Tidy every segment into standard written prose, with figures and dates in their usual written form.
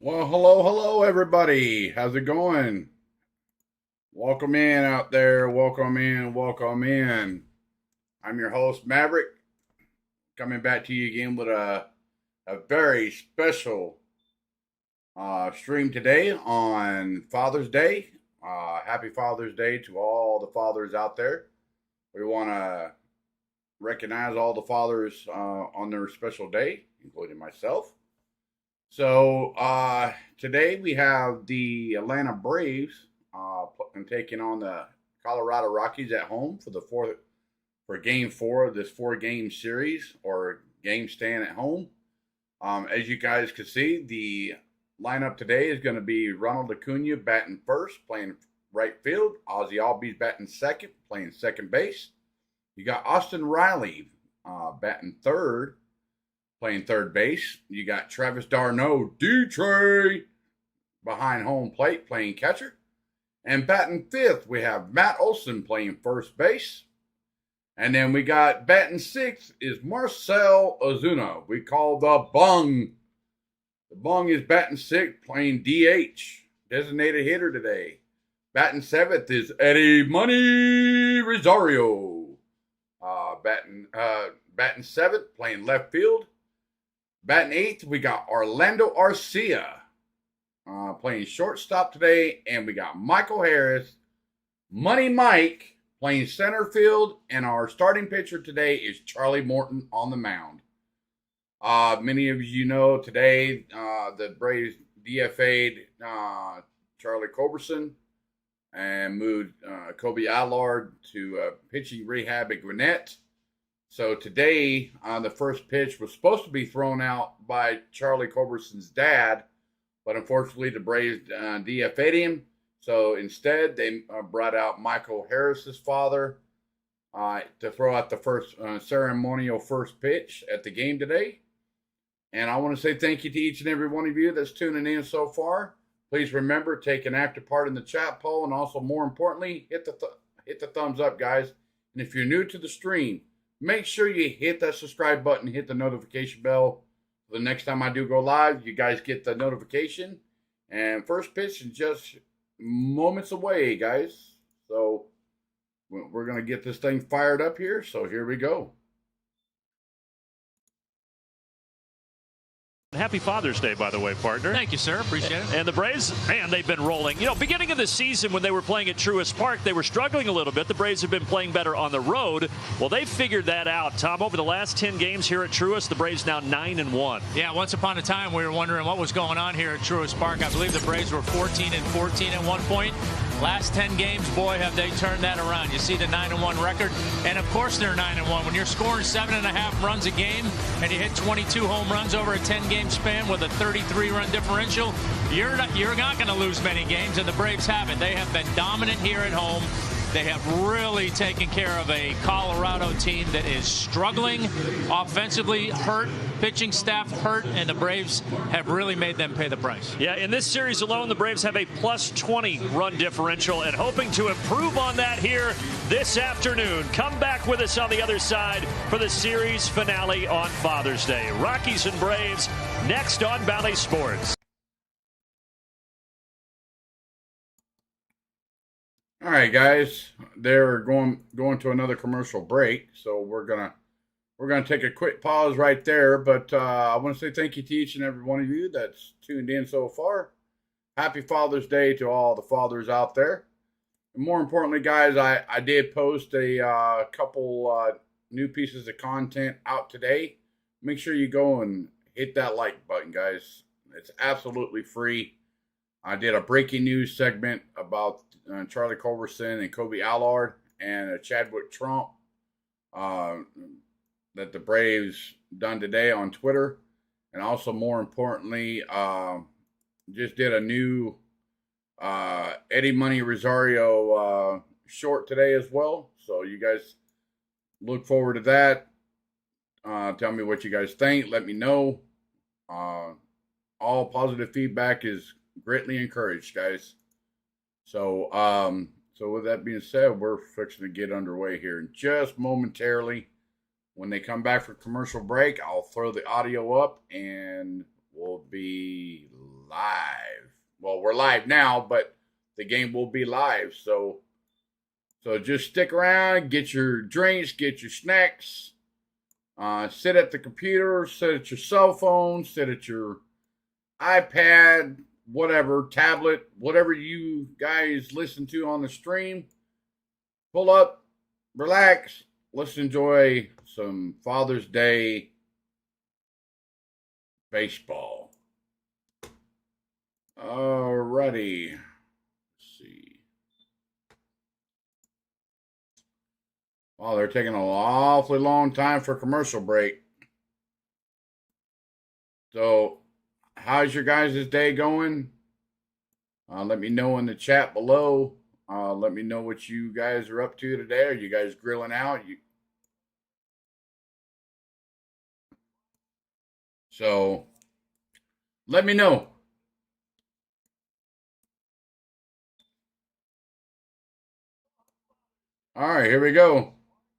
Well, hello, everybody. How's it going? Welcome in out there. Welcome in. Welcome in. I'm your host, Maverick, coming back to you again with a very special stream today on Father's Day. Happy Father's Day to all the fathers out there. We want to recognize all the fathers on their special day, including myself. So today we have the Atlanta Braves taking on the Colorado Rockies at home for Game 4 of this 4-game series or game stand at home. As you guys can see, the lineup today is going to be Ronald Acuna batting first, playing right field. Ozzy Albies batting second, playing second base. You got Austin Riley batting third, playing third base. You got Travis d'Arnaud, D-Tray, behind home plate, playing catcher. And batting fifth, we have Matt Olson playing first base. And then we got batting sixth is Marcell Ozuna. We call the Bung. The Bung is batting sixth, playing DH, designated hitter today. Batting seventh is Eddie Money Rosario. Batting seventh, playing left field. Batting eighth, we got Orlando Arcia playing shortstop today. And we got Michael Harris, Money Mike, playing center field. And our starting pitcher today is Charlie Morton on the mound. Many of you know today the Braves DFA'd Charlie Culberson and moved Kobe Allard to pitching rehab at Gwinnett. So today, the first pitch was supposed to be thrown out by Charlie Culberson's dad, but unfortunately the Braves DFA'd him. So instead, they brought out Michael Harris's father to throw out the first ceremonial first pitch at the game today. And I want to say thank you to each and every one of you that's tuning in so far. Please remember, take an active part in the chat poll, and also more importantly, hit the thumbs up, guys. And if you're new to the stream, make sure you hit that subscribe button, hit the notification bell. The next time I do go live, you guys get the notification. And first pitch is just moments away, guys. So we're going to get this thing fired up here. So here we go. Happy Father's Day, by the way, partner. Thank you, sir. Appreciate it. And the Braves, man, they've been rolling. You know, beginning of the season when they were playing at Truist Park, they were struggling a little bit. The Braves have been playing better on the road. Well, they figured that out, Tom. Over the last 10 games here at Truist, the Braves now 9-1. Yeah, once upon a time, we were wondering what was going on here at Truist Park. I believe the Braves were 14-14 at one point. Last 10 games, boy, have they turned that around. You see the 9-1 record, and of course they're 9-1. When you're scoring 7.5 runs a game and you hit 22 home runs over a 10-game span with a 33-run differential, you're not going to lose many games, and the Braves haven't. They have been dominant here at home. They have really taken care of a Colorado team that is struggling offensively, hurt, pitching staff hurt, and the Braves have really made them pay the price. Yeah, in this series alone, the Braves have a plus 20 run differential and hoping to improve on that here this afternoon. Come back with us on the other side for the series finale on Father's Day. Rockies and Braves next on Valley Sports. All right, guys, they're going to another commercial break, so we're gonna take a quick pause right there. But I want to say thank you to each and every one of you that's tuned in so far. Happy Father's Day to all the fathers out there. And more importantly, guys, I did post a couple new pieces of content out today. Make sure you go and hit that like button, guys. It's absolutely free. I did a breaking news segment about Charlie Culberson and Kobe Allard and Chadwick Trump that the Braves done today on Twitter. And also, more importantly, just did a new Eddie Money Rosario short today as well. So you guys look forward to that. Tell me what you guys think. Let me know. All positive feedback is greatly encouraged, guys. So with that being said, we're fixing to get underway here in just momentarily. When they come back for commercial break, I'll throw the audio up and we'll be live. we're live now, but the game will be live. So just stick around, get your drinks, get your snacks, sit at the computer, sit at your cell phone, sit at your iPad, whatever, tablet, whatever you guys listen to on the stream. Pull up, relax, let's enjoy some Father's Day baseball. Alrighty. Let's see. Wow, they're taking an awfully long time for commercial break. So, how's your guys' day going? Let me know in the chat below. Let me know what you guys are up to today. Are you guys grilling out? So, let me know. All right, here we go.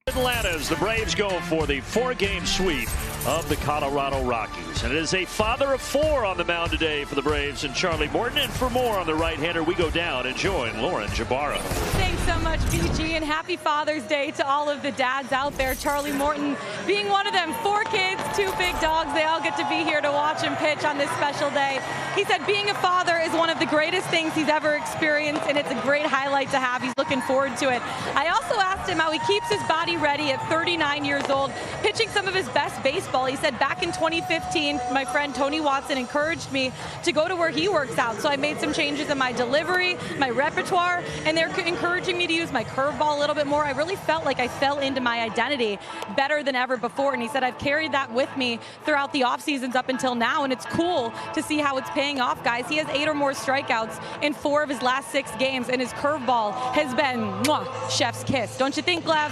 Atlanta as the Braves go for the 4-game sweep of the Colorado Rockies. And it is a father of 4 on the mound today for the Braves and Charlie Morton. And for more on the right-hander, we go down and join Lauren Jabara. Thanks so much, BG, and happy Father's Day to all of the dads out there. Charlie Morton being one of them. 4 kids, 2 big dogs. They all get to be here to watch him pitch on this special day. He said being a father is one of the greatest things he's ever experienced, and it's a great highlight to have. He's looking forward to it. I also asked him how he keeps his body ready at 39 years old, pitching some of his best baseball. He said back in 2015, my friend Tony Watson encouraged me to go to where he works out. So I made some changes in my delivery, my repertoire, and they're encouraging me to use my curveball a little bit more. I really felt like I fell into my identity better than ever before. And he said, I've carried that with me throughout the off seasons up until now. And it's cool to see how it's paying off, guys. He has 8 or more strikeouts in 4 of his last 6 games. And his curveball has been chef's kiss. Don't you think, Glev?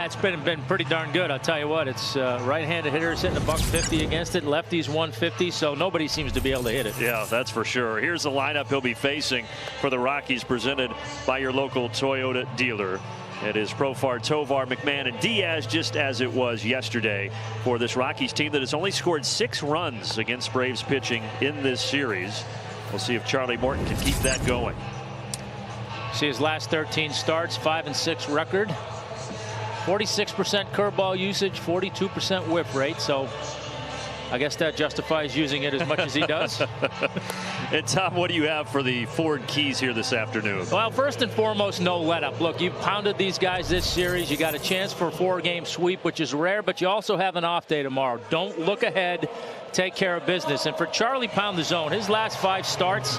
It's been pretty darn good. I'll tell you what, it's right-handed hitters hitting $150 against it, lefties 150, so nobody seems to be able to hit it. Yeah, that's for sure. Here's the lineup he'll be facing for the Rockies, presented by your local Toyota dealer. It is Profar, Tovar, McMahon, and Diaz, just as it was yesterday for this Rockies team that has only scored 6 runs against Braves pitching in this series. We'll see if Charlie Morton can keep that going. See his last 13 starts, 5-6 record. 46% curveball usage, 42% whip rate. So I guess that justifies using it as much as he does. And Tom, what do you have for the Ford keys here this afternoon? Well, first and foremost, no let up. Look, you've pounded these guys this series. You got a chance for a 4-game sweep, which is rare, but you also have an off day tomorrow. Don't look ahead. Take care of business. And for Charlie, pound the zone. His last 5 starts,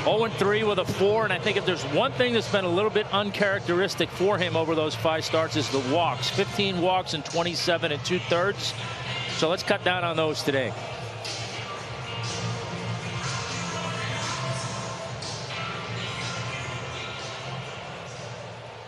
0-3 with a 4, and I think if there's one thing that's been a little bit uncharacteristic for him over those 5 starts is the walks. 15 walks and 27 2/3. So let's cut down on those today.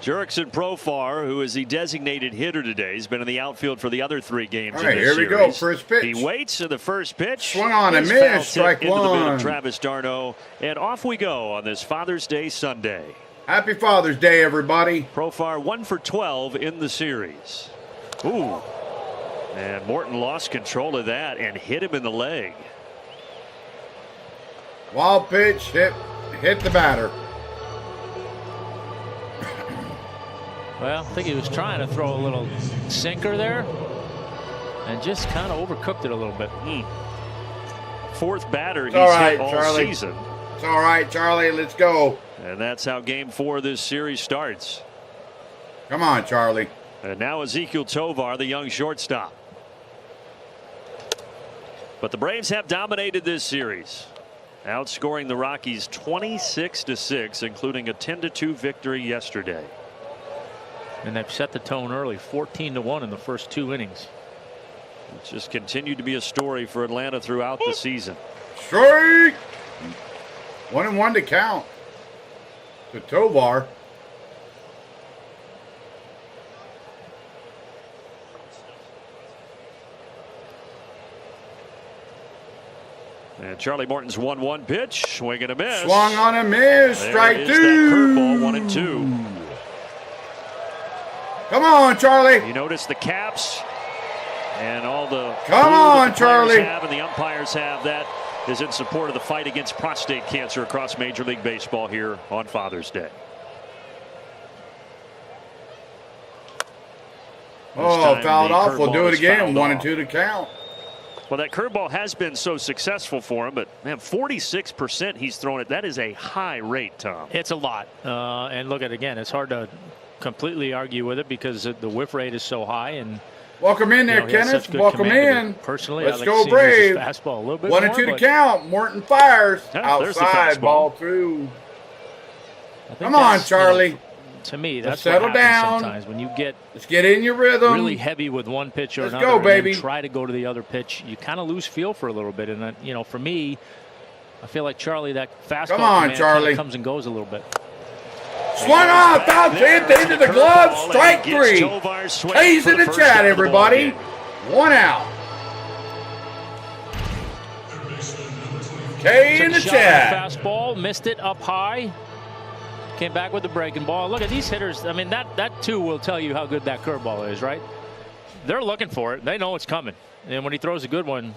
Jurickson Profar, who is the designated hitter today, has been in the outfield for the other 3 games. All right, in this here series. we go. First pitch. He waits to the first pitch. Swung on and missed. Strike into the middle one. of Travis d'Arnaud, and off we go on this Father's Day Sunday. Happy Father's Day, everybody. Profar 1 for 12 in the series. Ooh. And Morton lost control of that and hit him in the leg. Wild pitch, hit the batter. Well, I think he was trying to throw a little sinker there and just kind of overcooked it a little bit. 4th batter he's right, hit all Charlie. season. It's all right, Charlie. Let's go. And that's how game 4 of this series starts. Come on, Charlie. And now Ezequiel Tovar, the young shortstop. But the Braves have dominated this series, outscoring the Rockies 26-6, including a 10-2 victory yesterday. And they've set the tone early, 14-1 in the first 2 innings. It's just continued to be a story for Atlanta throughout the season. Strike! 1-1 to count to Tovar. And Charlie Morton's 1-1 pitch, swing and a miss. Swung on a miss. Strike 2. That curveball, 1-2. Come on, Charlie. You notice the caps and all the Come on, the Charlie. have and the umpires have that is in support of the fight against prostate cancer across Major League Baseball here on Father's Day. Oh, fouled off. We'll do it again. 1-2 to count. Well, that curveball has been so successful for him, but man, 46% he's thrown it. That is a high rate, Tom. It's a lot. And look at it again. It's hard to completely argue with it because the whiff rate is so high. And welcome in there, Kenneth. Welcome in. Personally, let's I like go to Brave. Fastball a little bit 1-2 to count. Morton fires outside. Ball through. Come on, Charlie. To me, that's settle what happens down. Sometimes when you get in your rhythm, really heavy with one pitch or another, go, baby. And try to go to the other pitch, you kind of lose feel for a little bit. And you know, for me, I feel like Charlie, that fastball Charlie comes and goes a little bit. Swung on, foul tip into the glove, strike 3. K's in the chat, everybody. 1 out. K in the chat. Fastball, missed it up high. Came back with the breaking ball. Look at these hitters. I mean, that too will tell you how good that curveball is, right? They're looking for it. They know it's coming. And when he throws a good one,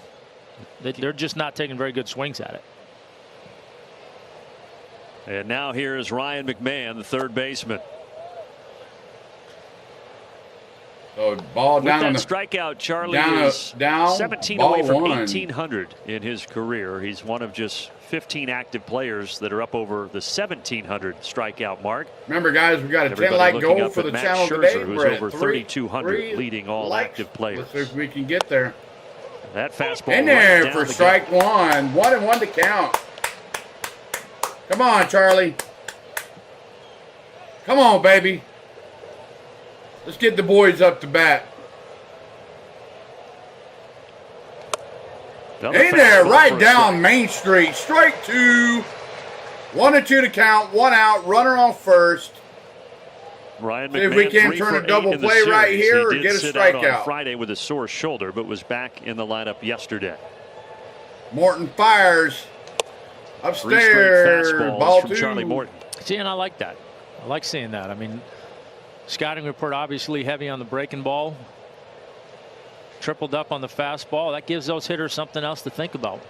they're just not taking very good swings at it. And now here is Ryan McMahon, the third baseman. So ball With down. That strikeout, Charlie is 17 away from 1,800 in his career. He's one of just 15 active players that are up over the 1,700 strikeout mark. Remember, guys, we got a 10-light goal for the channel today. Who's We're over 3,200, leading all active players. Let's see if we can get there. That fastball in there for strike 1. 1-1 to count. Come on, Charlie. Come on, baby. Let's get the boys up to bat. In there, right down Main Street. Strike 2. 1-2 to count. 1 out. Runner on first. Ryan McMahon, see if we can turn a double play right here or get a strikeout. On Friday with a sore shoulder, but was back in the lineup yesterday. Morton fires. Upstairs. Ball from 2. Charlie Morton. See, and I like that. I like seeing that. I mean, scouting report obviously heavy on the breaking ball. Tripled up on the fastball. That gives those hitters something else to think about.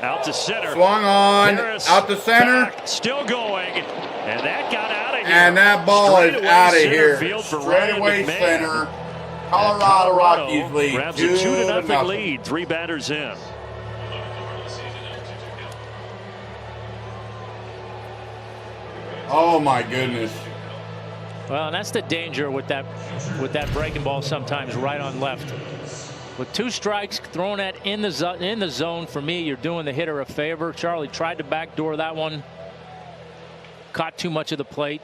Out to center. Swung on. Harris out to center. Back, still going. And that got out of here. And that ball is out of here. Straight away center. Colorado Rockies lead. Grabs a 2-0 lead. 3 batters in. Oh my goodness. Well, and that's the danger with that breaking ball sometimes right on left. With 2 strikes thrown at in the zone, for me, you're doing the hitter a favor. Charlie tried to backdoor that one. Caught too much of the plate.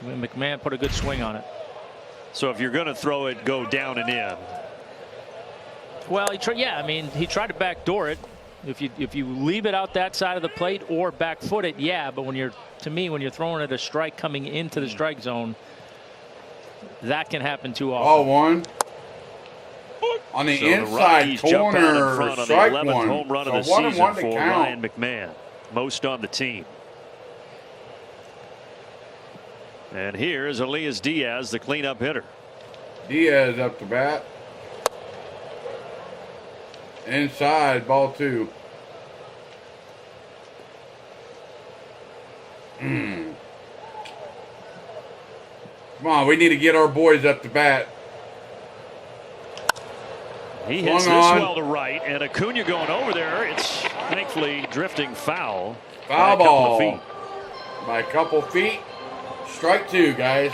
McMahon put a good swing on it. So if you're going to throw it, go down and in. Well, I mean, he tried to backdoor it. If you leave it out that side of the plate or back foot it, yeah. But when you're throwing at a strike coming into the strike zone, that can happen too often. Oh, 1. On the inside corner, strike 1. Home run of the season for Ryan McMahon, most on the team. And here's Elias Diaz, the cleanup hitter. Diaz up to bat. Inside, ball 2. Come on, we need to get our boys up to bat. He hits this well to right, and Acuna going over there. It's thankfully drifting foul. Foul ball. By a couple feet. Strike 2, guys.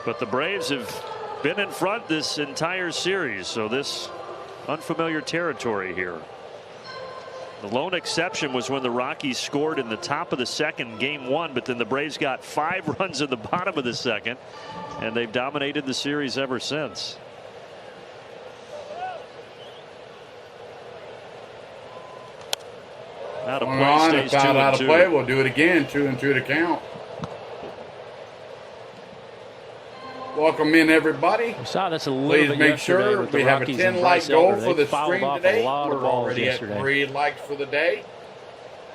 But the Braves have been in front this entire series, so this unfamiliar territory here. The lone exception was when the Rockies scored in the top of the second, game 1, but then the Braves got 5 runs in the bottom of the second, and they've dominated the series ever since. Out of play, stays 2-2. Out of play, we'll do it again. 2-2 to count. Welcome in, everybody. We saw this a little Please bit make yesterday sure with the we have Rockies a 10-light goal for the stream today. We're We're already at 3 likes for the day.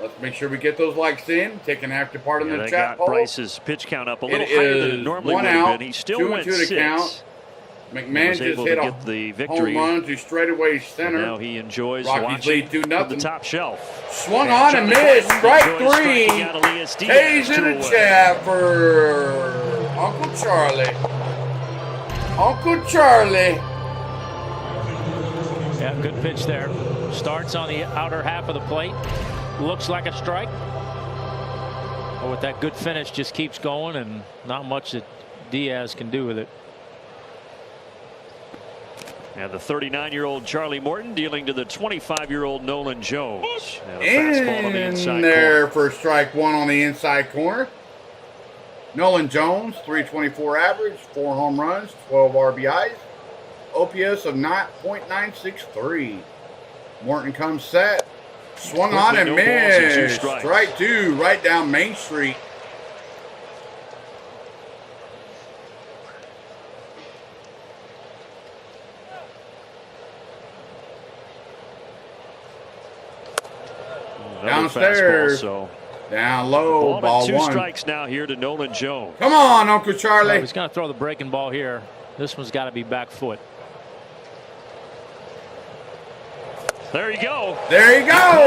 Let's make sure we get those likes in. Taking active part in the they chat got poll. Bryce's pitch count up a little It higher than it is normally one would have out, been. He still 2 went and 2 to 6. count. McMahon Was just able hit to a get the victory. home run to straightaway And center. now he enjoys Rockies watching lead 2-0. from the top shelf. Swung on and missed. Strike 3. Hayes in the chat for Uncle Charlie. Uncle Charlie. Yeah, good pitch there. Starts on the outer half of the plate. Looks like a strike. But with that good finish, just keeps going, and not much that Diaz can do with it. And the 39-year-old Charlie Morton dealing to the 25-year-old Nolan Jones. And a fastball on the In inside there corner. for strike 1 on the inside corner. Nolan Jones, 324 average, 4 home runs, 12 RBIs, OPS of .963. Morton comes set, swung on and no balls and 2 missed. strikes. Strike 2 right down Main Street. Another Downstairs. fastball, so Down low, ball 2 1. strikes now here to Nolan Jones. Come on, Uncle Charlie. Well, he's going to throw the breaking ball here. This one's got to be back foot. There you go. There you go.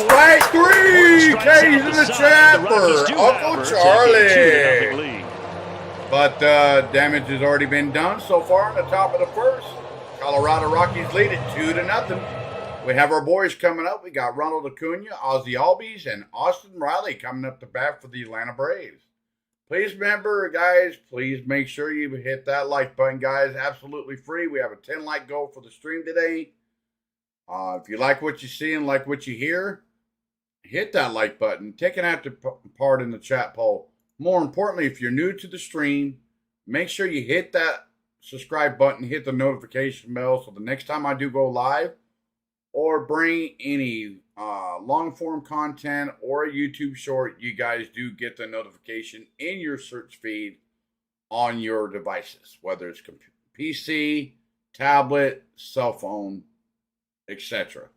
Strike 3. K's in the chat for Uncle Charlie. But damage has already been done so far on the top of the first. Colorado Rockies lead it 2-0. We have our boys coming up. We got Ronald Acuna, Ozzy Albies, and Austin Riley coming up to bat for the Atlanta Braves. Please remember, guys, please make sure you hit that like button, guys. Absolutely free. We have a 10 like goal for the stream today. If you like what you see and like what you hear, hit that like button. Take an active part in the chat poll. More importantly, if you're new to the stream, make sure you hit that subscribe button, hit the notification bell, so the next time I do go live or bring any long form content or a YouTube short, you guys do get the notification in your search feed on your devices, whether it's PC, tablet, cell phone, etc.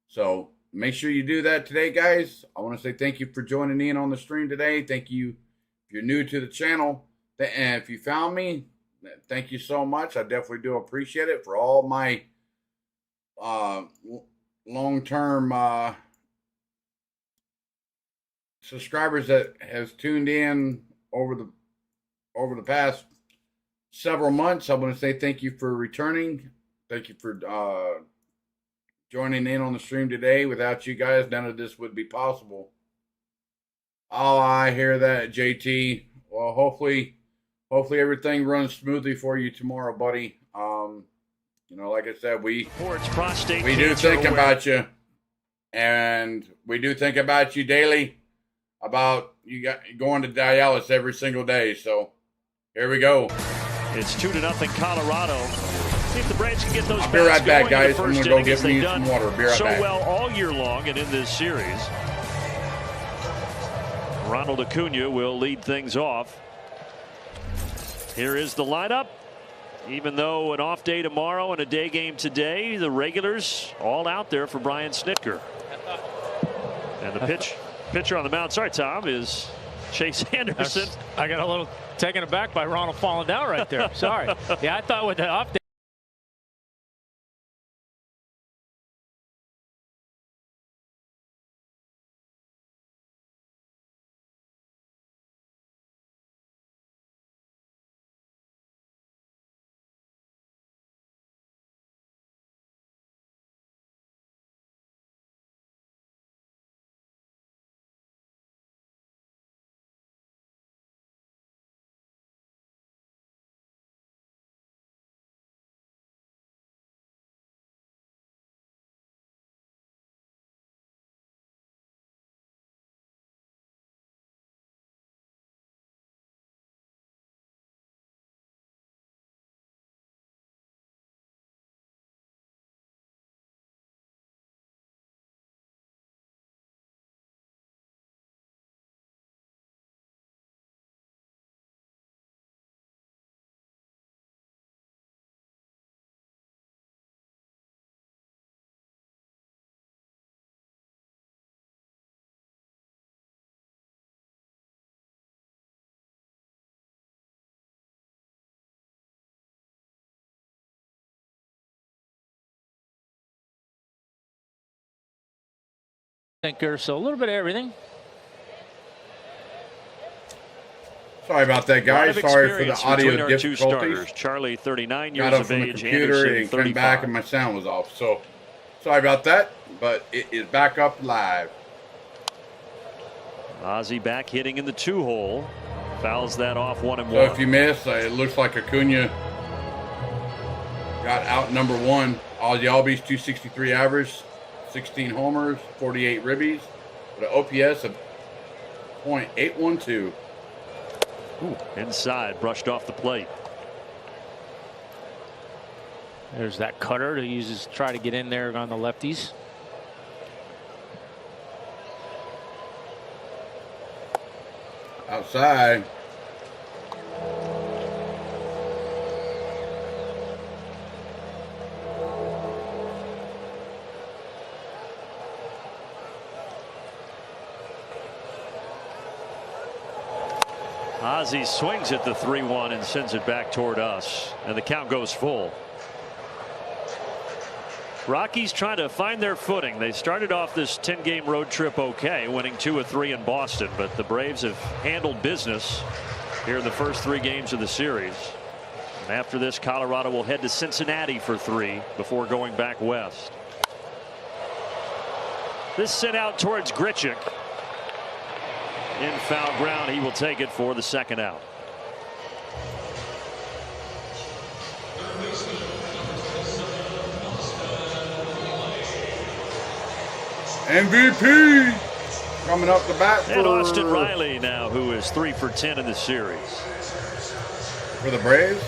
So make sure you do that today, guys. I want to say thank you for joining in on the stream today. Thank you if you're new to the channel. And if you found me, thank you so much. I definitely do appreciate it. For all my long-term subscribers that has tuned in over the past several months, I want to say thank you for returning. Thank you for joining in on the stream today. Without you guys, none of this would be possible. Oh, I hear that, JT. Well, hopefully everything runs smoothly for you tomorrow, buddy. Like I said, we do think about you, and we do think about you daily. About you going to dialysis every single day. So here we go. It's 2-0 Colorado. See if the Braves can get those I'll be right back, guys. I'm going to go get me some water. Be right so back. well all year long and in this series. Ronald Acuna will lead things off. Here is the lineup. Even though an off day tomorrow and a day game today, the regulars all out there for Brian Snitker. And the pitcher on the mound, sorry Tom, is Chase Anderson. I got a little taken aback by Ronald falling down right there. Sorry. Yeah, I thought with the off day Sinker, so a little bit of everything. Sorry about that, guys. Sorry for the audio our two difficulties. starters. Charlie, 39 Got years up of from the age. computer Anderson, and 35. came back and my sound was off. So sorry about that, but it is back up live. Ozzie back hitting in the 2-hole. Fouls that off 1-1. So if you miss, it looks like Acuna got out number one. Ozzie Albies 263 average, 16 homers, 48 ribbies, with an OPS of .812. Ooh, inside, brushed off the plate. There's that cutter that uses to try to get in there on the lefties. Outside. Ozzie swings at the 3-1 and sends it back toward us, and the count goes full. Rockies trying to find their footing. They started off this 10-game road trip okay, winning 2 of 3 in Boston, but the Braves have handled business here in the first 3 games of the series. And after this, Colorado will head to Cincinnati for 3 before going back west. This sent out towards Grichuk. In foul ground, he will take it for the second out. MVP coming up the bat And Austin Riley now, who is 3 for 10 in the series. For the Braves.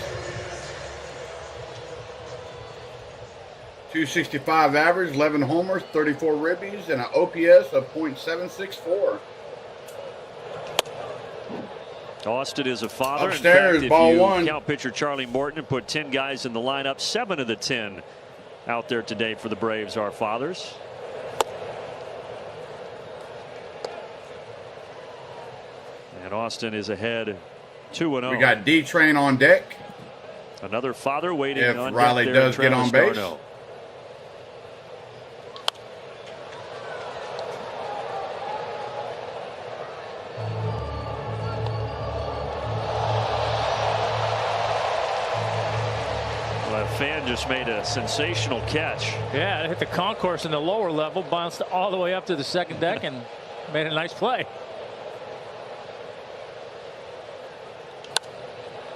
265 average, 11 homers, 34 ribbies, and an OPS of .764. Austin is a father. Upstairs, in fact, ball if you one. count pitcher Charlie Morton and put 10 guys in the lineup, 7 of the 10 out there today for the Braves are fathers. And Austin is ahead 2-0. We got D-Train on deck. Another father waiting If on Riley deck there, does get Travis on base. d'Arnaud. Well, that fan just made a sensational catch. Yeah, it hit the concourse in the lower level, bounced all the way up to the second deck, and made a nice play.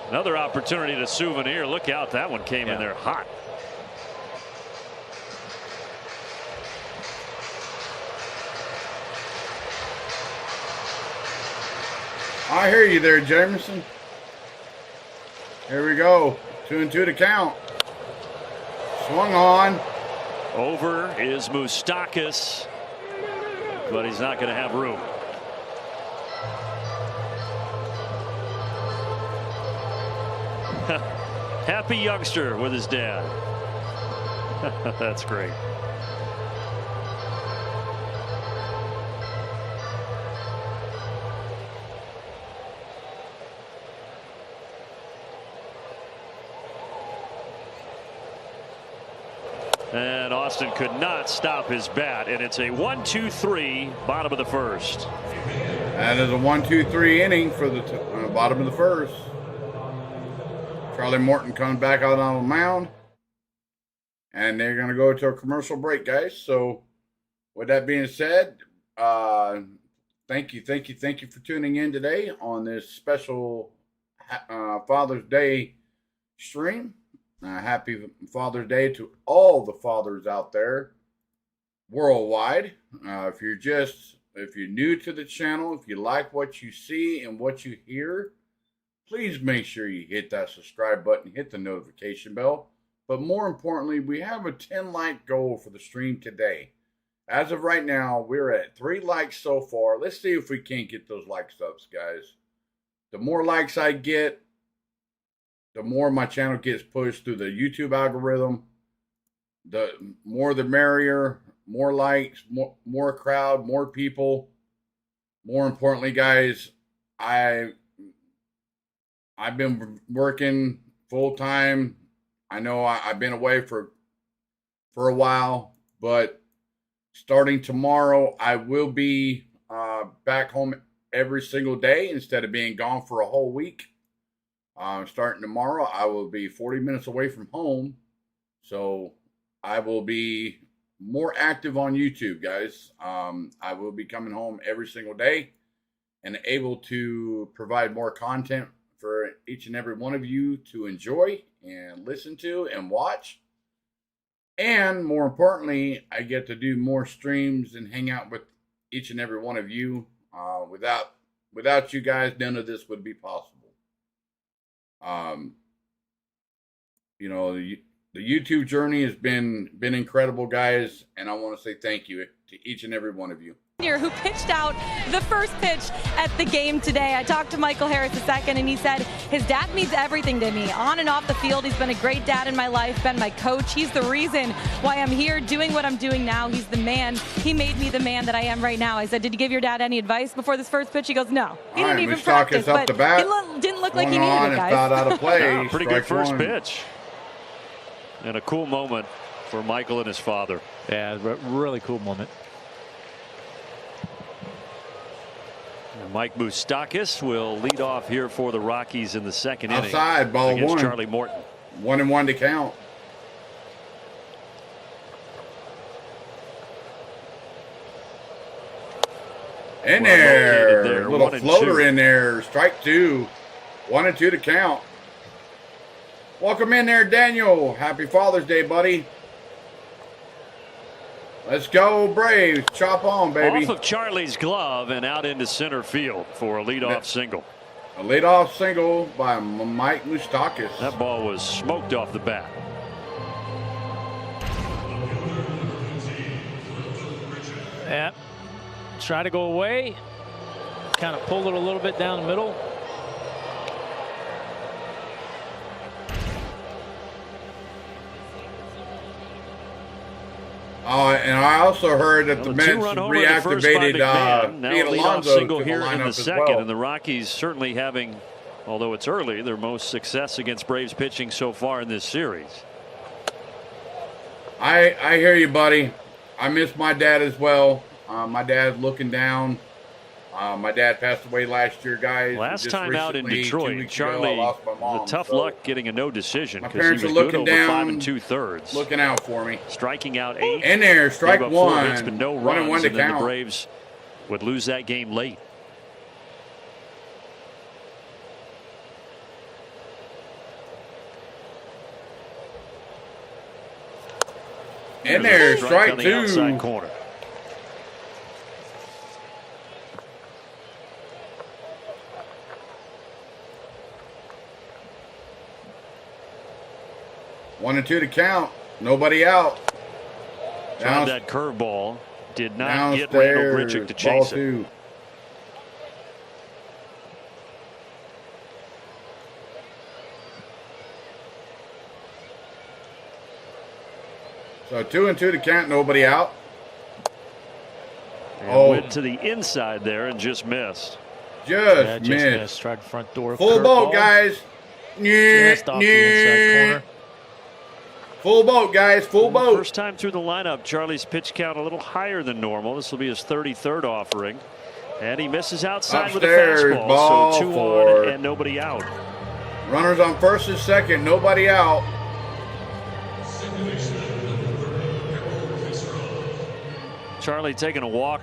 Another opportunity to souvenir. Look out, that one came in there hot. I hear you there, Jameson. Here we go. 2-2 to count. Swung on. Over is Moustakas, but he's not going to have room. Happy youngster with his dad. That's great. And Austin could not stop his bat, and it's a 1-2-3 bottom of the first. That is a 1-2-3 inning for the bottom of the first. Charlie Morton comes back out on the mound. And they're going to go to a commercial break, guys. So with that being said, thank you for tuning in today on this special Father's Day stream. Happy Father's Day to all the fathers out there worldwide. If you're new to the channel, if you like what you see and what you hear, please make sure you hit that subscribe button, hit the notification bell. But more importantly, we have a 10 like goal for the stream today. As of right now, we're at 3 likes so far. Let's see if we can't get those likes up, guys. The more likes I get, the more my channel gets pushed through the YouTube algorithm. The more the merrier, more likes, more crowd, more people. More importantly, guys, I've been working full time. I know I've been away for a while, but starting tomorrow, I will be back home every single day instead of being gone for a whole week. Starting tomorrow, I will be 40 minutes away from home. So I will be more active on YouTube, guys. I will be coming home every single day and able to provide more content for each and every one of you to enjoy and listen to and watch. And more importantly, I get to do more streams and hang out with each and every one of you. Without you guys, none of this would be possible. The YouTube journey has been incredible, guys, and I want to say thank you to each and every one of you. Who pitched out the first pitch at the game today. I talked to Michael Harris a second, and he said his dad means everything to me. On and off the field, he's been a great dad in my life, been my coach. He's the reason why I'm here doing what I'm doing now. He's the man. He made me the man that I am right now. I said, did you give your dad any advice before this first pitch? He goes, no. He didn't even practice, but he didn't look like he needed it, guys. Thought out of play. Pretty good first pitch. And a cool moment for Michael and his father. Yeah, really cool moment. Mike Moustakas will lead off here for the Rockies in the second inning. Outside, ball against one. Charlie Morton. 1-1 to count. In there. Little floater in there. Strike two. 1-2 to count. Welcome in there, Daniel. Happy Father's Day, buddy. Let's go, Braves. Chop on, baby. Off of Charlie's glove and out into center field for a leadoff single. A leadoff single by Mike Moustakas. That ball was smoked off the bat. Yeah. Try to go away. Kind of pulled it a little bit down the middle. And I also heard that the Mets reactivated Pete Alonso single here in the second, well. and the Rockies certainly having, although it's early, their most success against Braves pitching so far in this series. I hear you, buddy. I miss my dad as well. My dad's looking down. My dad passed away last year, guys. Last time out in Detroit, Charlie, the tough luck getting a no decision because he was looking good over down, 5 2/3. Looking out for me. Striking out 8. In there, strike gave up 1. 4 hits, but no runs, 1-1 to and then count. the Braves would lose that game late. In there, strike on the 2. Outside corner. One and 2 to count. Nobody out. Tried that curveball. Did not get Randall Grichuk to chase it. So 2 and 2 to count. Nobody out. And went to the inside there and just missed. Just missed. Tried front door. Full boat, guys. Just off the inside corner. Full boat, guys. Full boat. First time through the lineup, Charlie's pitch count a little higher than normal. This will be his 33rd offering. And he misses outside Upstairs, with a fastball. ball So 2 on and nobody out. Runners on first and second. Nobody out. Charlie taking a walk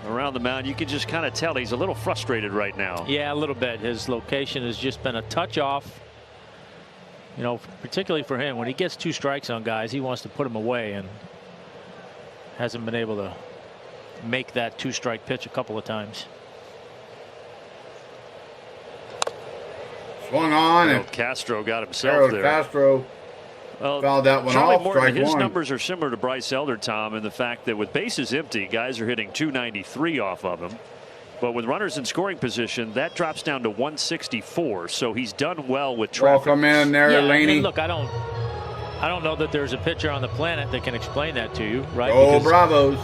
around the mound. You can just kind of tell he's a little frustrated right now. Yeah, a little bit. His location has just been a touch off. You know, particularly for him, when he gets 2 strikes on guys, he wants to put them away and hasn't been able to make that 2-strike pitch a couple of times. Swung on and Castro got himself there. Castro fouled that one Charlie off. Morton, Strike his 1. numbers are similar to Bryce Elder, Tom, in the fact that with bases empty, guys are hitting 293 off of him. But with runners in scoring position, that drops down to 164. So he's done well with traffic. Welcome in there, yeah, Laney. I mean, look, I don't know that there's a pitcher on the planet that can explain that to you, right? Oh, because, Bravos.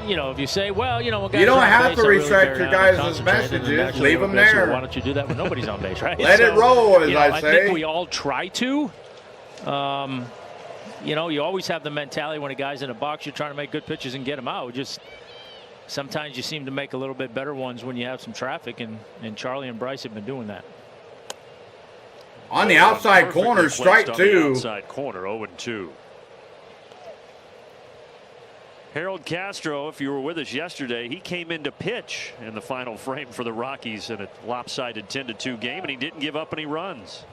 You know, if you say, well, you know, when guys You don't are on have base, to I really restrict bear your down and guys' concentrate and messages. actually Leave go them base. there. Well, why don't you do that when nobody's on base, right? Let it roll, as you know, I say. think we all try to. you know, you always have the mentality when a guy's in a box, you're trying to make good pitches and get him out. Just sometimes you seem to make a little bit better ones when you have some traffic, and Charlie and Bryce have been doing that. On the outside corner, strike two. Outside corner, 0-2. Harold Castro, if you were with us yesterday, he came in to pitch in the final frame for the Rockies in a lopsided 10-2 game, and he didn't give up any runs.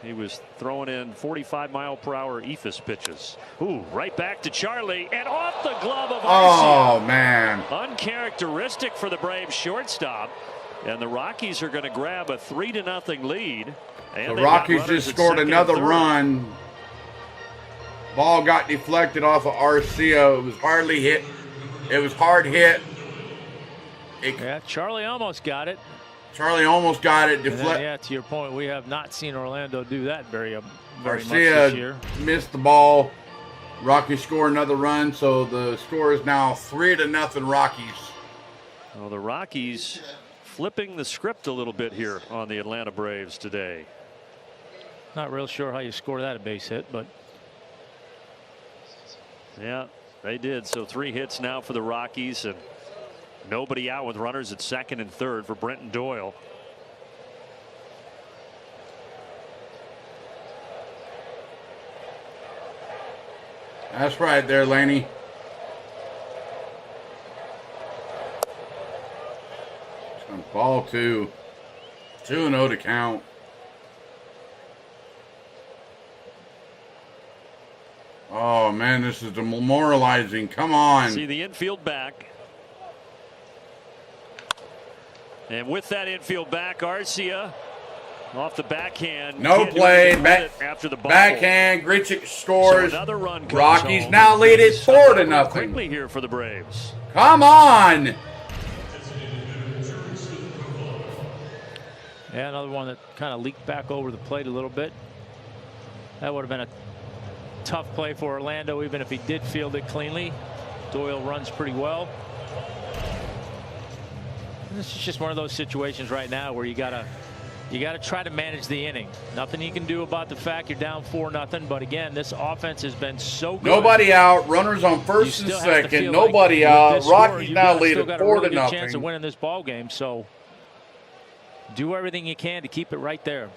He was throwing in 45-mile-per-hour eephus pitches. Ooh, right back to Charlie, and off the glove of Arcia. Oh, man. Uncharacteristic for the Braves shortstop. And the Rockies are going to grab a 3-0 lead. And the Rockies just scored another run. Ball got deflected off of Arcia. It was hardly hit. It was hard hit. Yeah, Charlie almost got it. Charlie almost got it. Yeah, to your point, we have not seen Orlando do that very much this Arcia year. Missed the ball. Rockies score another run, so the score is now 3-0 Rockies. Well, the Rockies flipping the script a little bit here on the Atlanta Braves today. Not real sure how you score that a base hit, but yeah, they did. So 3 hits now for the Rockies, and nobody out with runners at second and third for Brenton Doyle. That's right there, Laney. Ball 2. 2-0 to count. Oh, man, this is demoralizing. Come on. See the infield back. And with that infield back, Arcia off the backhand. No play. After the backhand. Grichuk scores. So another run. Rockies now lead it 4-0. Quickly here for the Braves. Come on. yeah, another one that kind of leaked back over the plate a little bit. That would have been a tough play for Orlando, even if he did field it cleanly. Doyle runs pretty well. And this is just one of those situations right now where you gotta try to manage the inning. Nothing you can do about the fact you're down 4-0. But again, this offense has been so good. Nobody out. Runners on first and second. Nobody out. Rockies now lead it 4-0. Really good chance of winning this ball game. So do everything you can to keep it right there.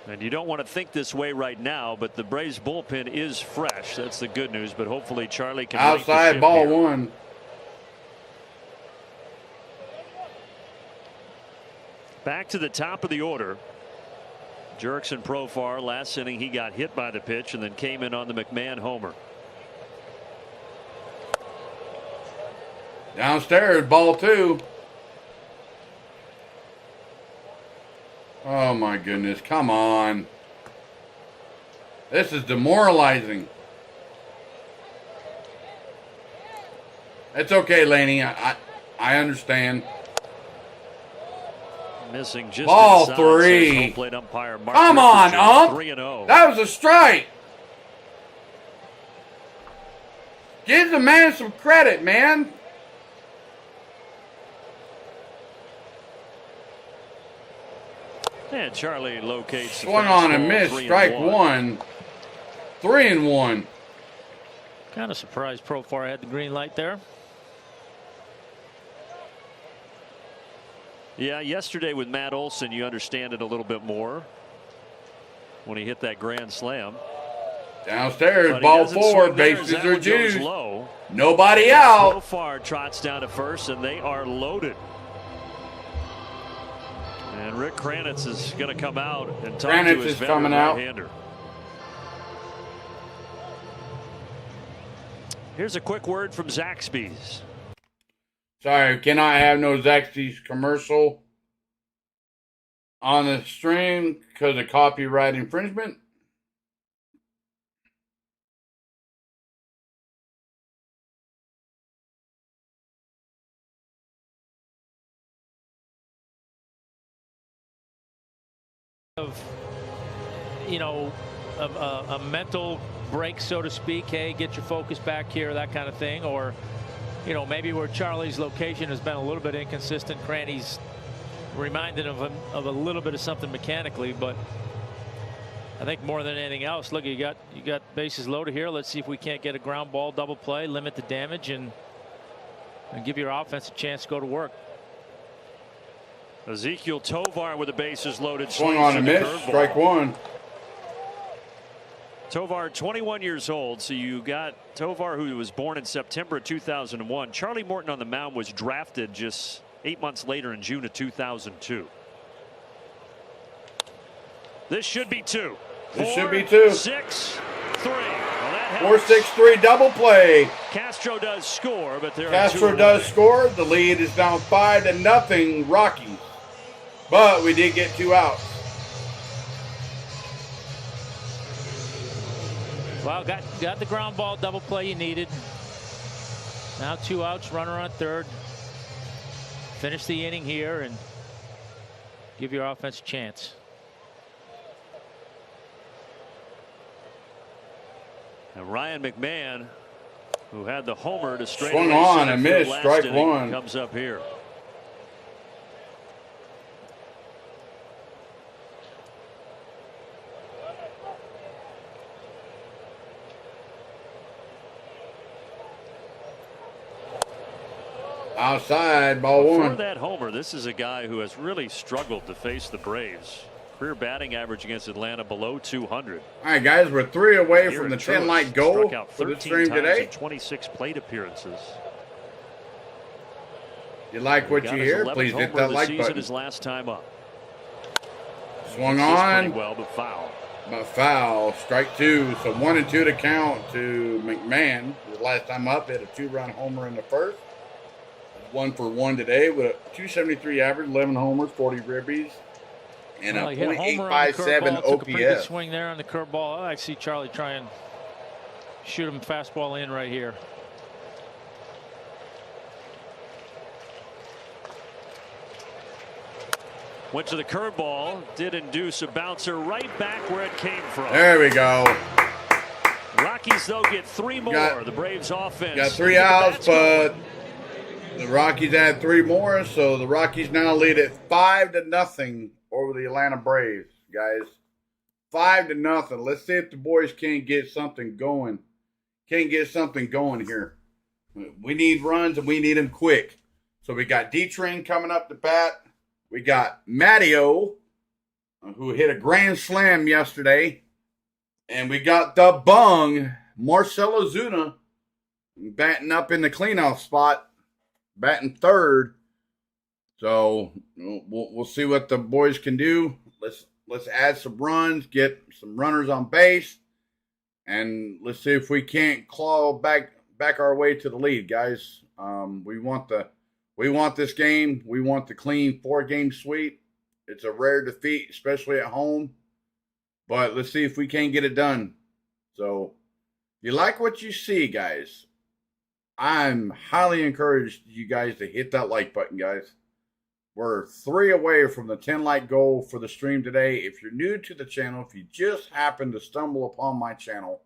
And you don't want to think this way right now, but the Braves bullpen is fresh. That's the good news. But hopefully Charlie can outside ball here. 1. Back to the top of the order. Jurickson Profar, last inning he got hit by the pitch and then came in on the McMahon homer. Downstairs, ball 2. Oh my goodness, come on. This is demoralizing. It's okay, Laney. I understand. Missing just ball inside, 3. Plate umpire Mark come on, Rickerson, ump. 3-0. That was a strike. Give the man some credit, man. And Charlie locates the swung on and missed. Strike 1. 3-1. Kind of surprised Profar had the green light there. Yeah, yesterday with Matt Olson, you understand it a little bit more when he hit that grand slam. Downstairs, ball 4. Bases are juiced. Low. Nobody out. Profar trots down to first, and they are loaded. And Rick Kranitz is going to come out and talk to his veteran right-hander. Here's a quick word from Zaxby's. Sorry, cannot have no Zaxby's commercial on the stream because of copyright infringement. Of, you know, a mental break, so to speak. Hey, get your focus back here, that kind of thing. Or, you know, maybe where Charlie's location has been a little bit inconsistent. Cranny's reminded him of a little bit of something mechanically, but I think more than anything else, look, you got bases loaded here. Let's see if we can't get a ground ball double play, limit the damage, and give your offense a chance to go to work. Ezekiel Tovar with the bases loaded. Swung on a miss, strike one. Tovar, 21 years old. So you got Tovar, who was born in September of 2001. Charlie Morton on the mound was drafted just 8 months later in June of 2002. This should be two. This should be two. 6-3. Well, 4-6-3 double play. Castro does score, but Castro does score. The lead is now 5-0 Rockies. But we did get 2 outs. Well, got the ground ball double play you needed. Now 2 outs, runner on third. Finish the inning here and give your offense a chance. And Ryan McMahon, who had the homer to straight swung on and missed, strike one. Comes up here. Outside, ball one. For that homer, this is a guy who has really struggled to face the Braves. Career batting average against Atlanta below 200. All right, guys, we're 3 away from the 10-light goal for the stream today. 26 plate appearances. You like what you hear? Please hit that like button. His last time up. Swung on. Pretty well, but foul. But foul. Strike 2. So 1-2 to count to McMahon. His last time up, hit a 2-run homer in the first. 1 for 1 today with a 273 average, 11 homers, 40 ribbies. And a .857 OPS. Took a pretty good swing there on the curveball. I see Charlie try and shoot him fastball in right here. Went to the curveball, did induce a bouncer right back where it came from. There we go. Rockies, though, get 3 more. The Braves offense. Got 3 outs, but the Rockies had 3 more, so the Rockies now lead at 5-0 over the Atlanta Braves, guys. 5-0. Let's see if the boys can't get something going. Can't get something going here. We need runs, and we need them quick. So we got D-Train coming up to bat. We got Matteo, who hit a grand slam yesterday. And we got the bung, Marcell Ozuna, batting up in the cleanoff spot, batting third. So we'll see what the boys can do. Let's add some runs, get some runners on base, and let's see if we can't claw back our way to the lead, guys. We want this game. We want the clean 4-game sweep. It's a rare defeat, especially at home. But let's see if we can't get it done. So, if you like what you see, guys, I'm highly encouraged you guys to hit that like button, guys. We're 3 away from the 10-like goal for the stream today. If you're new to the channel, if you just happen to stumble upon my channel,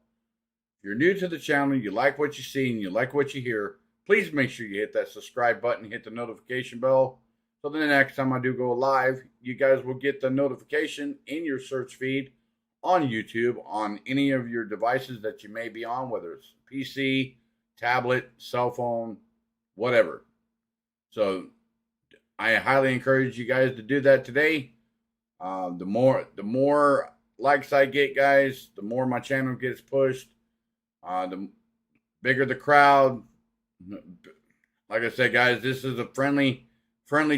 if you're new to the channel, you like what you see and you like what you hear, please make sure you hit that subscribe button, hit the notification bell, so then the next time I do go live, you guys will get the notification in your search feed on YouTube on any of your devices that you may be on, whether it's PC, tablet, cell phone, whatever. So I highly encourage you guys to do that today. The more likes I get, guys, the more my channel gets pushed. The bigger the crowd. Like I said, guys, this is a friendly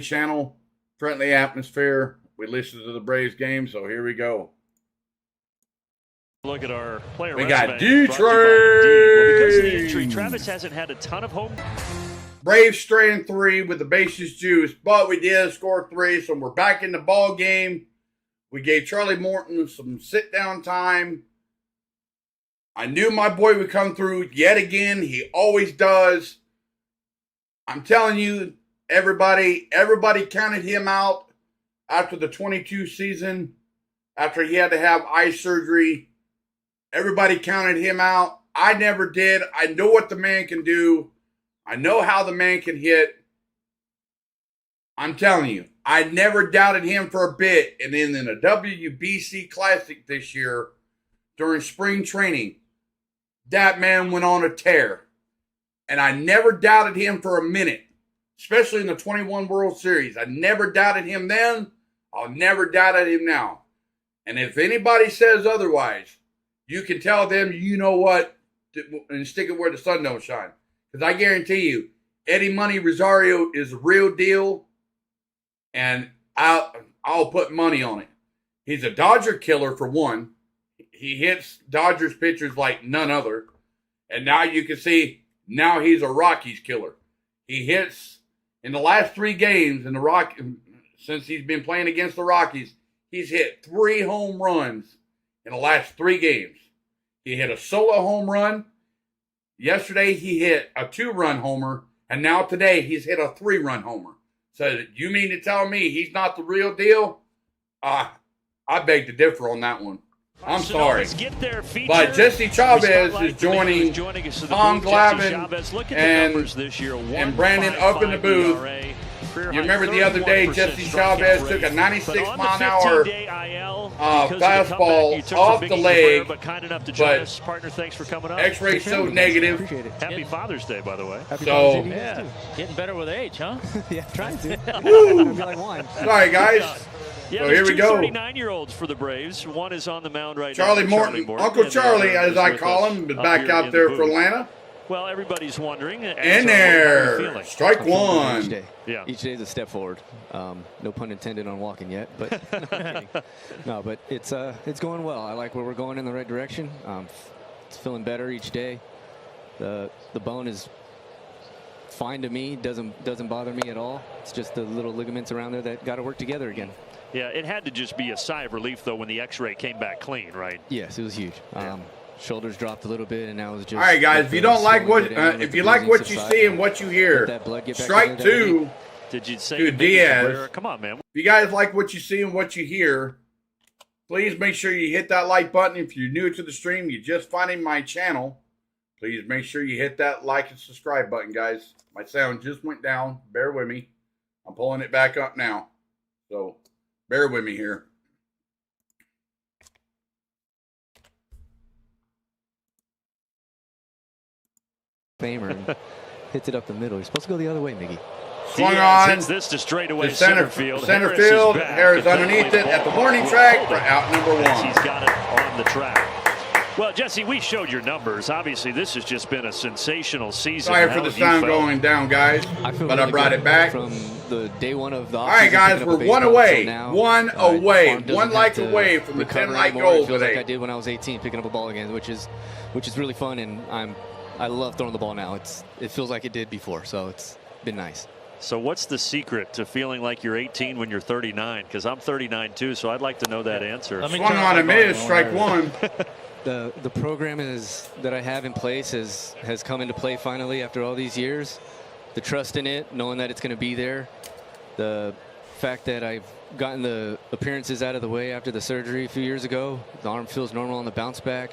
channel, friendly atmosphere. We listen to the Braves game, so here we go. Look at our player. We got D-Train. Well, because of the injury, Travis hasn't had a ton of home. Braves straying 3 with the bases juice, but we did score 3, so we're back in the ball game. We gave Charlie Morton some sit-down time. I knew my boy would come through yet again. He always does. I'm telling you, everybody counted him out after the 22 season, after he had to have eye surgery. Everybody counted him out. I never did. I know what the man can do. I know how the man can hit. I'm telling you, I never doubted him for a bit. And then in the WBC Classic this year, during spring training, that man went on a tear. And I never doubted him for a minute, especially in the 21 World Series. I never doubted him then. I'll never doubt him now. And if anybody says otherwise, you can tell them, you know what, and stick it where the sun don't shine. Because I guarantee you, Eddie Money Rosario is the real deal, and I'll put money on it. He's a Dodger killer, for one. He hits Dodgers pitchers like none other. And now you can see, now he's a Rockies killer. He hits, in the last 3 games, in the since he's been playing against the Rockies, he's hit 3 home runs in the last 3 games. He hit a solo home run. Yesterday, he hit a 2-run homer. And now today, he's hit a 3-run homer. So you mean to tell me he's not the real deal? I beg to differ on that one. I'm sorry. But Jesse Chavez is joining Tom Glavine and Brandon up in the booth. You remember the other day, Jesse Chavez took a 96-mile-an-hour fastball off the leg, but X-ray showed negative. Happy Father's Day, by the way. So, yeah, getting better with age, huh? Yeah, trying to. Sorry, guys. Yeah, so here we go. 39-year-olds for the Braves. One is on the mound right now. Morton. Charlie Morton, Uncle Charlie, as I call him, back out there for Atlanta. Well, everybody's wondering. In there, strike one. Each day is a step forward. No pun intended on walking yet, but no, but it's going well. I like where we're going in the right direction. It's feeling better each day. The bone is fine to me. Doesn't bother me at all. It's just the little ligaments around there that got to work together again. Yeah, it had to just be a sigh of relief though when the X-ray came back clean, right? Yes, it was huge. Shoulders dropped a little bit, and now it's just. All right, guys. If you don't like what, if you like what you see and what you hear, strike 2. Did you say to Diaz? Come on, man. If you guys like what you see and what you hear, please make sure you hit that like button. If you're new to the stream, you're just finding my channel, please make sure you hit that like and subscribe button, guys. My sound just went down. Bear with me. I'm pulling it back up now, so bear with me here. Famer and hits it up the middle. He's supposed to go the other way, Miggy. Swung on. Hits this to straightaway center field. Center field. Harris underneath it at the warning track for out number 1. He's got it on the track. Well, Jesse, we showed your numbers. Obviously, this has just been a sensational season. Sorry for the sound going down, guys, but I brought it back. From the day 1 of the all right, guys, we're 1 away. 1 away. 1 like away from the 10-like goal today. Like I did when I was 18, picking up a ball again, which is really fun, and I love throwing the ball now. It feels like it did before, so it's been nice. So what's the secret to feeling like you're 18 when you're 39? Because I'm 39 too, so I'd like to know that answer. Swung on a miss, strike 1. The program that I have in place has come into play finally after all these years. The trust in it, knowing that it's going to be there. The fact that I've gotten the appearances out of the way after the surgery a few years ago. The arm feels normal on the bounce back.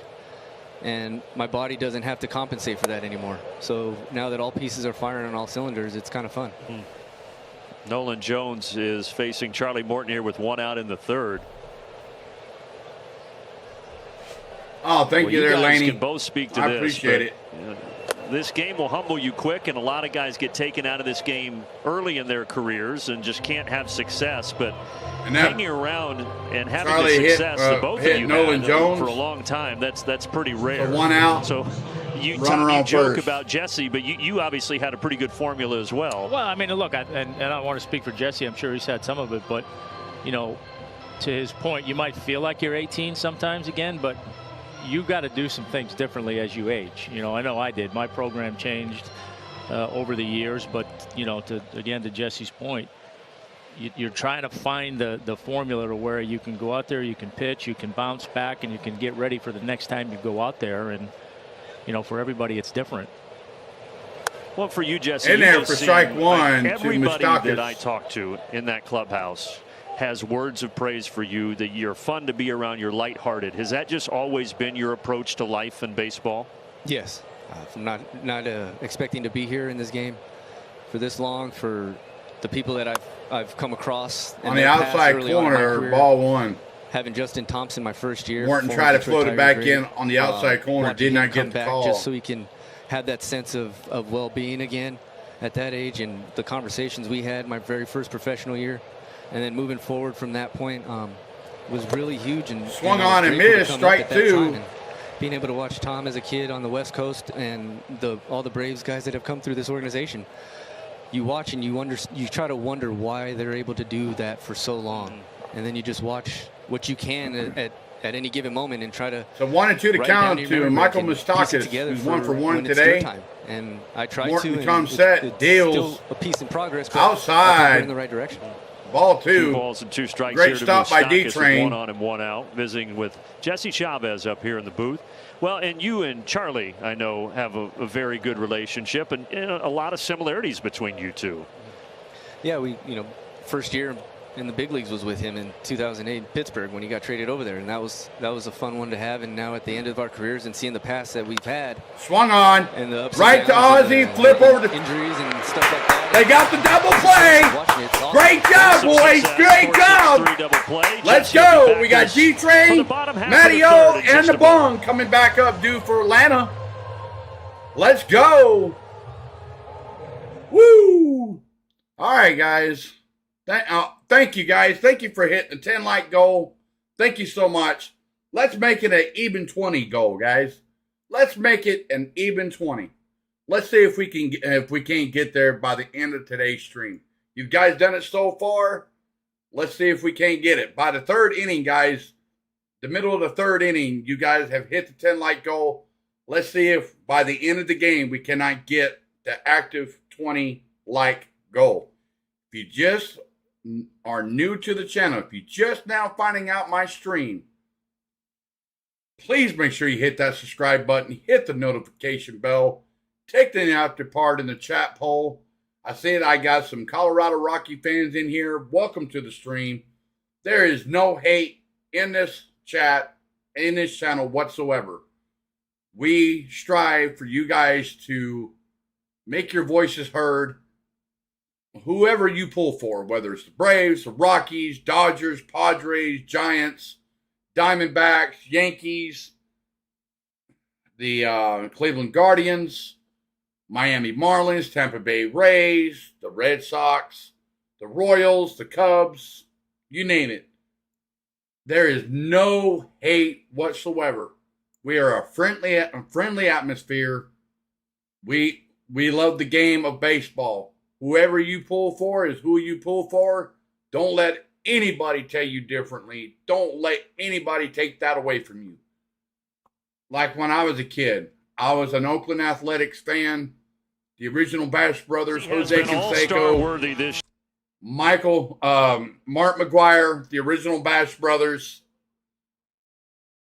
And my body doesn't have to compensate for that anymore. So now that all pieces are firing on all cylinders, it's kind of fun. Nolan Jones is facing Charlie Morton here with 1 out in the 3rd. Oh, thank you there, Laney. You can both speak to I this. Appreciate it. This game will humble you quick, and a lot of guys get taken out of this game early in their careers and just can't have success. But hanging around and having Charlie the success that both of you Nolan had Jones for a long time, that's pretty rare. So 1 out. So you joke first about Jesse, but you obviously had a pretty good formula as well. Well, I mean, look, and I don't want to speak for Jesse. I'm sure he's had some of it, but you know, to his point, you might feel like you're 18 sometimes again, but you got to do some things differently as you age. You know I did. My program changed over the years, but you know, again to Jesse's point, you're trying to find the formula to where you can go out there, you can pitch, you can bounce back, and you can get ready for the next time you go out there. And you know, for everybody, it's different. Well, for you, Jesse, in there for strike 1. Everybody that I talked to in that clubhouse has words of praise for you, that you're fun to be around, you're lighthearted. Has that just always been your approach to life and baseball? Yes. I'm not expecting to be here in this game for this long, for the people that I've come across on the outside corner, ball one. Having Justin Thompson my first year. Morton tried to float it back in on the outside corner, did not get the call. Just so he can have that sense of well-being again at that age, and the conversations we had my very first professional year, and then moving forward from that point was really huge. And swung on and missed, strike two. Being able to watch Tom as a kid on the West Coast and all the Braves guys that have come through this organization, you watch and you try to wonder why they're able to do that for so long, and then you just watch what you can at any given moment and try to. So 1-2 to count to Michael Moustakas, who's 1 for 1 today. And I tried Morton to. Comes set, deals. Still a piece in progress, but outside in the right direction. Ball 2. 2 balls and 2 strikes. Great here stop to by D-Train. 1 on and 1 out. Visiting with Jesse Chavez up here in the booth. Well, and you and Charlie, I know, have a very good relationship, and a lot of similarities between you two. Yeah, first year in the big leagues was with him in 2008 in Pittsburgh when he got traded over there, and that was a fun one to have. And now at the end of our careers and seeing the pass that we've had, swung on and the ups right and to downs Ozzie, and, flip over to injuries and stuff like that. They got the double play. Awesome. Great job, boys. Great job. Let's go. We got D-Train, Matteo, and the Bung coming back up due for Atlanta. Let's go. Woo. All right, guys. Thank you, guys. Thank you for hitting the 10-like goal. Thank you so much. Let's make it an even 20 goal, guys. Let's make it an even 20. Let's see if we can't get there by the end of today's stream. You guys done it so far. Let's see if we can't get it. By the 3rd inning, guys, the middle of the 3rd inning, you guys have hit the 10-like goal. Let's see if by the end of the game we cannot get the active 20-like goal. If you just are new to the channel, if you're just now finding out my stream, please make sure you hit that subscribe button, hit the notification bell, take the active part in the chat poll. I said I got some Colorado Rocky fans in here. Welcome to the stream. There is no hate in this chat, in this channel whatsoever. We strive for you guys to make your voices heard. Whoever you pull for, whether it's the Braves, the Rockies, Dodgers, Padres, Giants, Diamondbacks, Yankees, the Cleveland Guardians, Miami Marlins, Tampa Bay Rays, the Red Sox, the Royals, the Cubs, you name it. There is no hate whatsoever. We are a friendly atmosphere. We love the game of baseball. Whoever you pull for is who you pull for. Don't let anybody tell you differently. Don't let anybody take that away from you. Like when I was a kid, I was an Oakland Athletics fan. The original Bash Brothers, Jose Canseco, Mark McGuire, the original Bash Brothers.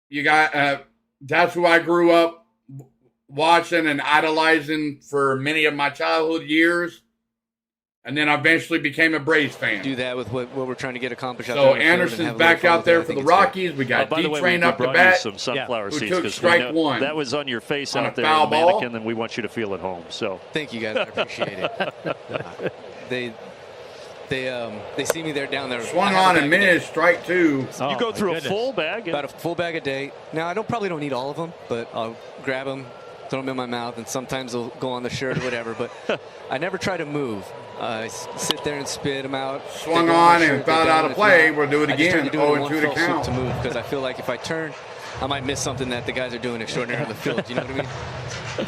You got that's who I grew up watching and idolizing for many of my childhood years. And then I eventually became a Braves fan. Do that with what we're trying to get accomplished. So Anderson's back out there for the Rockies. We got D-Train up the bat. Some sunflower seeds, who took strike one. That was on your face on out there, foul ball. Mannequin, and we want you to feel at home. So thank you guys, I appreciate it. They see me there down there. Swung on and missed, strike 2. You go through a full bag. About a full bag a day. Now I probably don't eat all of them, but I'll grab them, throw them in my mouth, and sometimes they'll go on the shirt or whatever. But I never try to move. I sit there and spit them out. Swung on and fouled out of play. We'll do it again. 0-2 to count. To move because I feel like if I turn, I might miss something that the guys are doing extraordinary on the field. You know what I mean?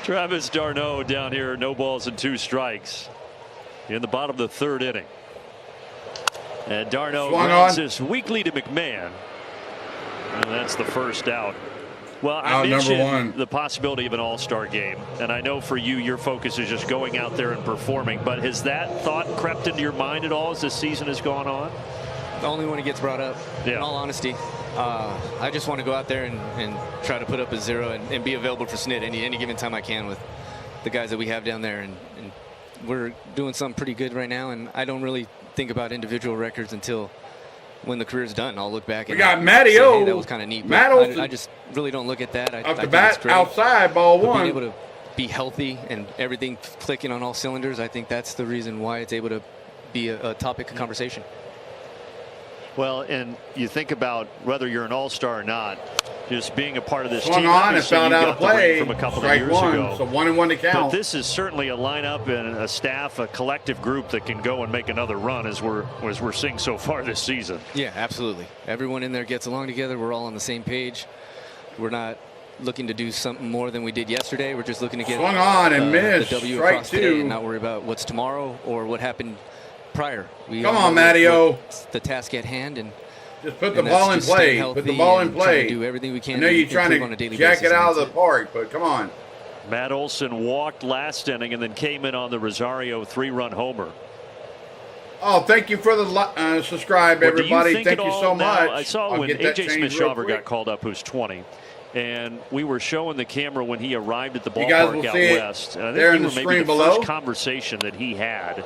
Travis d'Arnaud down here, no balls and 2 strikes in the bottom of the 3rd inning. And d'Arnaud runs this weakly to McMahon. And that's the first out. Well, I mentioned the possibility of an all-star game, and I know for you, your focus is just going out there and performing, but has that thought crept into your mind at all as this season has gone on? Only when it gets brought up, in all honesty. I just want to go out there and try to put up a 0 and be available for Snit any given time I can with the guys that we have down there, and we're doing something pretty good right now, and I don't really think about individual records until when the career's done. I'll look back and we got Matteo. Say, hey, that was kind of neat. I just really don't look at that. Up the bat, outside, ball 1. Being able to be healthy and everything clicking on all cylinders. I think that's the reason why it's able to be a topic of conversation. Well, and you think about whether you're an all-star or not, just being a part of this Swung team. on and fouled out a play from a couple strike of years one, ago. so 1-1 to count. But this is certainly a lineup and a staff, a collective group that can go and make another run as we're seeing so far this season. Yeah, absolutely. Everyone in there gets along together. We're all on the same page. We're not looking to do something more than we did yesterday. We're just looking to get swung on and missed. the W Strike across today and 2. not worry about what's tomorrow or what happened prior. Come on, Matteo. The task at hand, and just put the ball in play. Put the ball in play. Do everything we can. I know you're trying to jack it out of the park, but come on. Matt Olson walked last inning and then came in on the Rosario 3-run homer. Oh, thank you for the subscribe, everybody. Thank you so much. I saw when A.J. Smith-Shawver got called up, who's 20. And we were showing the camera when he arrived at the ballpark out west. And I think there in you the were maybe screen the below. first conversation that he had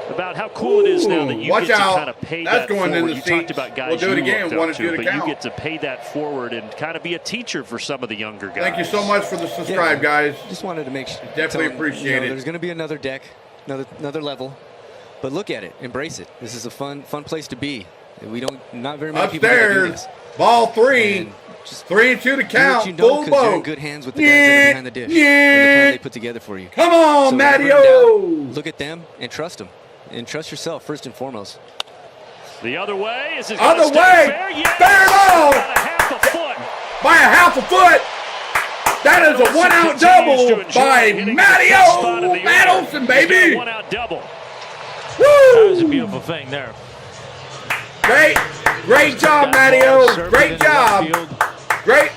about how cool it is now that you watch get out. to kind of pay That's that going in forward. the You seats. talked about guys We'll do it you again. looked Want up to do to, the but you count. get to pay that forward and kind of be a teacher for some of the younger guys. Thank you so much for the subscribe, guys. Just wanted to make sure. Definitely appreciate it. There's going to be another deck, another level, but look at it, embrace it. This is a fun place to be. Not very many people get to do Upstairs, this. ball 3. And just 3 and 2 to do count. what you know, Full 'cause you're in boat. good hands with the guys that are behind the dish and the plan they put together for you. Come on, So whenever in Matteo. doubt, look at them and trust them, and trust yourself first and foremost. The other way is it Other way. fair? Yes. Fair ball. About a half a foot. By a half a foot. That is a 1-out double by Matteo. Matt Olson, baby. 1-out double. That was a Woo! beautiful thing there. Great job, Matteo. Great job. Great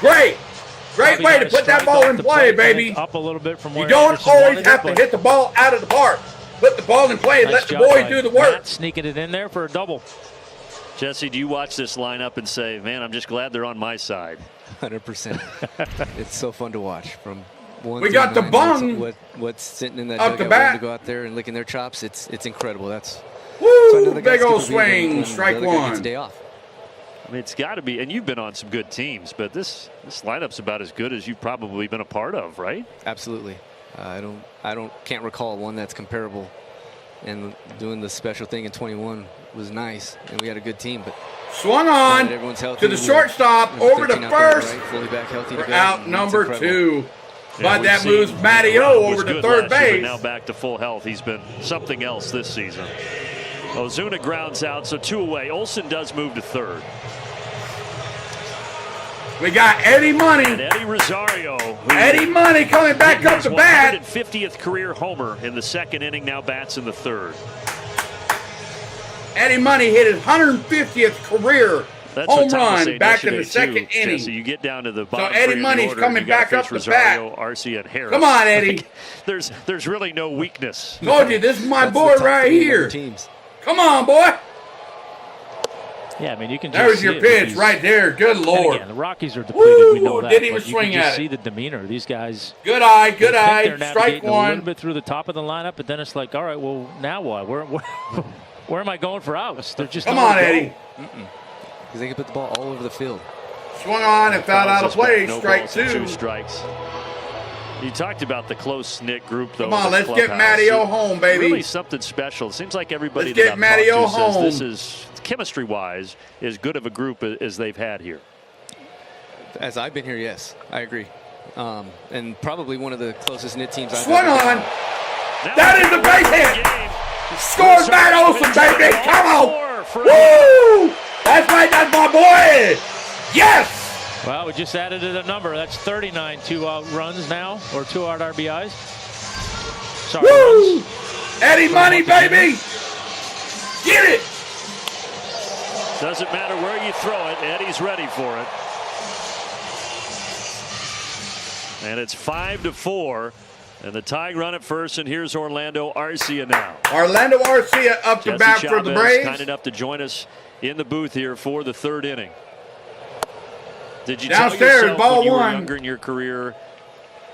way to put that ball in play, baby. Up a little bit from where You don't Anderson always wanted have it, to hit the ball out of the park. Put the ball in play and nice let the job boys by do the work. Matt sneaking it in there for a double. Jesse, do you watch this lineup and say, man, I'm just glad they're on my side? 100%. It's so fun to watch. From one We through got the nine, bung what's sitting in that up the dugout bat. waiting to go out there and licking their chops. It's incredible. That's Woo! the Big guys old keep it moving swing. when Strike the other guy gets a one. day off. I mean, it's got to be, and you've been on some good teams, but this lineup's about as good as you've probably been a part of, right? Absolutely. Can't recall one that's comparable. And doing the special thing in 21 was nice, and we had a good team. But Swung on everyone's healthy. to the shortstop, over to 13 out there, first. right? Fully back healthy to For go. out It's number incredible. 2. Yeah, But we've that seen moves Matteo Rob was over to good third last year, base. but now back to full health. He's been something else this season. Ozuna grounds out, so 2 away. Olson does move to third. We got Eddie And Money. Eddie Rosario, who Eddie Money coming back hit up his the bat. 150th career homer in the second inning, now bats in the third. Eddie Money hit his 150th career That's home what Tom was run saying back in the yesterday, second too, inning. Jesse, you get down to the bottom Eddie three of the Money's order, coming you gotta back up face the bat. Rosario, Arcia, and Harris. Come on, Eddie. There's really no weakness. Told you, this is my That's the boy top right 3 of here. other teams. Come on, boy. Yeah, I mean, you can just There's see your it with pitch these- right there. Good And Lord. again, the Rockies are depleted. We know Woo! that. Didn't even but you swing can just at see it. the demeanor. These guys. Good eye, good they think eye. they're Strike navigating a little one. bit through the top of the lineup, but then it's like, all right, well, now what? Where am I going for outs? They're just Come nowhere on, to go. Eddie. Because they can put the ball all over the field. Swung on and fouled out of play. No Strike balls and 2. 2 strikes. You talked about the close-knit group, though. Come on, in the let's get clubhouse. Matteo home, baby. Really something special. It seems like everybody Let's that get I've Matteo talked to says home. this is, chemistry-wise, as good of a group as they've had here. As I've been here, yes, I agree. And probably one of the closest knit teams I've Swung ever on. been. Now That is we a base get hit. game. Scored Matt Olson, baby. Come on. For Woo! That's right. That's my boy. Yes. Well, we just added a number. That's 39 2-out runs now, or 2-out RBIs. Sorry, Woo! runs. Eddie Money, baby. Get it. Doesn't matter where you throw it. Eddie's ready for it. And it's 5-4. And the tying run at first, and here's Orlando Arcia now. Orlando Arcia up to Jesse bat for the Chavez, Braves. kind enough to join us in the booth here for the third inning. Did you Downstairs, tell yourself ball when you were one. younger in your career,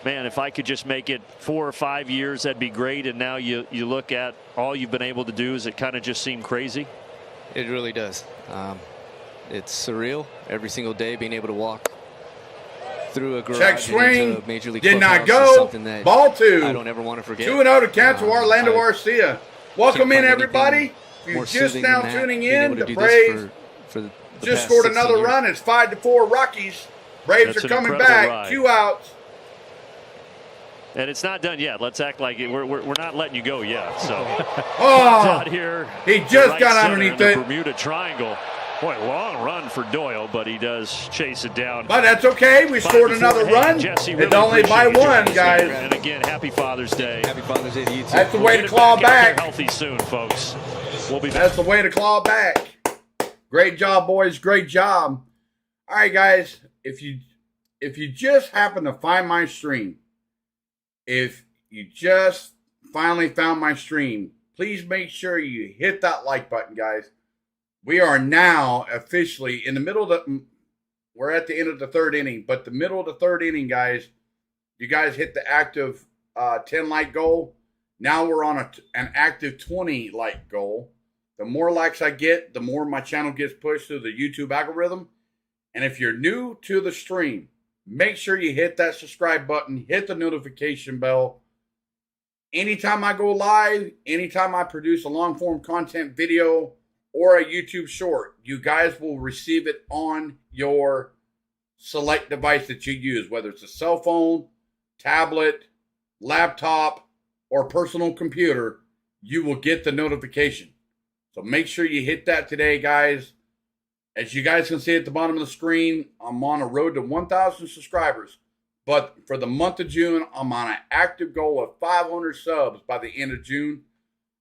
man, if I could just make it 4 or 5 years, that'd be great, and now you look at all you've been able to do, does it kind of just seem crazy? It really does. It's surreal every single day being able to walk through a garage Check and swing. into a Major League Did not clubhouse is go. something that Ball 2. I don't ever want to forget. 2-0 to cancel Orlando Arcia. Welcome in, find everybody. anything If you're more just soothing now than that, tuning being in, able to the do Braves this for the just past scored 16 another years. run. It's 5-4 Rockies. Braves That's are an coming incredible back. ride. 2 outs. And it's not done yet. Let's act like we're not letting you go yet. So Oh, out here, he just right got center underneath in it. the Bermuda Triangle. Boy, long run for Doyle, but he does chase it down. But that's okay. We scored 5-4. another Hey, run. Jesse, It's really only by appreciate you one, joining us guys. here. And again, happy Father's Day. Happy Father's Day to you too. That's the We'll way get to it claw back out there back. healthy soon, folks. We'll be back. That's the way to claw back. Great job, boys. Great job. All right, guys. If you just happen to find my stream, if you just finally found my stream, please make sure you hit that like button, guys. We are now officially in the middle of we're at the end of the third inning, but the middle of the third inning, guys, you guys hit the active 10 like goal. Now we're on an active 20 like goal. The more likes I get, the more my channel gets pushed through the YouTube algorithm. And if you're new to the stream, make sure you hit that subscribe button, hit the notification bell. Anytime I go live, anytime I produce a long form content video or a YouTube short, you guys will receive it on your select device that you use, whether it's a cell phone, tablet, laptop, or personal computer, you will get the notification. So make sure you hit that today, guys. As you guys can see at the bottom of the screen, I'm on a road to 1,000 subscribers. But for the month of June, I'm on an active goal of 500 subs by the end of June.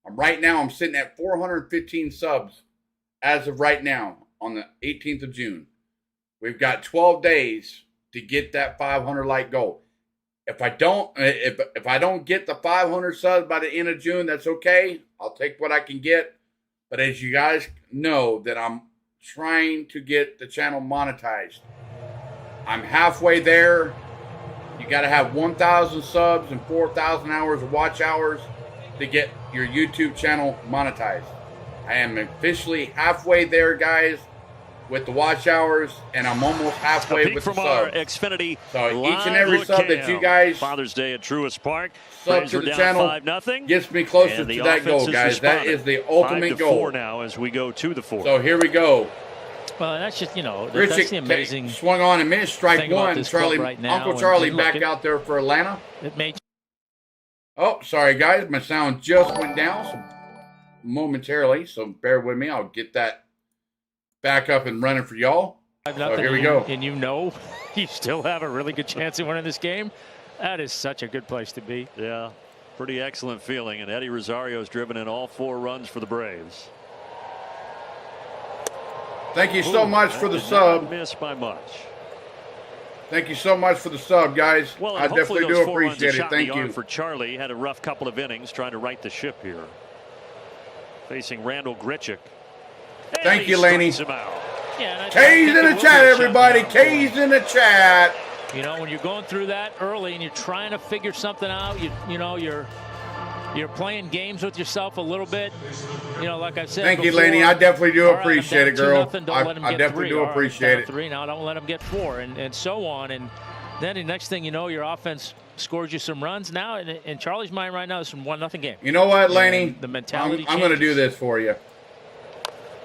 Right now, I'm sitting at 415 subs as of right now on the 18th of June. We've got 12 days to get that 500 like goal. If I don't get the 500 subs by the end of June, that's okay. I'll take what I can get. But as you guys know, that I'm trying to get the channel monetized. I'm halfway there. You got to have 1,000 subs and 4,000 hours of watch hours to get your YouTube channel monetized. I am officially halfway there, guys, with the watch hours, and I'm almost halfway with the from our subs. Xfinity So each and every sub that you guys Father's Day at Truist Park, sub Braves to were the down channel 5-0. gets me closer And the to that goal, offense guys. has That responded. is the ultimate 5-4 goal. now as we go to the fourth. So here we go. Well, that's just, that's Richard the amazing swung on and missed. Strike thing about one. this club Charlie, right now. Uncle And Charlie look, back out there for Atlanta. It made Oh, sorry, guys. My sound just went down momentarily, so bear with me. I'll get that back up and running for y'all. So here we go. And you still have a really good chance of winning this game. That is such a good place to be. Yeah, pretty excellent feeling. And Eddie Rosario's driven in all 4 runs for the Braves. Thank you so much for the sub. Missed by much. Thank you so much for the sub, guys. Well, I and hopefully definitely those do 4 runs appreciate a it. shot in Thank the you. arm for Charlie. Had a rough couple of innings trying to right the ship here. Facing Randall Grichuk. And Thank he you, Laney. strikes him out. Yeah, and I K's think in it the will chat, be a shot everybody. down. K's in the chat. When you're going through that early and you're trying to figure something out, you're playing games with yourself a little bit. Like I said. Thank you, before, Laney. I definitely do all right, appreciate I'm it, girl. down 2-0, don't let him I get definitely 3. do All right, appreciate down it. 3 now, don't let him get 4, and so on. And then the next thing you know, your offense scores you some runs. Now, in Charlie's mind right now, it's from 1-0 game. You know what, Laney? And the mentality I'm going to do changes. this for you.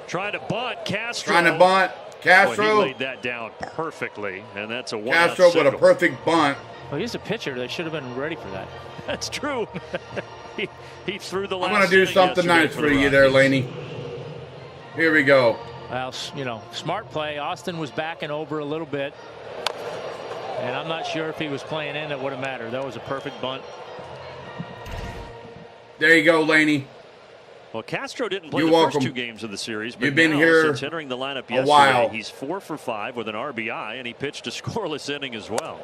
Trying to bunt Castro. Trying to bunt. Boy, Castro. he laid that down perfectly, and that's a 1-out Castro with a single. perfect bunt. Well, he's a pitcher. They should have been ready for that. That's true. he threw the last. I'm going to do inning something yesterday nice for for the you there, Rockies. Laney. Here we go. Well, smart play. Austin was backing over a little bit. And I'm not sure if he was playing in, it would have mattered. That was a perfect bunt. There you go, Laney. Well, Castro didn't play You're the welcome. first 2 games of the series, but You've been now, here since entering the lineup a yesterday, while. he's 4 for 5 with an RBI, and he pitched a scoreless inning as well.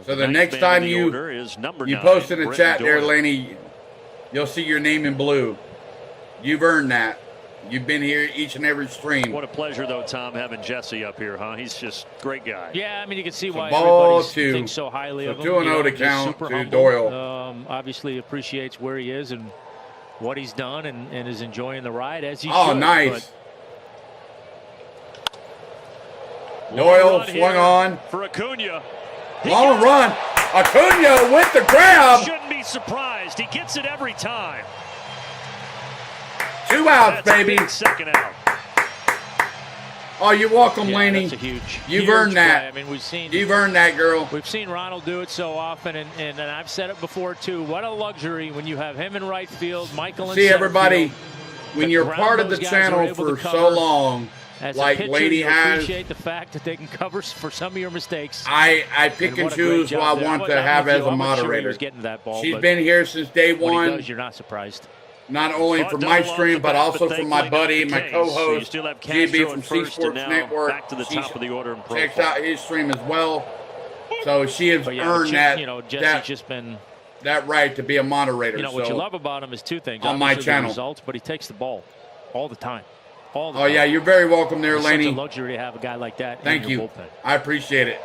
So the Ninth next man in time the you order is number 9, post in the Britton chat there, Doyle. Laney, you'll see your name in blue. You've earned that. You've been here each and every stream. What a pleasure, though, Tom, having Jesse up here, huh? He's just a great guy. Yeah, I mean, you can see why ball everybody 2. thinks so highly So of him. 2-0 to just count super to humble. Doyle. Obviously appreciates where he is and what he's done and is enjoying the ride as he Oh, should. nice. Doyle swung on. For Acuna. Long run. Acuna with the grab. Shouldn't be surprised. He gets it every time. 2 outs, That's a baby. big second out. Oh, you're welcome, Laney. That's a huge. You've huge earned that. play. I mean, You've earned that, girl. We've seen Ronald do it so often, and I've said it before too. What a luxury when you have him in right field, Michael in See, center everybody, field. when you're part of the channel for so long, As like a pitcher, Laney you has, appreciate the fact that they can cover for some of your mistakes. I pick and what a great choose who I job there. want I'm to have with as you. a I'm not sure he moderator. was getting that ball, She's but been here since day when he one, does, you're not surprised. not only for my stream, but also for my buddy, my So you co-host, still have GB Castro from in C first, and Sports now Network. back to the She top of the order in checks profile. out his stream as well. So she has But earned that, you know, Jesse's just been. that right to be a moderator. You know, what so, you love about him is two things. on my Obviously the channel. results, but he takes the ball all the time. All the oh time. yeah, you're very welcome there, It's such a Laney. luxury to have a guy like that Thank in you. your bullpen. I appreciate it.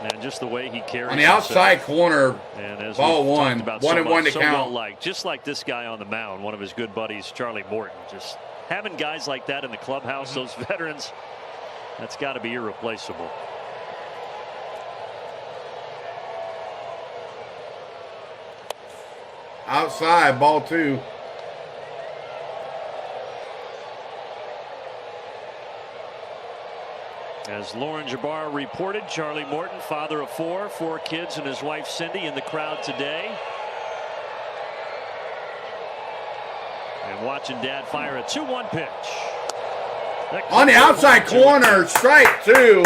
And just the way he carries On the outside corner, and as ball we've one. talked about 1-1 to so count. well liked, just like this guy on the mound, one of his good buddies, Charlie Morton. Just having guys like that in the clubhouse, those veterans, that's got to be irreplaceable. outside, ball 2. As Lauren Jabbar reported, Charlie Morton, father of 4 kids, and his wife Cindy in the crowd today. And watching Dad fire a 2-1 pitch. On the outside corner, strike 2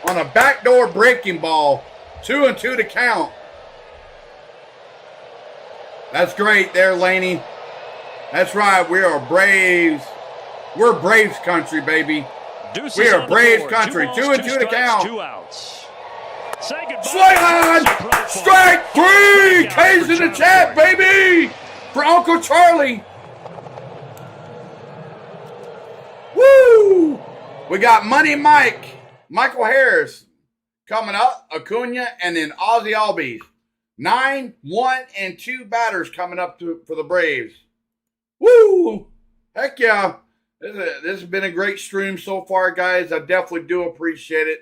on a backdoor breaking ball. 2-2 to count. That's great there, Laney. That's right. We are Braves. We're Braves country, baby. Deuces We are on the Braves board. country. 2 2 balls, and 2 2 to count. 2 outs. Say goodbye. Swing on! Strike 3! K's in the chat, baby! For Uncle Charlie. Woo! We got Money Mike, Michael Harris coming up, Acuna, and then Ozzy Albies. 9, 1, and 2 batters coming up for the Braves. Woo! Heck yeah. This has been a great stream so far, guys. I definitely do appreciate it.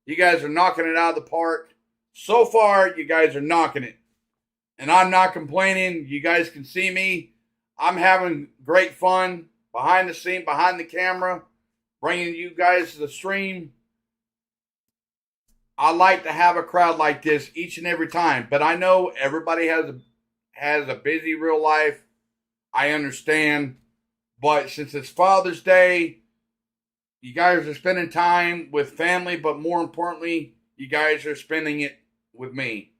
You guys are knocking it out of the park. So far, you guys are knocking it. And I'm not complaining. You guys can see me. I'm having great fun behind the scene, behind the camera, bringing you guys to the stream. I like to have a crowd like this each and every time. But I know everybody has a busy real life. I understand. But since it's Father's Day, you guys are spending time with family, but more importantly, you guys are spending it with me.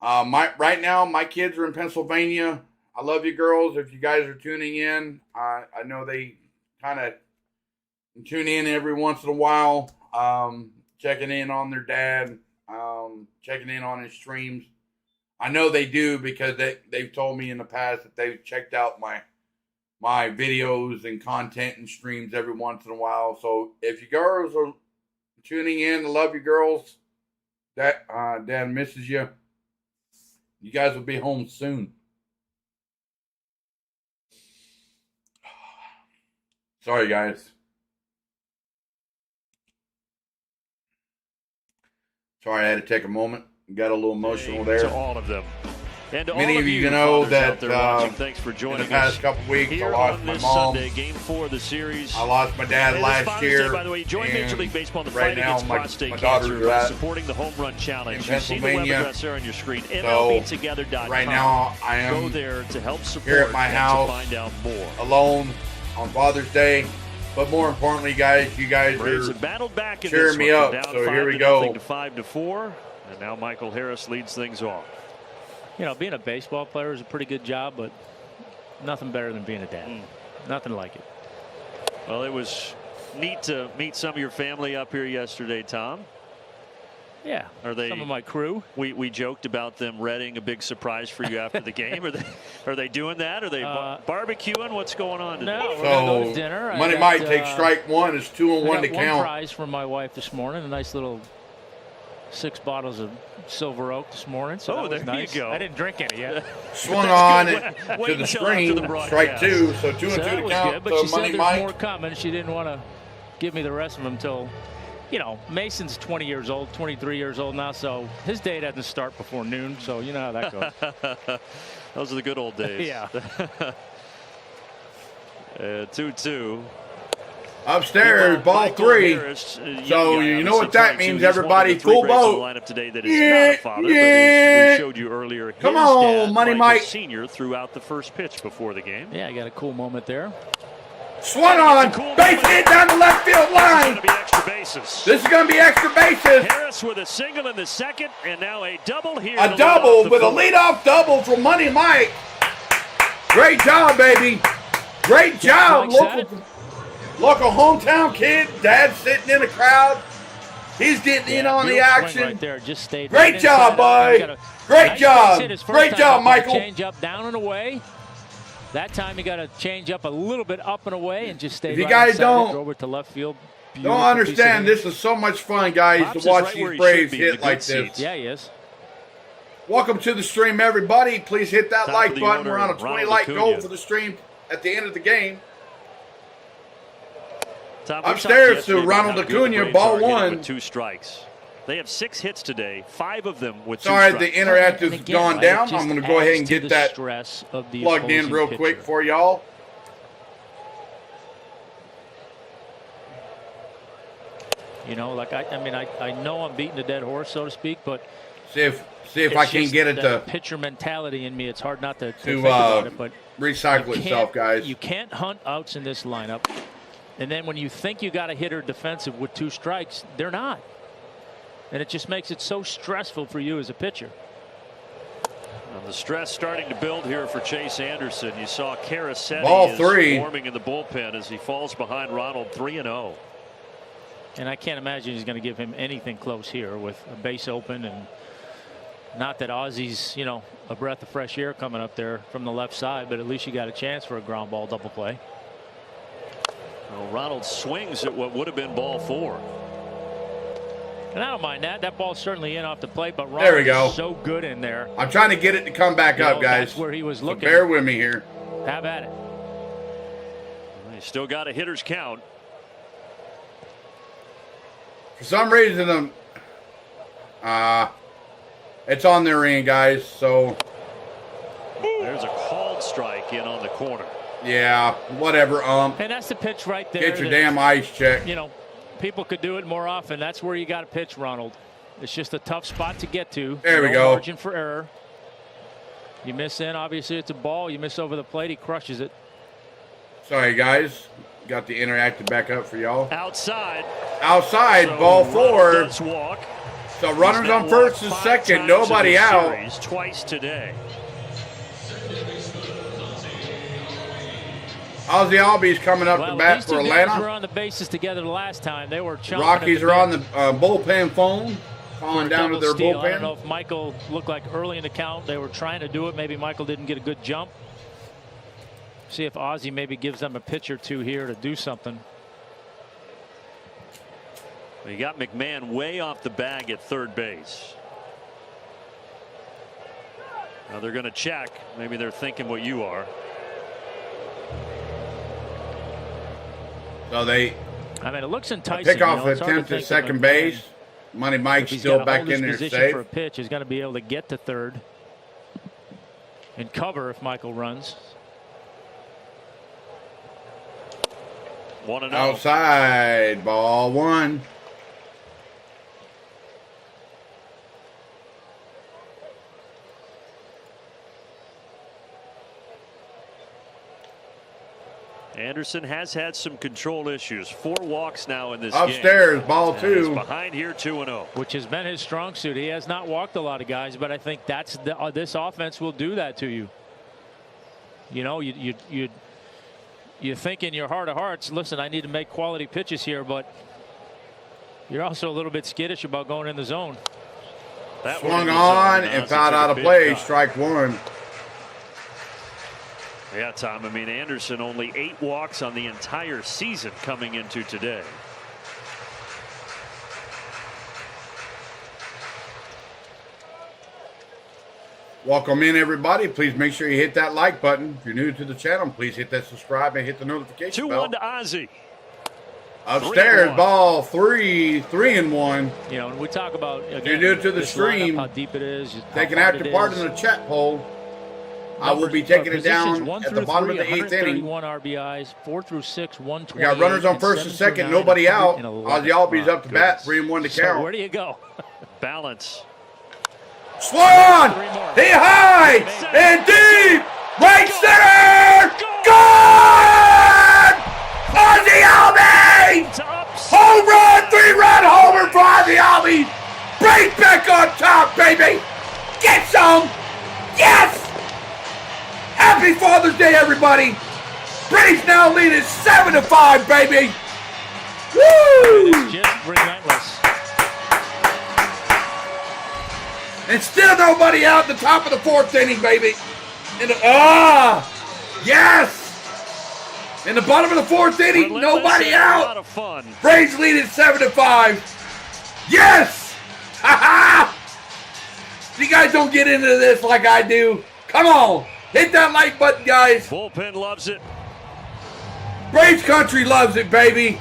Right now, my kids are in Pennsylvania. I love you girls. If you guys are tuning in, I know they kind of tune in every once in a while, checking in on their dad, checking in on his streams. I know they do because they've told me in the past that they've checked out my videos and content and streams every once in a while. So if you girls are tuning in, I love you girls. Dad misses you. You guys will be home soon. Sorry, guys. Sorry, I had to take a moment. Got a little emotional there. To all of them. And to Many all of you fathers know out that there watching, thanks for in joining the past us couple weeks, I here lost on my this mom. Sunday, Game 4 of the series. I lost my dad And last this Father's year. Day, by the way, join Major League Baseball in the right fight now, against my prostate daughters cancer are by at supporting the Home Run Challenge. in You see the web Pennsylvania. address there on your screen, So, MLBtogether.com. right now, I am Go there to help support here at my and house to find out more. alone on Father's Day. But more importantly, guys, you guys Braves are have battled back in cheering this me one. up. Down So here we 5-0 go. to 5-4, and now Michael Harris leads things off. You know, being a baseball player is a pretty good job, but nothing better than being a dad. Nothing like it. Well, it was neat to meet some of your family up here yesterday, Tom. Yeah, Are they some of my crew? We joked about them readying a big surprise for you after the game. Are they doing that? Are they barbecuing? What's going on today? No, we're gonna go to so dinner. Money might take strike 1. It's 2 and 1 to one count. prize from my wife this morning. A nice little 6 bottles of Silver Oak this morning. So that was there nice. you go. I didn't drink any yet. Swung on good. it Wait to the until after screen. the broadcast. Strike 2. So 2 So and 2 that to was count. good, but So she said Money there's Mike. more coming. She didn't want to give me the rest of them until you know, Mason's 20 years old, 23 years old now, so his day doesn't start before noon, so you know how that goes. Those are the good old days. Yeah. 2-2. Upstairs, ball Michael 3. Harris, So you know what that means, everybody. Full Full boat. Lineup today that is not a father, but as we showed you earlier, Come his on, dad, Money Michael Mike. Sr. threw out the first pitch before the game. Yeah, you got a cool moment there. Swung on. Base hit down the left field line. This is going to be extra bases. This is going to be extra bases. Harris with a single in the second, and now a double here. A double with a leadoff double from Money Mike. Great job, baby. Great job. Local hometown kid. Dad sitting in the crowd. He's getting in on the action. Right there. Just stayed Great job, boy. Great job. Great job, Michael. Change up down and away. That time you got to change up a little bit up and away and just stay. If you guys don't over to left field. Don't understand, this is so much fun, guys, to watch these Braves hit like this. Yeah, he is. Welcome to the stream, everybody. Please hit that like button. We're on a 20 like goal for the stream at the end of the game. Upstairs to Ronald Acuna, ball 1. With 2 strikes. They have 6 hits today, 5 of them with 2 Sorry, strikes. the interactive's gone down. I'm going to go ahead and get that plugged in real quick for y'all. You know, like I know I'm beating a dead horse, so to speak, but see if I can get it to pitcher mentality in me. It's hard not to think about it, but recycle itself, guys. You can't hunt outs in this lineup, and then when you think you got a hitter defensive with 2 strikes, they're not, and it just makes it so stressful for you as a pitcher. And the stress starting to build here for Chase Anderson. You saw Karasetti ball 3 forming in the bullpen as he falls behind Ronald 3-0. And I can't imagine he's going to give him anything close here with a base open, and not that Ozzy's, you know, a breath of fresh air coming up there from the left side, but at least you got a chance for a ground ball double play. Well, Ronald swings at what would have been ball 4. And I don't mind that. That ball's certainly in off the plate, but there we go. Ronald is so good in there. I'm trying to get it to come back up, guys. That's where he was looking. So bear with me here. Have at it. Well, he's still got a hitter's count. For some reason, it's on their end, guys. So there's a called strike in on the corner. Yeah, whatever. And that's the pitch right there. Get your damn ice checked. You know, people could do it more often. That's where you got to pitch, Ronald. It's just a tough spot to get to. There we go. Margin for error. You miss in, obviously it's a ball. You miss over the plate, he crushes it. Sorry, guys. Got the interactive back up for y'all. Outside. Outside, so ball 4. Does walk. So runners on first and second, nobody out. Series, twice today. Ozzy Albies coming up to bat for Atlanta. Guys were on the bases together the last time. They were chomping. Rockies are on the bullpen phone, falling down to their bullpen. I don't know if Michael looked like early in the count they were trying to do it. Maybe Michael didn't get a good jump. See if Ozzy maybe gives them a pitch or 2 here to do something. You got McMahon way off the bag at third base. Now they're going to check. Maybe they're thinking what you are. So they it looks enticing. Pick off attempt at second base. Money Mike's still back in there safe. For a pitch, he's going to be able to get to third and cover if Michael runs. 1-0. Outside, ball 1. Anderson has had some control issues. 4 walks now in this Upstairs, game. ball 2. He's behind here 2-0. Which has been his strong suit. He has not walked a lot of guys, but I think that's this offense will do that to you. You know, you think in your heart of hearts, listen, I need to make quality pitches here, but you're also a little bit skittish about going in the zone. That swung on and fouled out of play. Strike 1. Yeah, Tom, I mean, Anderson only 8 walks on the entire season coming into today. Welcome in, everybody. Please make sure you hit that like button. If you're new to the channel, please hit that subscribe and hit the notification bell. 2-1 to Ozzy. Upstairs, ball 3-1. You know, and we talk about, again, You're new to the this stream. lineup, how deep it is. Taking active part in the chat poll. I will be taking it down at the bottom of the 8th inning. 131 RBIs, 4 through 6, 120. We got runners on first and second, nobody out. Ozzy Albies up to bat, 3-1 to So count. where do you go? Balance. Swung! He high and deep! Right center! Gone! Ozzy Albies! Home run! 3-run homer for Ozzy Albies! Break back on top, baby! Get some! Yes! Happy Father's Day, everybody! Braves now lead is 7-5, baby! Woo! It's just relentless. And still nobody out at the top of the 4th inning, baby. Yes! In the bottom of the 4th inning, nobody out. A lot of fun. Braves lead at 7-5. Yes! Ha ha! You guys don't get into this like I do. Come on, hit that like button, guys. Bullpen loves it. Braves country loves it, baby.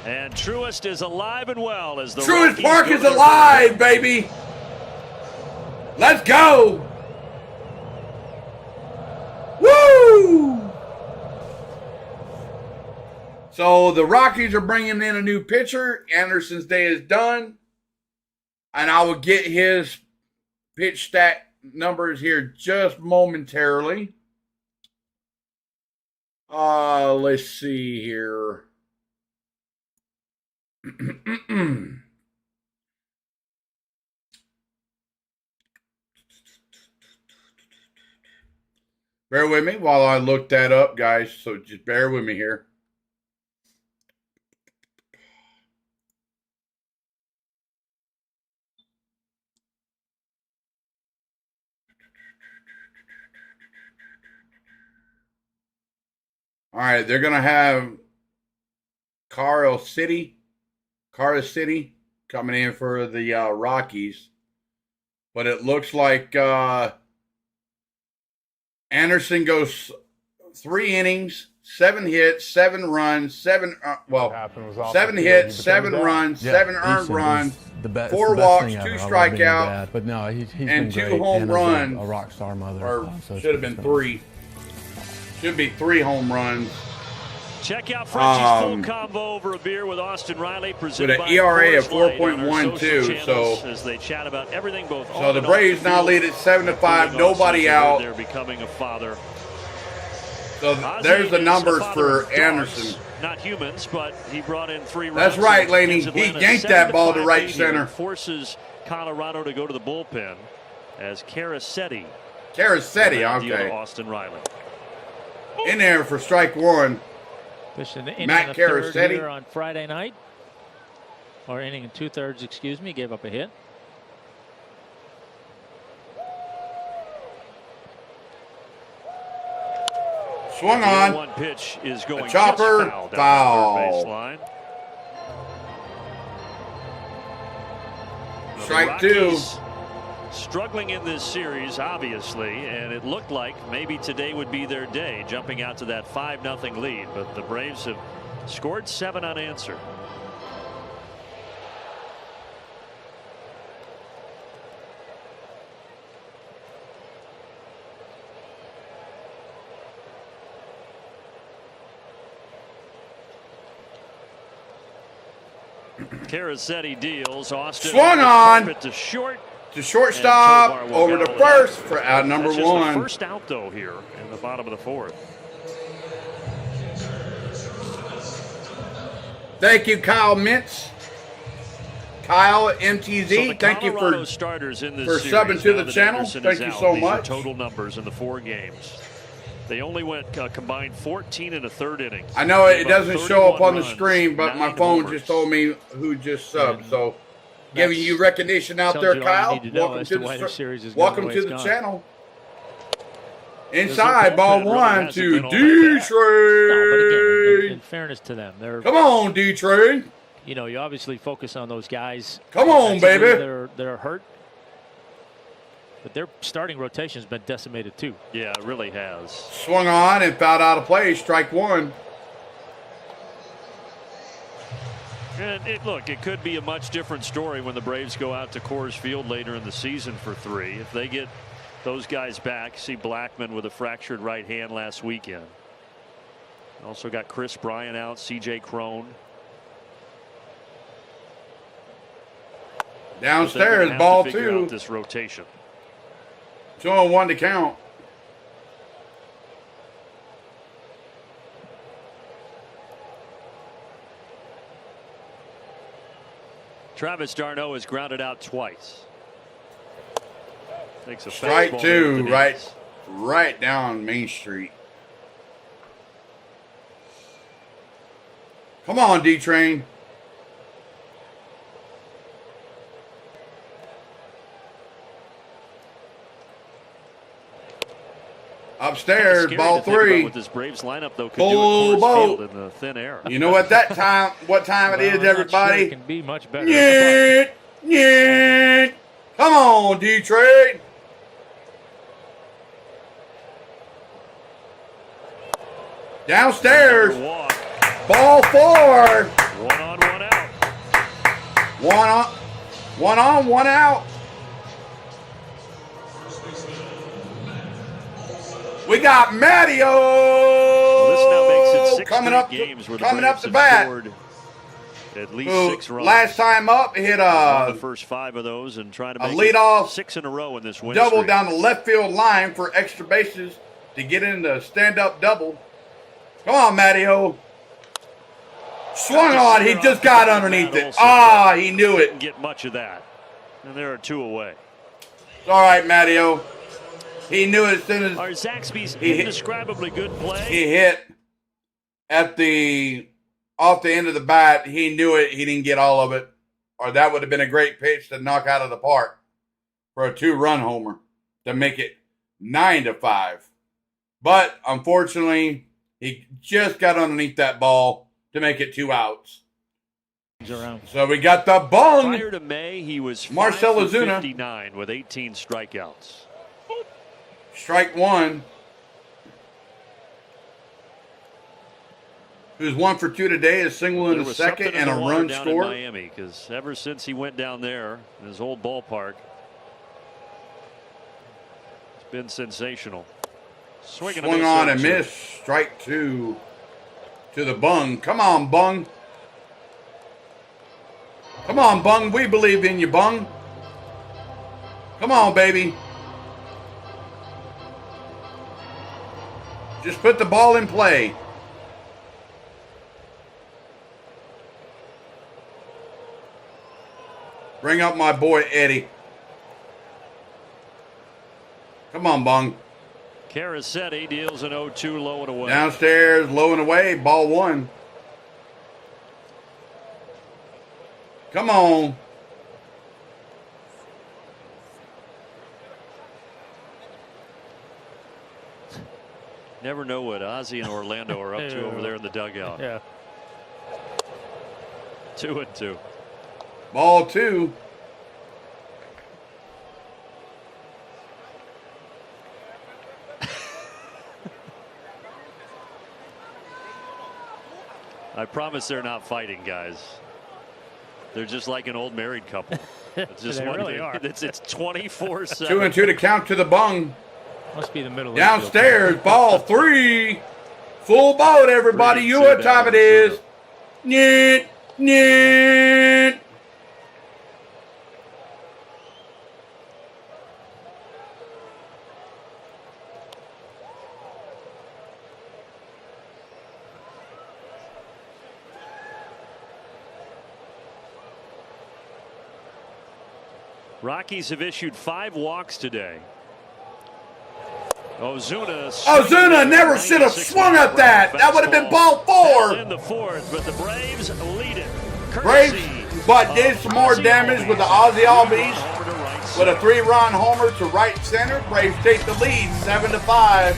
And Truist is alive and well as the Truist Rockies Park go is to their alive, baby. Let's go. Woo! So the Rockies are bringing in a new pitcher. Anderson's day is done. And I will get his pitch stat numbers here just momentarily. Let's see here. Bear with me while I look that up, guys. So just bear with me here. All right, they're going to have Carlos City coming in for the Rockies. But it looks like Anderson goes 3 innings, 7 hits, 7 runs, 7 hits, 7 runs, 7 earned runs, 4 walks, 2 strikeouts, but no, he's and been 2 great. home and runs. A rock star mother. Or So should have been 3. Should be 3 home runs. Check out Frenchie's full combo over a beer with Austin Riley, presented with by an ERA of Coors Light on our 4.12. social channels So as they chat about everything both So on the and Braves off the now field, lead at 7-5. including Nobody also out. They're becoming a father. So Ozzy there's the is numbers a father for of dogs, Anderson. not humans, but he brought in 3 runs. That's right, and Laney. gives He Atlanta yanked that ball to 7-5 right lead here center. and forces Colorado to go to the bullpen as Carasetti Okay. Austin Riley. In there for strike 1. Pitched in the inning Matt and a third Carasetti. here on Friday night. Or inning and 2/3, excuse me. Gave up a hit. Swung The on. 1 pitch is going A chopper, just foul down foul. the third base line. The Strike 2. Rockies struggling in this series, obviously, and it looked like maybe today would be their day, jumping out to that 5-0 lead. But the Braves have scored 7 unanswered. Carasetti deals. Austin Swung on. to short. To shortstop, over to first for out number That's 1. The first out, though, here in the bottom of the 4th. Thank you, Kyle Mintz. Kyle at MTZ. So the Thank you Colorado for starters in this subbing series, to now the that channel. Anderson Thank is you out. so These are much. total numbers in the 4 games. They only went combined 14 in the 3rd inning. I know it Gave up doesn't show up on the runs, screen, but my 9 phone homers. just told me who just subbed. So, giving you recognition out tells there, you all you Kyle. need to know Welcome as to to why the this series is going welcome the way to it's the gone. channel. Their Inside ball bullpen really 1 hasn't to been all that bad. No, but again, D-Train. in fairness to them, they're, Come on, D-Train. you know, you obviously focus on those guys. Come on, defensively, baby. They're hurt. But their starting rotation has been decimated too. Yeah, it really has. Swung on and fouled out of play. Strike 1. And look, it could be a much different story when the Braves go out to Coors Field later in the season for 3. If they get those guys back, see Blackmon with a fractured right hand last weekend. Also got Chris Bryant out, C.J. Cron. Downstairs, ball 2. This rotation. 2-1 to count. Travis d'Arnaud has grounded out twice. Takes a strike 2, right down Main Street. Come on, D-Train. Upstairs, ball 3. With this Braves lineup, though, could Full do it boat. Field in the thin air. You know what time it is, everybody? Sure it can be much better. Yeah. Come on, D-Trade. Downstairs. Ball 4. 1 on, 1 out. 1 on, 1 out. We got Matteo This now makes it 6 coming up games where the coming up Braves the have bat. scored at least Who, 6 runs. last time up, hit the first 5 of those and trying to a make leadoff 6 in a row in this win double streak. down the left field line for extra bases to get in the stand-up double. Come on, Matteo. Swung on. He just got underneath it. He knew it. Didn't get much of that. And there are 2 away. It's all right, Matteo. He knew it as soon as Are Zaxby's indescribably good play? he hit off the end of the bat. He knew it. He didn't get all of it, or that would have been a great pitch to knock out of the park for a 2-run homer to make it 9-5. But unfortunately, he just got underneath that ball to make it 2 outs. So we got the bung. Prior to May, he was Marcell 5 for Ozuna. 59 with 18 strikeouts. Strike 1. Who's 1 for 2 today, a single in the second and a run down scored. in Miami, because ever since he went down there in his old ballpark, it's been sensational. Swing on and miss. Strike 2 to the bung. Come on, bung. Come on, bung. We believe in you, bung. Come on, baby. Just put the ball in play. Bring up my boy Eddie. Come on, bung. Caracetti deals an 0-2 low and away. Downstairs, low and away, ball 1. Come on. Never know what Ozzie and Orlando are up to over there in the dugout. Yeah. 2-2. Ball 2. I promise they're not fighting, guys. They're just like an old married couple. It's just They really are. It's 24/7. 2-2 to count to the bung. Must be the middle. Downstairs, ball 3. Full boat, everybody. You know what time it is. Nyeh, nyeh. Rockies have issued 5 walks today. Ozuna never should have swung at that. That would have been ball 4. In the 4th, but the Braves lead it. Braves, but did some more damage with the Ozzie Albies with a 3-run homer to right center. Braves take the lead, 7-5.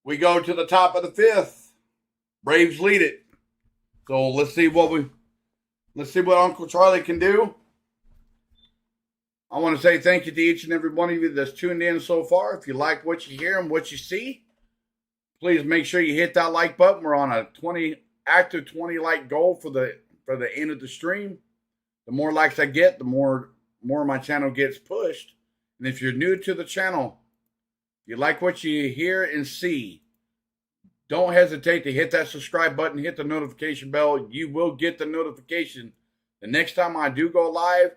We go to the top of the 5th. Braves lead it. So let's see what Uncle Charlie can do. I want to say thank you to each and every one of you that's tuned in so far. If you like what you hear and what you see, please make sure you hit that like button. We're on a active 20 like goal for the for the end of the stream, the more likes I get, the more my channel gets pushed. And if you're new to the channel, you like what you hear and see, don't hesitate to hit that subscribe button, hit the notification bell. You will get the notification the next time I do go live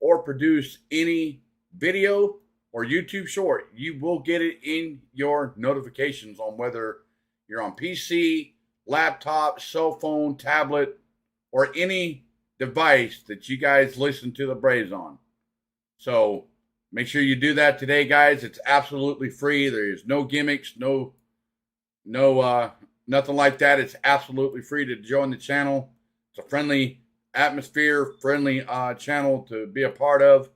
or produce any video or YouTube short. You will get it in your notifications on whether you're on PC, laptop, cell phone, tablet, or any device that you guys listen to the Braves on. So make sure you do that today, guys. It's absolutely free. There's no gimmicks, no nothing like that. It's absolutely free to join the channel. It's a friendly atmosphere, friendly channel to be a part of.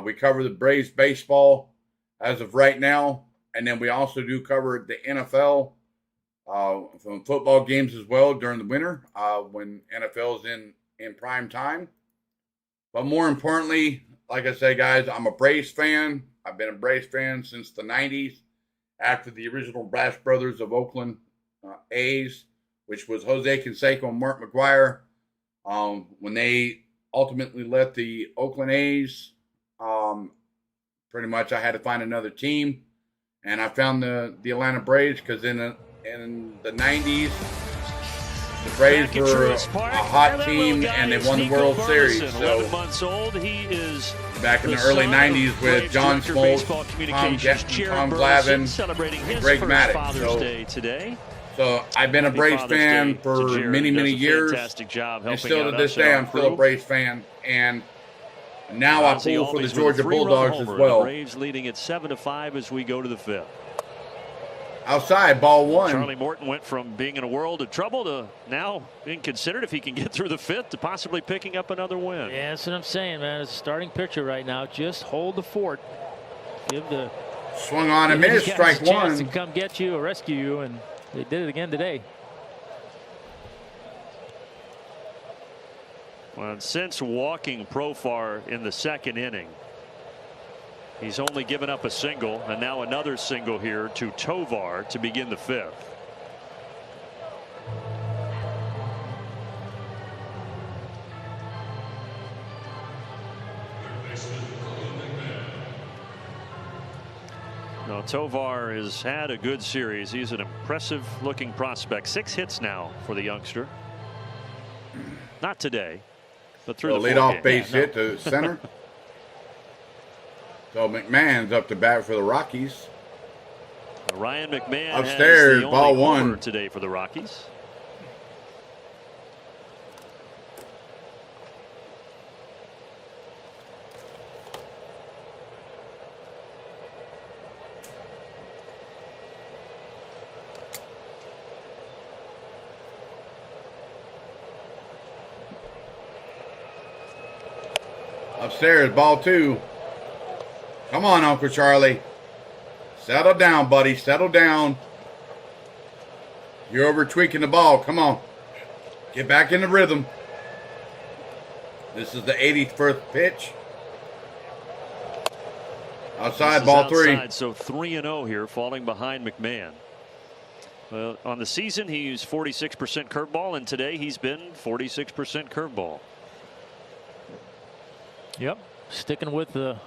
We cover the Braves baseball as of right now, and then we also do cover the NFL, some football games as well during the winter when NFL is in prime time. But more importantly, like I say, guys, I'm a Braves fan. I've been a Braves fan since the 90s, after the original Brass Brothers of Oakland A's, which was Jose Canseco and Mark McGuire. When they ultimately left the Oakland A's, pretty much I had to find another team, and I found the Atlanta Braves because in the 90s, the Braves were a hot team and they won the World Series. So back in the early 90s with John Smoltz, Tom Glavine, and Greg Maddux. So I've been a Braves fan for many, many years, and still to this day I'm still a Braves fan. And now I pull for the Georgia Bulldogs as well. Braves leading at 7-5 as we go to the fifth. Outside, ball one. Charlie Morton went from being in a world of trouble to now being considered, if he can get through the fifth, to possibly picking up another win. Yeah, that's what I'm saying, man. As a starting pitcher right now, just hold the fort. Give the swung on and missed, strike one. To come get you or rescue you, and they did it again today. Well, since walking Profar in the second inning, he's only given up a single, and now another single here to Tovar to begin the fifth. Now, Tovar has had a good series. He's an impressive looking prospect. 6 hits now for the youngster. Not today, but through the leadoff base hit to center. So McMahon's up to bat for the Rockies. Ryan McMahon upstairs, has the ball only homer one today for the Rockies. Upstairs, ball two. Come on, Uncle Charlie. Settle down, buddy. Settle down. You're over tweaking the ball. Come on. Get back in the rhythm. This is the 81st pitch. Outside, ball three. So 3-0 here, falling behind McMahon. Well, on the season, he used 46% curveball, and today he's been 46% curveball. Yep, sticking with the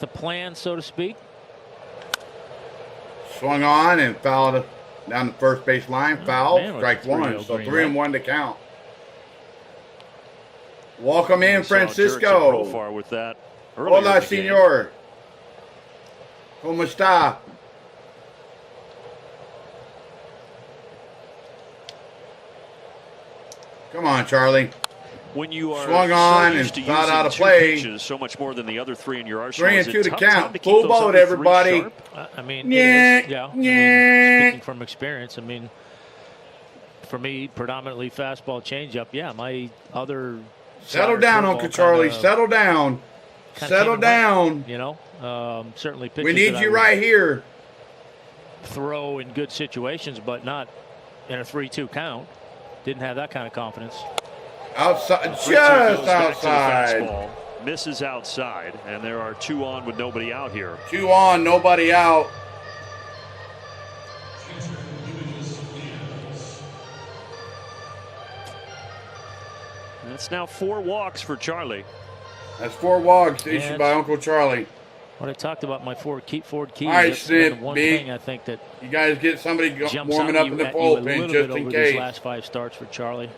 plan, so to speak. Swung on and fouled down the first base line. Foul, strike one. So 3-1 to count. Welcome in, Francisco. With that hola, señor. ¿Cómo está? Come on, Charlie. When you are swung on and fouled out of play, pitches, so much more than the other three in your arsenal. 3-2 to count. Full boat, everybody. I mean, I mean, speaking from experience, I mean, for me, predominantly fastball, changeup. Yeah, my other. Settle down, Uncle Charlie. Settle down. Settle down. You know, certainly. We need you right here. Throw in good situations, but not in a 3-2 count. Didn't have that kind of confidence. Outside, just outside. Misses outside, and there are 2 on with nobody out here. 2 on, nobody out. That's now 4 walks for Charlie. That's 4 walks issued by Uncle Charlie. What I talked about my Ford keys. All right, That's been the one Big. thing I think that you guys get somebody warming up in the a bullpen little just bit in over case. these last 5 starts for Charlie.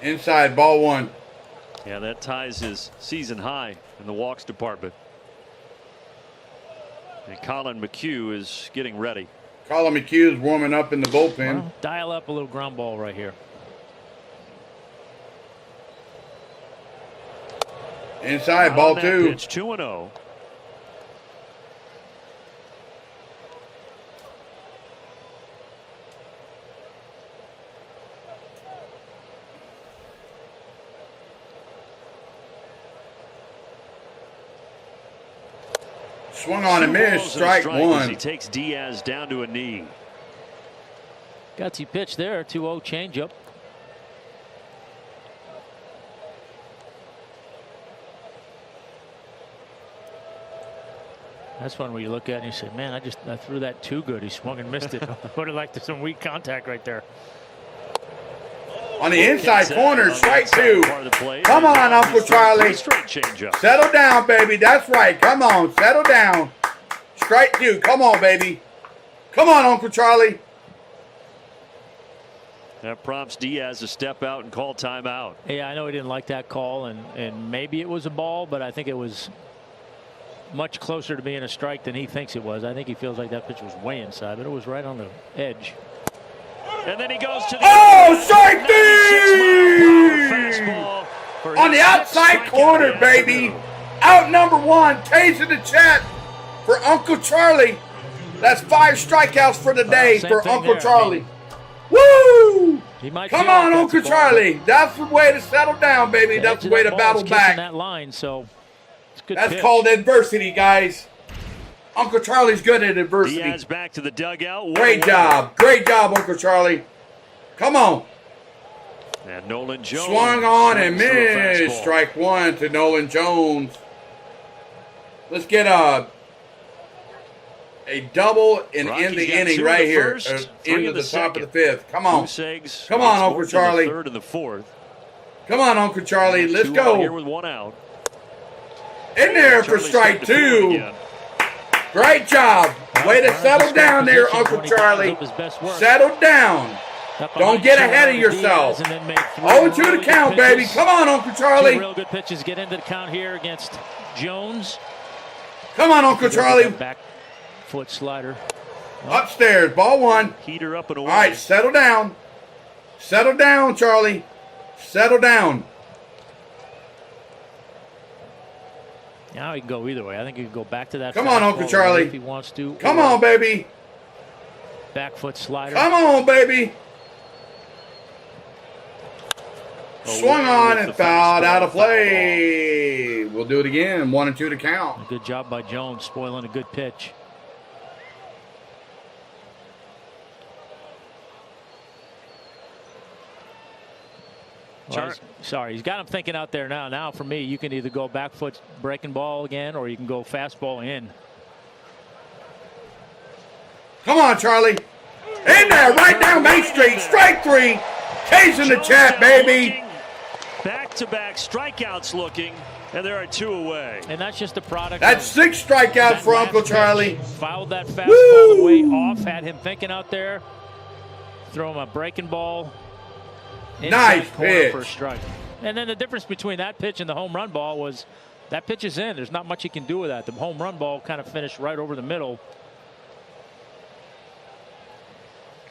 Inside, ball 1. Yeah, that ties his season high in the walks department. And Colin McHugh is getting ready. Colin McHugh is warming up in the bullpen. Well, dial up a little ground ball right here. Inside, ball 2. Pitch 2-0. Swung on and missed, strike 1. He takes Diaz down to a knee. Gutsy pitch there, 2-0 changeup. That's one where you look at it and you say, man, I threw that too good. He swung and missed it. Would have liked some weak contact right there. On the inside corner, strike 2. Come on, Uncle Charlie. Settle down, baby. That's right. Come on, settle down. Strike 2. Come on, baby. Come on, Uncle Charlie. That prompts Diaz to step out and call timeout. Yeah, I know he didn't like that call, and maybe it was a ball, but I think it was much closer to being a strike than he thinks it was. I think he feels like that pitch was way inside, but it was right on the edge. And then he goes to the strike 3 on the outside corner, baby. Out number 1. K's in the chat for Uncle Charlie. That's 5 strikeouts for the day for Uncle Charlie. Woo! Come on, Uncle Charlie. That's the way to settle down, baby. That's the way to battle back. That line, so it's good. That's called adversity, guys. Uncle Charlie's good at adversity. Diaz back to the dugout. Great job. Great job, Uncle Charlie. Come on. And Nolan Jones swung on and missed. Strike 1 to Nolan Jones. Let's get a double and end the inning right here. Into the top of the 5th. Come on. Come on, Uncle Charlie. Third and the 4th. Come on, Uncle Charlie. Let's go. Here with 1 out. In there for strike 2. Great job. Way to settle down there, Uncle Charlie. Settle down. Don't get ahead of yourself. 0-2 to count, baby. Come on, Uncle Charlie. 2 real good pitches get into the count here against Jones. Come on, Uncle Charlie. Back foot slider. Upstairs, ball 1. Heater up and away. All right, settle down. Settle down, Charlie. Settle down. Now he can go either way. I think he can go back to that. Come on, Uncle Charlie. If he wants to. Come on, baby. Back foot slider. Come on, baby. Swung on and fouled out of play. We'll do it again. 1-2 to count. A good job by Jones, spoiling a good pitch. Well, he's got him thinking out there now. Now, for me, you can either go back foot breaking ball again, or you can go fastball in. Come on, Charlie. In there, right down Main Street. Strike 3. K's in the chat, baby. Back-to-back strikeouts looking, and there are 2 away. And that's just a product. That's 6 strikeouts for Uncle Charlie. Fouled that fastball way off, had him thinking out there. Throw him a breaking ball. Nice pitch. For a strike. And then the difference between that pitch and the home run ball was that pitch is in. There's not much you can do with that. The home run ball kind of finished right over the middle.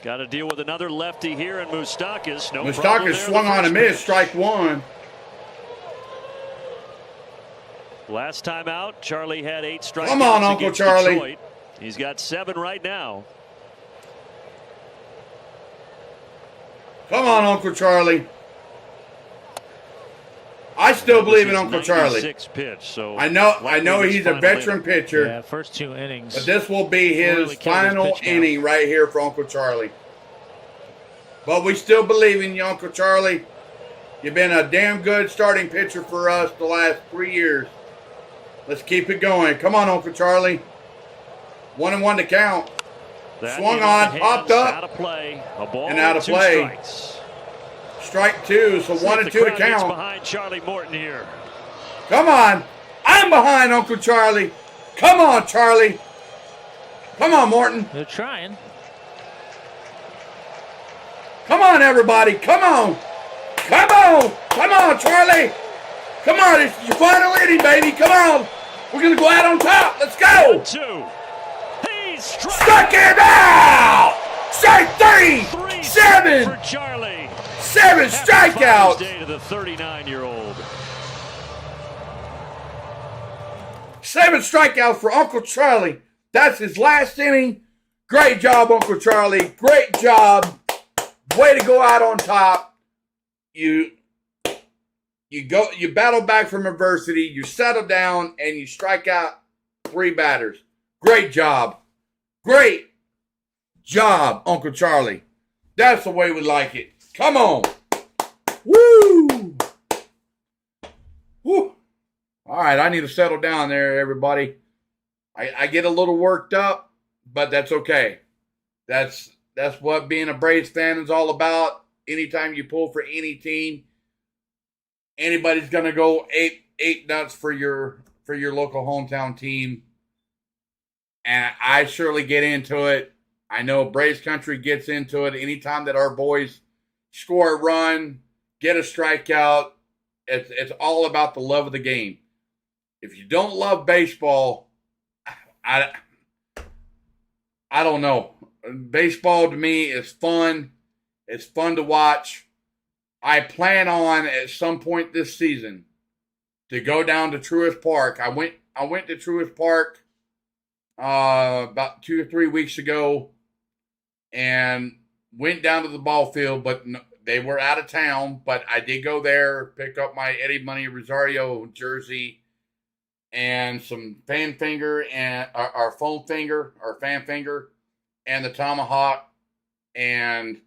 Got to deal with another lefty here in Moustakas. Moustakas swung on and missed. Strike 1. Last time out, Charlie had 8 strikeouts. Come on, Uncle Charlie. Detroit. He's got 7 right now. Come on, Uncle Charlie. I still believe in Uncle Charlie. Pitch, so I know he's a veteran pitcher. Yeah, first 2 innings. But this will be his final inning right here for Uncle Charlie. But we still believe in you, Uncle Charlie. You've been a damn good starting pitcher for us the last 3 years. Let's keep it going. Come on, Uncle Charlie. 1-1 to count. That Swung in on, the popped hands, up, out of play. A ball and out of 2 play. strikes. Strike 2, so See 1 if and the 2 to crowd gets count. behind Charlie Morton here. Come on. I'm behind Uncle Charlie. Come on, Charlie. Come on, Morton. They're trying. Come on, everybody. Come on. Come on. Come on, Charlie. Come on. It's your final inning, baby. Come on. We're going to go out on top. Let's go. 1-2. He's Struck him out. Strike 3. 7. For Charlie. 7 Happy Father's strikeouts. Day to the 39-year-old. 7 strikeouts for Uncle Charlie. That's his last inning. Great job, Uncle Charlie. Great job. Way to go out on top. You battle back from adversity. You settle down and you strike out 3 batters. Great job. Great job, Uncle Charlie. That's the way we like it. Come on. Woo! Woo! All right, I need to settle down there, everybody. I get a little worked up, but that's okay. That's what being a Braves fan is all about. Anytime you pull for any team, anybody's gonna go eight nuts for your local hometown team. And I surely get into it. I know Braves country gets into it. Anytime that our boys score a run, get a strikeout, it's all about the love of the game. If you don't love baseball, I don't know. Baseball to me is fun. It's fun to watch. I plan on at some point this season to go down to Truist Park. I went to Truist Park about 2 or 3 weeks ago and went down to the ball field, but they were out of town. But I did go there, pick up my Eddie Money Rosario jersey and some fan finger and our foam finger, our fan finger, and the tomahawk. And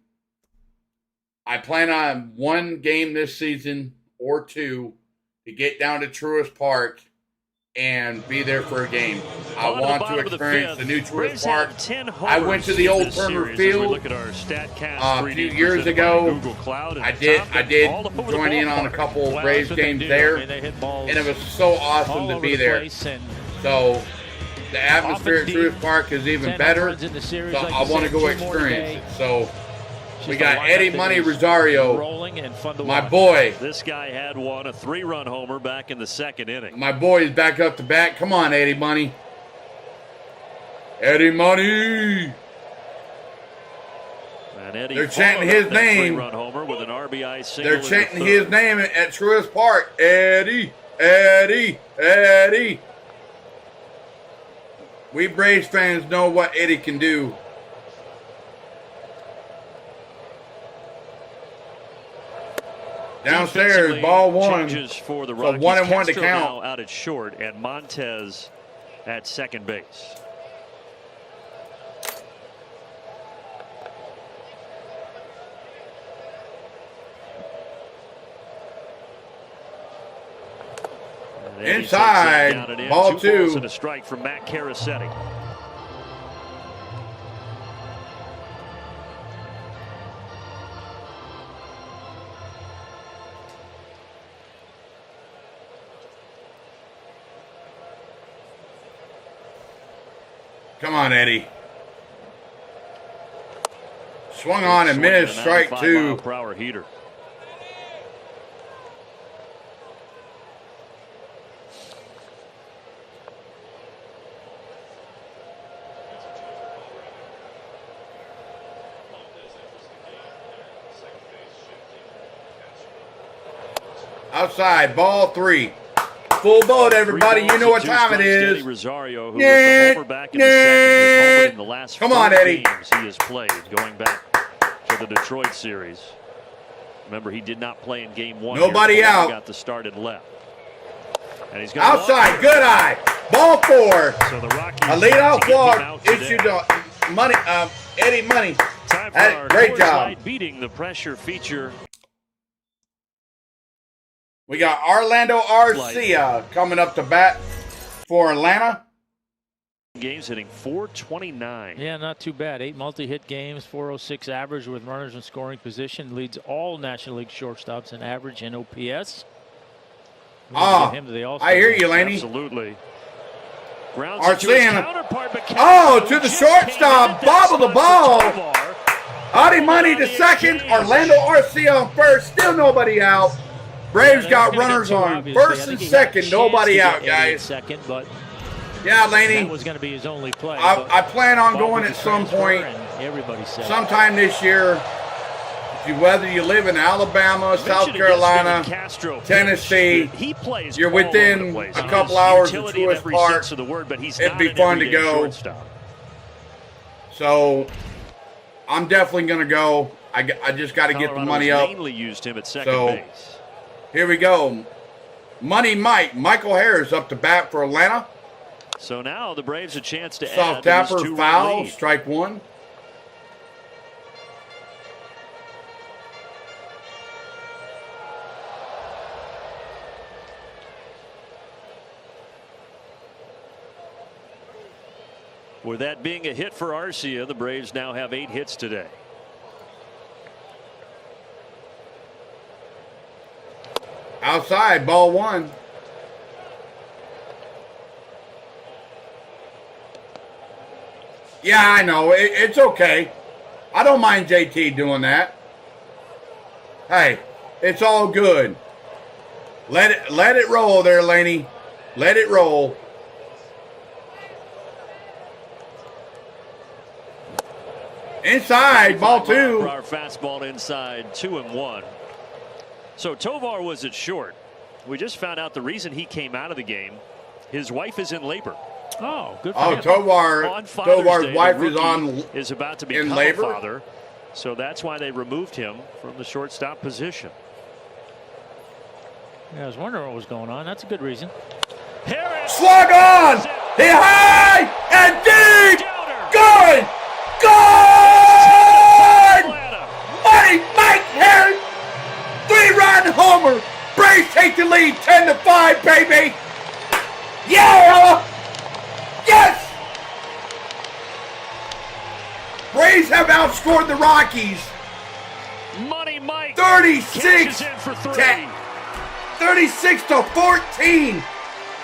I plan on 1 game this season or 2 to get down to Truist Park and be there for a game. I want to experience the new Truist Park. I went to the old Turner Field a few years ago. I did join in on a couple Braves games there, and it was so awesome to be there. So the atmosphere at Truist Park is even better, so I want to go experience it. So we got Eddie Money Rosario, my boy. This guy had one, a 3-run homer back in the 2nd inning. My boy is back up to bat. Come on, Eddie Money. Eddie Money. They're chanting his name. Homer with an RBI single. They're chanting his name at Truist Park. Eddie, Eddie, Eddie. We Braves fans know what Eddie can do. Downstairs, ball 1. For the so Rockies. 1-1 to Castro count. now out at short, and Montez at 2nd base. Inside, ball 2. And a strike from Matt Carasetti. Come on, Eddie. Swung on and missed. Strike 2. Per hour heater. Outside, ball 3. Full boat, everybody. You know what time it is. Rosario, who was the homer back in the 2nd, has homered in the last Come on, 4 Eddie. games he has played, going back to the Detroit series. Remember, he did not play in Game 1. Nobody here. out. Got the start and left. And he's Outside, good eye. Ball 4. So the Rockies A leadoff walk out issued to Money, Eddie Money. Time for our Great Coors job. Light beating the pressure feature. We got Orlando Arcia coming up to bat for Atlanta. games, hitting .429. Yeah, not too bad. 8 multi-hit games, .406 average with runners in scoring position. Leads all National League shortstops in average and OPS. Oh, I hear you, Laney. Absolutely. Oh, to the shortstop, bobble the ball. Audi Money to second, Orlando Arcia on first, still nobody out. Braves got runners on first and second, nobody out, guys. Second, but yeah, Laney. That was going to be his only play. I plan on going at some point, sometime this year. Whether you live in Alabama, South Carolina, Tennessee, you're within a couple hours of Truist Park. It'd be fun to go. So I'm definitely going to go. I just got to get the money up. So here we go. Money Mike. Michael Harris up to bat for Atlanta. So now the Braves a chance to soft tapper, foul, strike one. With that being a hit for Arcia, the Braves now have 8 hits today. Outside, ball one. Yeah, I know. It's okay. I don't mind JT doing that. Hey, it's all good. Let it roll there, Laney. Let it roll. Inside, ball two. For our fastball inside, 2-1. So Tovar was at short. We just found out the reason he came out of the game. His wife is in labor. Oh, good for him. Tovar's wife is about to become a father. So that's why they removed him from the shortstop position. Yeah, I was wondering what was going on. That's a good reason. Harris slug on, hit high and deep. Good. Money Mike Harris, 3-run homer. Braves take the lead 10-5, baby. Yeah! Yes! Braves have outscored the Rockies. Money Mike 36 for 3. 36-14.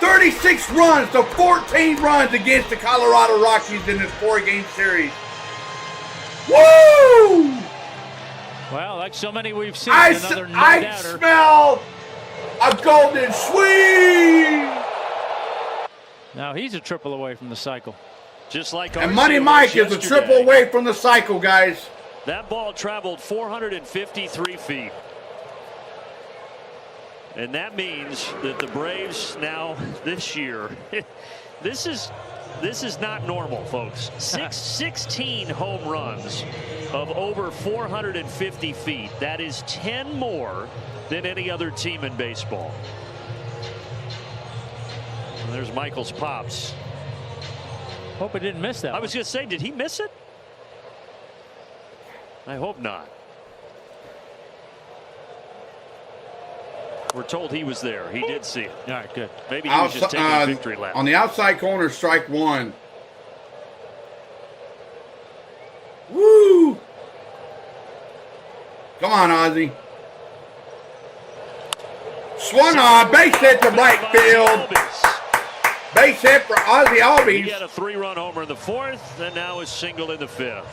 36 runs to 14 runs against the Colorado Rockies in this 4-game series. Woo! Well, like so many we've seen, I no-doubter. smell a golden sweet. Now he's a triple away from the cycle. Just like and Money Mike is a triple away from the cycle, guys. That ball traveled 453 feet. And that means that the Braves now this year, this is not normal, folks. 16 home runs of over 450 feet. That is 10 more than any other team in baseball. And there's Michael's pops. Hope I didn't miss that. I was going to say, did he miss it? I hope not. We're told he was there. He did see it. All right, good. Maybe he was just taking a victory lap. On the outside corner, strike one. Woo! Come on, Ozzie. Swung on, base hit to right field. Base hit for Ozzie Albies. He had a 3-run homer in the 4th, and now a single in the 5th.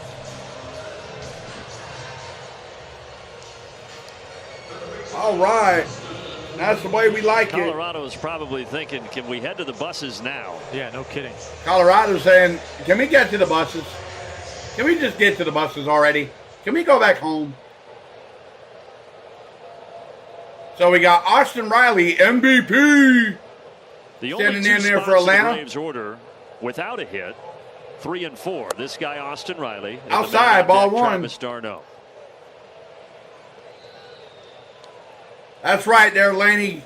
All right. That's the way we like it. Colorado is probably thinking, can we head to the buses now? Yeah, no kidding. Colorado's saying, can we get to the buses? Can we just get to the buses already? Can we go back home? So we got Austin Riley, MVP. The only standing two in there spots for Atlanta. In the Braves order without a hit, 3 and 4. This guy, Austin Riley. Outside, ball one. Travis d'Arnaud. That's right there, Laney.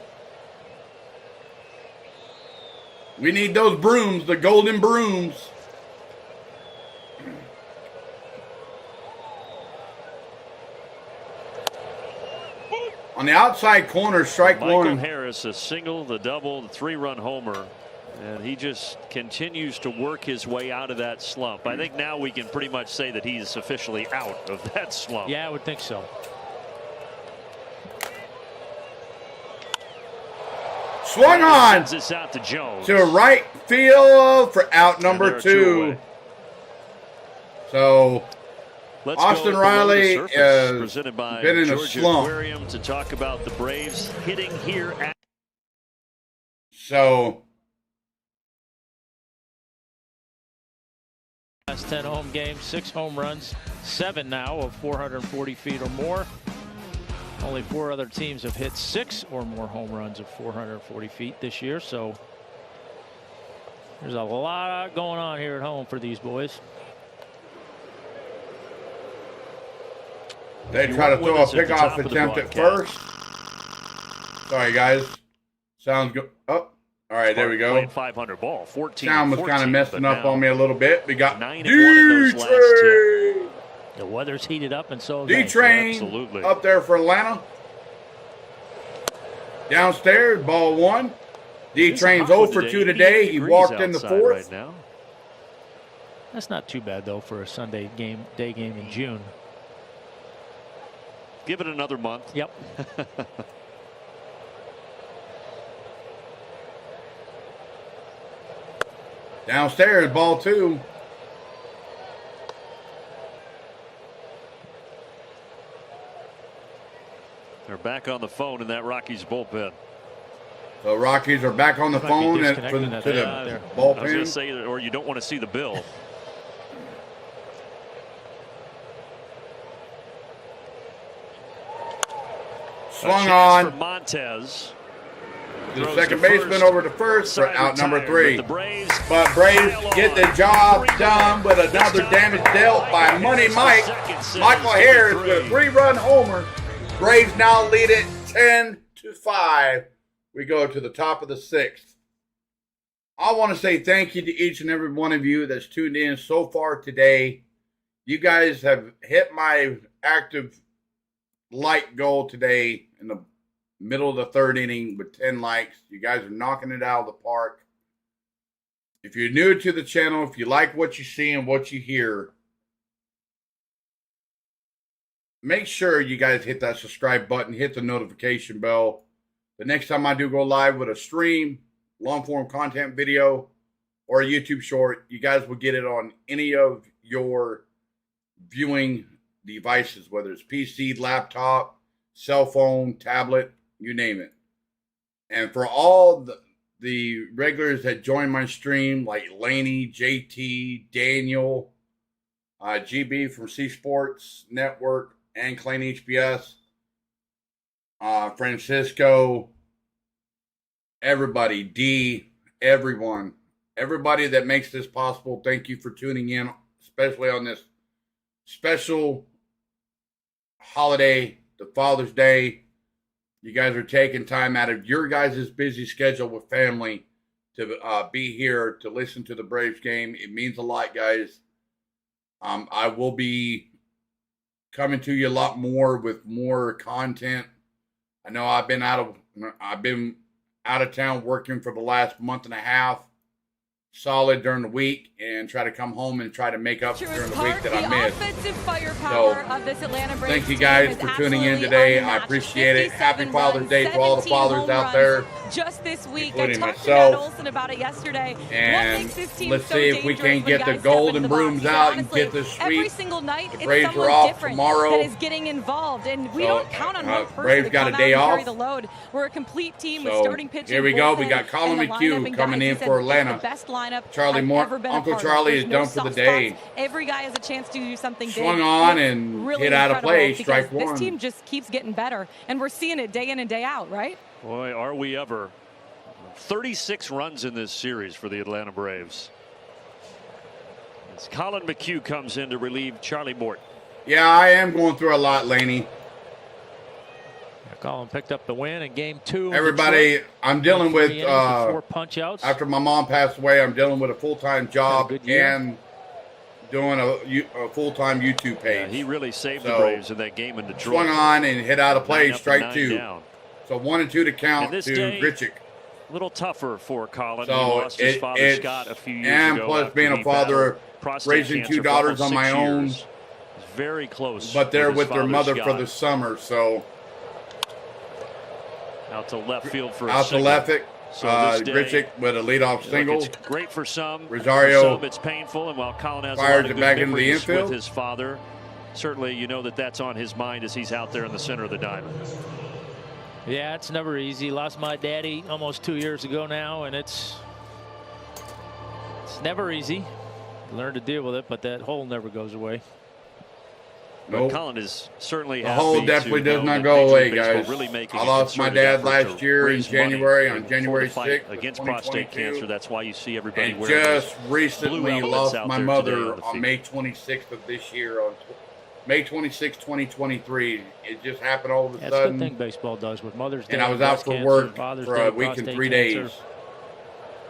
We need those brooms, the golden brooms. On the outside corner, strike Michael one. Harris, a single, the double, the 3-run homer. And he just continues to work his way out of that slump. I think now we can pretty much say that he's officially out of that slump. Yeah, I would think so. Swung on Sends this out to Jones. to right field for out number 2. So Let's Austin go Riley below the surface, has presented by been in a Georgia slump. Aquarium, to talk about the Braves hitting here at. So Last 10 home games, 6 home runs, 7 now of 440 feet or more. Only 4 other teams have hit 6 or more home runs of 440 feet this year. So there's a lot going on here at home for these boys. they try to throw a pickoff attempt at first. Sorry, guys. Sounds good. Oh, all right, there we go. Playing 500 ball, 14. Sound was kind of messing up on me a little bit. We got 9 in one of those last 10. The weather's heated up, and so D-Train Absolutely. up there for Atlanta. Downstairs, ball 1. D-Train's 0 for 2 today. He walked in the 4th. Right now. That's not too bad though for a Sunday game, day game in June. Give it another month. Yep. Downstairs, ball 2. They're back on the phone in that Rockies bullpen. So Rockies are back on the Might be phone to disconnecting that the there. I was I was going to bullpen. say, or you don't want to see the bill. Swung A chance on. for Montez. The Throws second to baseman first. over to first for Side out number retired, 3. but the Braves But Braves pile get the on. job 3 done with This another time, damage dealt by Mike Money hits the Mike. second since Michael he's Harris given with a 3. 3-run homer. Braves now lead it 10-5. We go to the top of the 6th. I want to say thank you to each and every one of you that's tuned in so far today. You guys have hit my active like goal today in the middle of the 3rd inning with 10 likes. You guys are knocking it out of the park. If you're new to the channel, if you like what you see and what you hear, make sure you guys hit that subscribe button, hit the notification bell. The next time I do go live with a stream, long form content video, or a YouTube short, you guys will get it on any of your viewing devices, whether it's PC, laptop, cell phone, tablet, you name it. And for all the regulars that join my stream, like Laney, JT, Daniel, GB from C Sports Network, and Clayton HBS, Francisco, everybody, D, everybody that makes this possible, thank you for tuning in, especially on this special holiday, the Father's Day. You guys are taking time out of your guys' busy schedule with family to be here to listen to the Braves game. It means a lot, guys. I will be coming to you a lot more with more content. I know I've been out of town working for the last month and a half, solid during the week, and try to come home and try to make up during the week that I missed. Offensive firepower of this Atlanta Braves thank you guys team for is tuning in absolutely today. I unmatched. appreciate it. 57 Happy Father's runs, Day to all the 17 fathers home out runs there, just this week. including I talked myself. to Matt Olson about it yesterday. And what makes this team let's so see if we dangerous can't when get the guys step golden into the box? brooms Because out and honestly, get this every sweep. single night The it's Braves someone are off different tomorrow. that is getting involved, and we So, don't count on one person Braves to got come a out day and off. carry the load. We're a complete team with So, starting pitching. here we go. We bullpen, got Colin and the McHugh lineup, and coming guys, in he said for it's Atlanta. the best lineup Charlie I've Moore, ever been a Uncle part of. Charlie There's is no done for the soft day. spots. Every guy has a chance to do something big. Swung on It's and really hit out of incredible play, because strike one. This team just keeps getting better, and we're seeing it day in and day out, right? Boy, are we ever. 36 runs in this series for the Atlanta Braves. As Colin McHugh comes in to relieve Charlie Morton. Yeah, I am going through a lot, Laney. Colin picked up the win in Game 2. in Everybody, Detroit. I'm dealing with, 4 punch outs. after my mom passed away, I'm dealing with a full-time job Had a good year. and doing a full-time YouTube Yeah, page. he really saved the So, Braves in that game in Detroit. Swung on and hit out of play, 9 up and strike 9 2. down. So 1 and 2 to count And this to day- Grichuk. A little tougher for Colin. So he lost his father Scott a few years and ago. plus being a father, raising 2 daughters on my own. It's very close. But they're with their mother Scott. for the summer, so. Out to left field for out a to left it. So Grichuk with a leadoff single. It's great for some. Rosario for some it's painful, and while Colin has a lot of good back into the memories infield with his father, certainly you know that's on his mind as he's out there in the center of the diamond. Yeah, it's never easy. Lost my daddy almost 2 years ago now, and it's never easy. Learn to deal with it, but that hole never goes away. Nope. But Colin is certainly the hole definitely does not go away, guys. Really I lost my dad last year in January, on January 6th against prostate cancer. That's why you see everybody and wearing just recently lost my mother on May 26th of this year, on May 26, 2023. It just happened all of a sudden. That's the thing baseball does with Mother's Day. And I was out for work for a week and 3 days.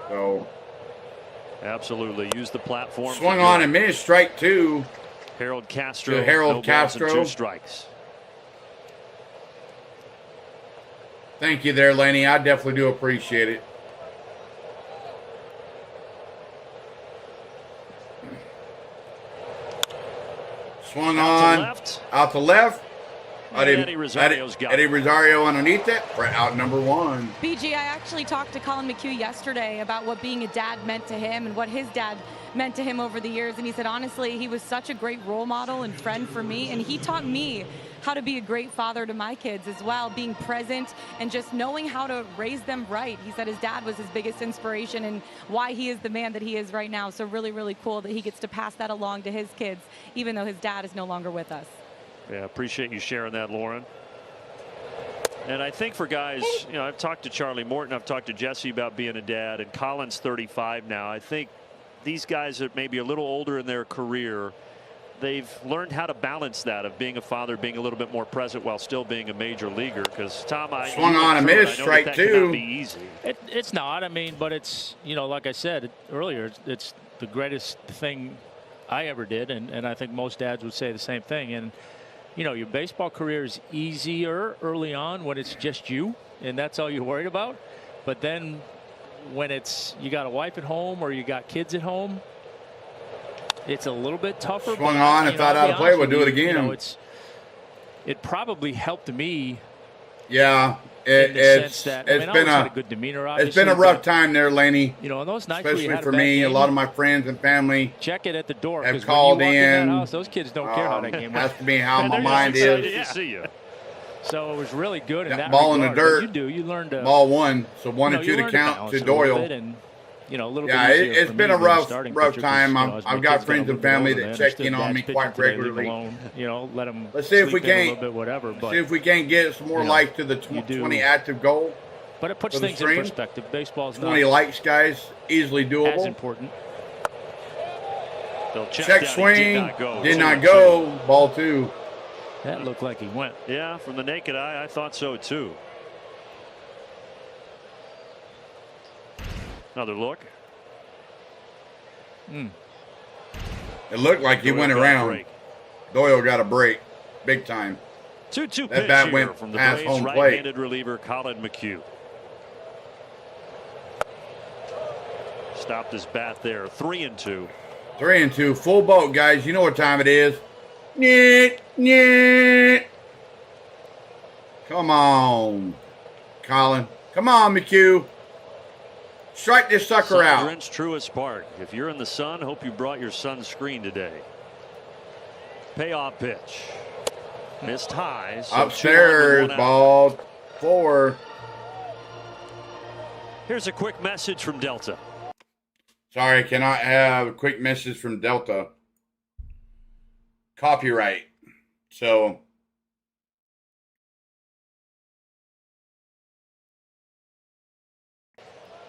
So absolutely use the platform. Swung on and missed, strike 2. Harold Castro. To Harold no Castro. 2 strikes. Thank you there, Laney. I definitely do appreciate it. Swung on, out to left. Eddie Rosario's got Eddie Rosario underneath it for out number 1. BG, I actually talked to Colin McHugh yesterday about what being a dad meant to him and what his dad meant to him over the years. And he said, honestly, he was such a great role model and friend for me. And he taught me how to be a great father to my kids as well, being present and just knowing how to raise them right. He said his dad was his biggest inspiration and why he is the man that he is right now. So really, really cool that he gets to pass that along to his kids, even though his dad is no longer with us. Yeah, appreciate you sharing that, Lauren. And I think for guys, you know, I've talked to Charlie Morton, I've talked to Jesse about being a dad, and Colin's 35 now. I think these guys that may be a little older in their career, they've learned how to balance that of being a father, being a little bit more present while still being a major leaguer. Because Tom, swung on a miss, strike 2. Be easy. It's not. I mean, but it's, you know, like I said earlier, it's the greatest thing I ever did, and I think most dads would say the same thing. And you know, your baseball career is easier early on when it's just you and that's all you're worried about. But then when it's you got a wife at home or you got kids at home, it's a little bit tougher. Swung on and thought out of play. We'll do it again. You know, it probably helped me. Yeah. It's been a good demeanor. It's been a rough time there, Laney. You know, on those nights, especially for me, a lot of my friends and family. Check it at the door. Have called in. That house, those kids don't care how that game went. That's me how my mind is. To see you. So it was really good in that ball regard. in the dirt. You learned to ball 1, so 1 and 2 to count to Doyle. And, you know, a little yeah, bit it's been a rough time. I've got friends and family that check in on me quite regularly. You know, let them. Let's see if we can't. Whatever. But see if we can't get some more likes to the 20 active goal. But it puts things in perspective. Baseball's 20 likes, guys, easily doable. As important. Check swing, did not go. Ball 2. That looked like he went. Yeah, from the naked eye, I thought so too. Another look. It looked like he went around. Doyle got a break, big time. 2-2 that bat pitch went from the past Braves home plate. Right-handed reliever Colin McHugh. Stopped his bat there. 3-2. 3-2. Full boat, guys. You know what time it is. Nyeh. Come on, Colin. Come on, McHugh. Strike this sucker out. Drenched Truist Park. If you're in the sun, hope you brought your sunscreen today. Payoff pitch. Missed high. So upstairs, ball 4. Here's a quick message from Delta. Sorry, cannot have a quick message from Delta. Copyright. So.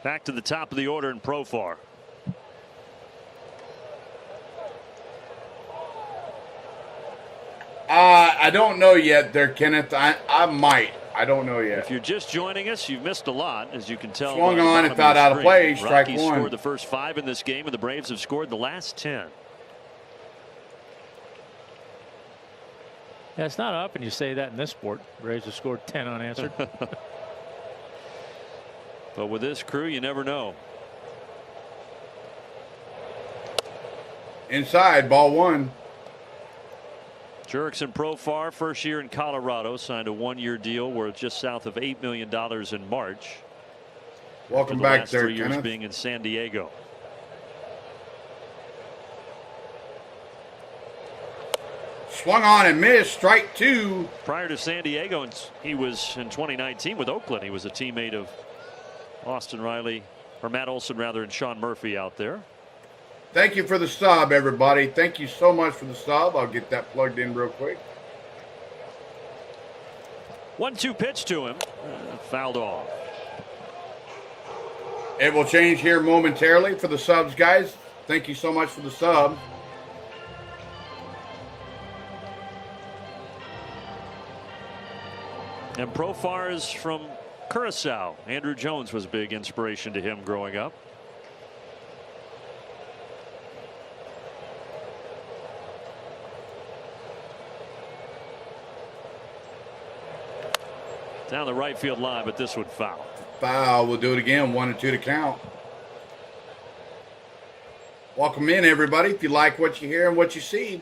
Back to the top of the order in Profar. I don't know yet there, Kenneth. I might. I don't know yet. If you're just joining us, you've missed a lot, as you can tell. Swung on and fouled out of play. Strike Rockies 1. Scored the first 5 in this game, and the Braves have scored the last 10. Yeah, it's not often you say that in this sport. The Braves have scored 10 unanswered. But with this crew, you never know. Inside, ball one. Jurickson Profar, first year in Colorado, signed a 1-year deal worth just south of $8 million in March. Welcome the back last there, 3 years Kenneth. being in San Diego. Swung on and missed. Strike two. Prior to San Diego, he was in 2019 with Oakland. He was a teammate of Austin Riley, or Matt Olson rather, and Sean Murphy out there. Thank you for the sub, everybody. Thank you so much for the sub. I'll get that plugged in real quick. 1-2 pitch to him. Fouled off. It will change here momentarily for the subs, guys. Thank you so much for the sub. And Profar is from Curacao. Andrew Jones was a big inspiration to him growing up. Down the right field line, but this would foul. Foul. We'll do it again. 1-2 to count. Welcome in, everybody. If you like what you hear and what you see,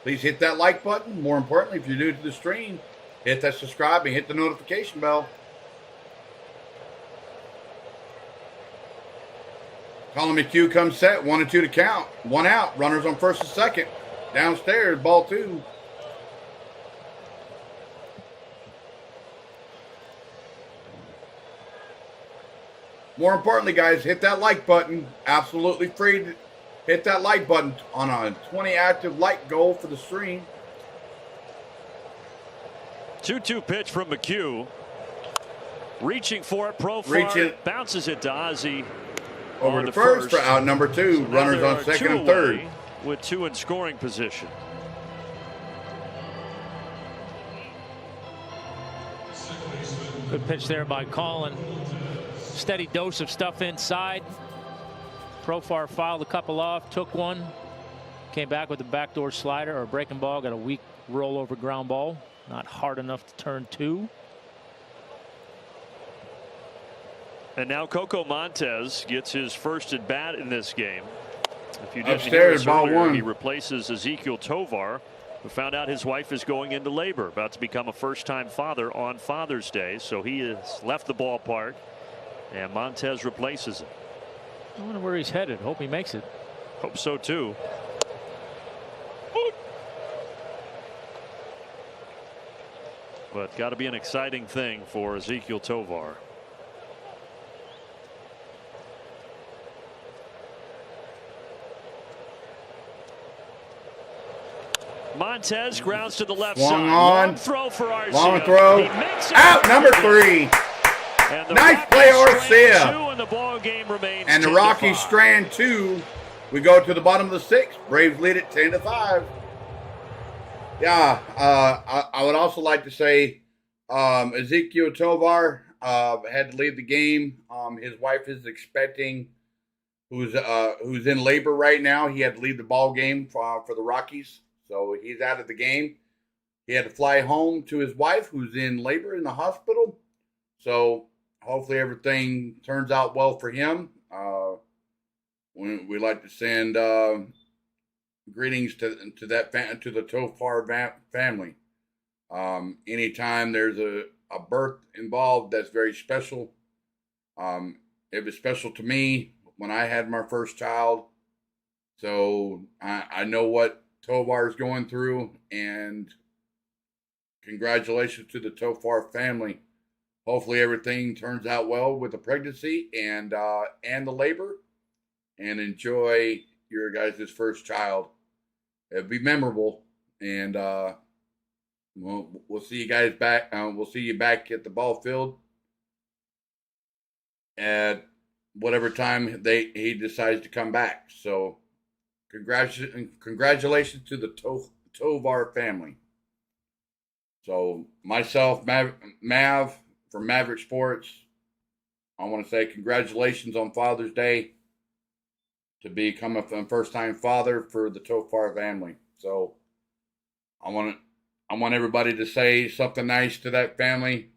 please hit that like button. More importantly, if you're new to the stream, hit that subscribe and hit the notification bell. Colin McHugh comes set. 1-2 to count. One out. Runners on first and second. Downstairs, ball two. More importantly, guys, hit that like button. Absolutely free to hit that like button on a 20 active like goal for the stream. 2-2 pitch from McHugh. Reaching for it. Reaching. Bounces it to Ozzie. Over to first for out number two. So runners on second and third. With two in scoring position. Good pitch there by Colin. Steady dose of stuff inside. Profar fouled a couple off, took one, came back with a backdoor slider or a breaking ball, got a weak rollover ground ball, not hard enough to turn two. And now Coco Montez gets his first at bat in this game. If you didn't Upstairs, hear us ball earlier, one. he replaces Ezekiel Tovar, who found out his wife is going into labor, about to become a first-time father on Father's Day. So he has left the ballpark, and Montez replaces him. I wonder where he's headed. Hope he makes it. Hope so too. But got to be an exciting thing for Ezekiel Tovar. Montez grounds to the left Swung side. on. Long throw for Arcia. Long throw. He makes it. Out number three. And the Nice Rockies play, strand Arcia. two, and the ball game remains And the 10-5. Rockies strand two. We go to the bottom of the sixth. Braves lead it 10-5. Yeah, I would also like to say Ezekiel Tovar had to leave the game. His wife is expecting, who's in labor right now. He had to leave the ball game for the Rockies, so he's out of the game. He had to fly home to his wife, who's in labor in the hospital. So hopefully everything turns out well for him. We like to send greetings to the Tovar family. Anytime there's a birth involved, that's very special. It was special to me when I had my first child. So I know what Tovar is going through, and congratulations to the Tovar family. Hopefully everything turns out well with the pregnancy and the labor, and enjoy your guys' first child. It'll be memorable, and we'll see you guys back. We'll see you back at the ball field at whatever time he decides to come back. So congratulations to the Tovar family. So myself, Mav from Maverick Sports, I want to say congratulations on Father's Day to become a first-time father for the Tovar family. So I want everybody to say something nice to that family.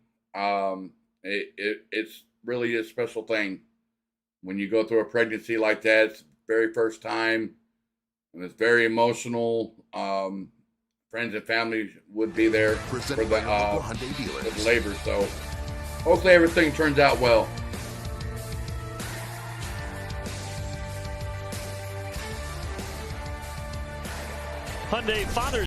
It's really a special thing. When you go through a pregnancy like that, it's the very first time, and it's very emotional. Friends and family would be there for the labor. So hopefully everything turns out well. Hyundai Father's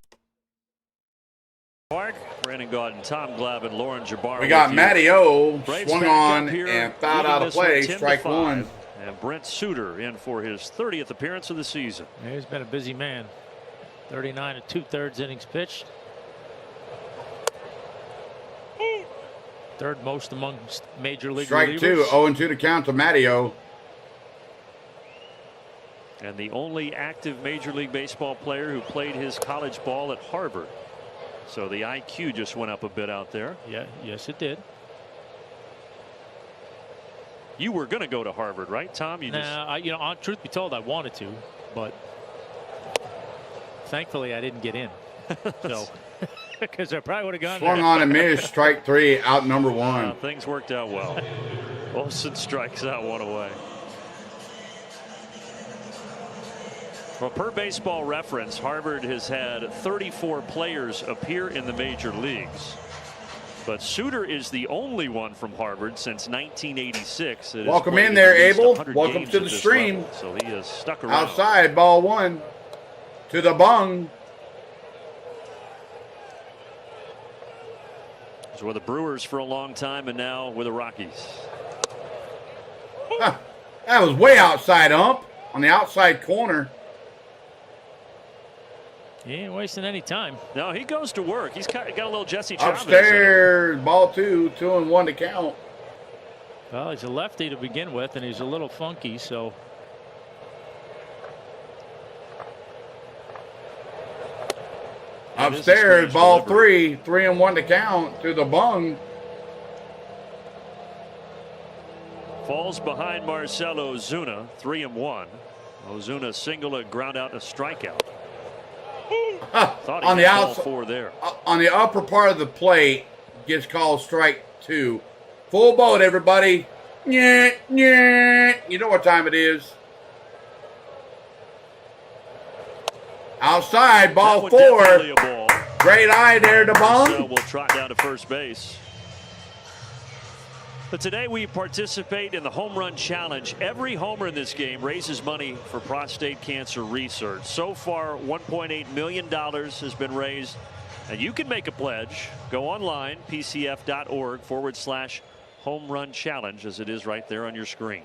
Park. Brandon Gaudin, Tom Glavine, Lauren Jabbar. We got Matty O Braves swung back on up here, and fouled leading out of this one play. 10-5. Strike one. And Brent Suter in for his 30th appearance of the season. Yeah, he's been a busy man. 39 and 2/3 innings pitched. Third most amongst major league Strike relievers. 2, 0-2 to count to Matty O. And the only active Major League Baseball player who played his college ball at Harvard. So the IQ just went up a bit out there. Yeah, yes, it did. You were going to go to Harvard, right, Tom? Truth be told, I wanted to, but thankfully I didn't get in. So, because I probably would have gone Swung there. on and missed. Strike 3, out number 1. Things worked out well. Olsen strikes out one away. Well, per Baseball Reference, Harvard has had 34 players appear in the major leagues. But Suter is the only one from Harvard since 1986. Welcome in there, Abel. Welcome to the stream. Level. So he has stuck around. Outside, ball 1 to the bung. He's with the Brewers for a long time and now with the Rockies. Huh, that was way outside, ump, on the outside corner. He ain't wasting any time. No, he goes to work. He's got a little Jesse Chavez. Upstairs, ball 2, 2-1 to count. Well, he's a lefty to begin with, and he's a little funky, so. Upstairs, ball 3, 3-1 to count to the bung. Falls behind Marcell Ozuna, 3-1. Ozuna single, a ground out, and a strikeout. On the outside, 4 there. on the upper part of the plate, gets called strike 2. Full boat, everybody. Yeah, yeah. You know what time it is. Outside, ball 4. A ball. Great eye there to bum. Will trot down to first base. But today we participate in the Home Run Challenge. Every homer in this game raises money for prostate cancer research. So far, $1.8 million has been raised. And you can make a pledge. Go online, pcf.org/home run challenge, as it is right there on your screen.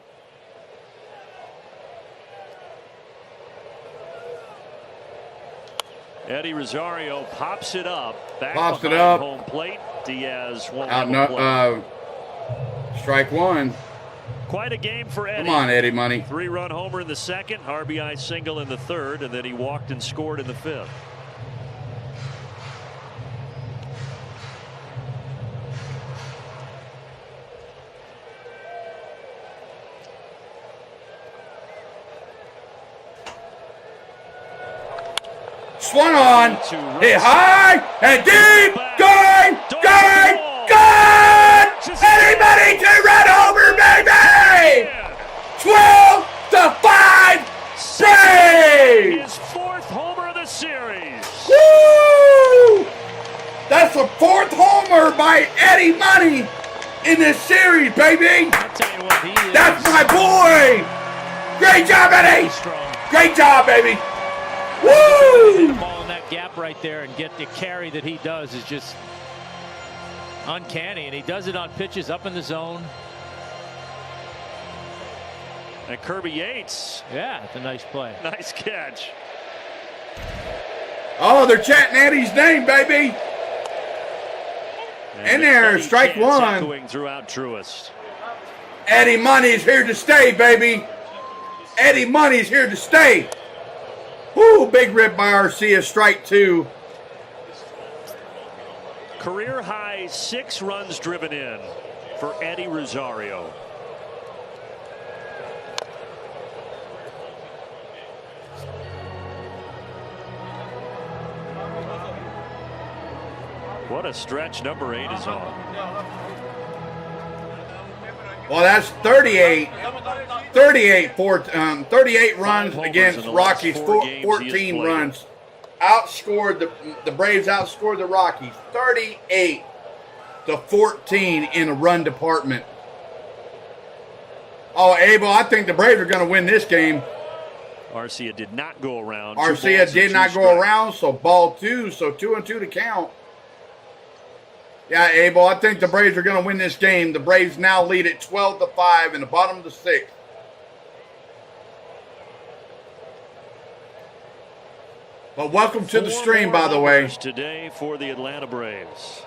Eddie Rosario pops it up. Back Pops it behind up. home plate. Diaz won't Out, have a play. strike 1. Quite a game for Eddie. Come on, Eddie Money. 3-run homer in the second, RBI single in the third, and then he walked and scored in the fifth. Swung on, hit high and deep, good, good, good! Anybody can run over, baby! 12-5, Braves! His 4th homer of the series. Woo! That's the 4th homer by Eddie Money in this series, baby! I'll tell you what, he is. That's my boy! Great job, Eddie! Strong. Great job, baby! Hit Woo! the ball in that gap right there and get the carry that he does is just uncanny, and he does it on pitches up in the zone. And Kirby Yates. Yeah, it's a nice play. Nice catch. Oh, they're chanting Eddie's name, baby! And In there, Eddie strike chants 1. Echoing throughout Truist. Eddie Money's here to stay, baby! Eddie Money's here to stay! Woo, big rip by Arcia, strike 2. Career high 6 runs driven in for Eddie Rosario. What a stretch number 8 is on. Well, that's 38 runs against Rockies, 14 runs. Outscored the Braves outscored the Rockies 38-14 in a run department. Oh, Abel, I think the Braves are going to win this game. Arcia did not go around. Arcia did not go around, so ball 2, so 2-2 to count. Yeah, Abel, I think the Braves are going to win this game. The Braves now lead at 12-5 in the bottom of the 6th. But welcome to the stream, by the way. Today for the Atlanta Braves.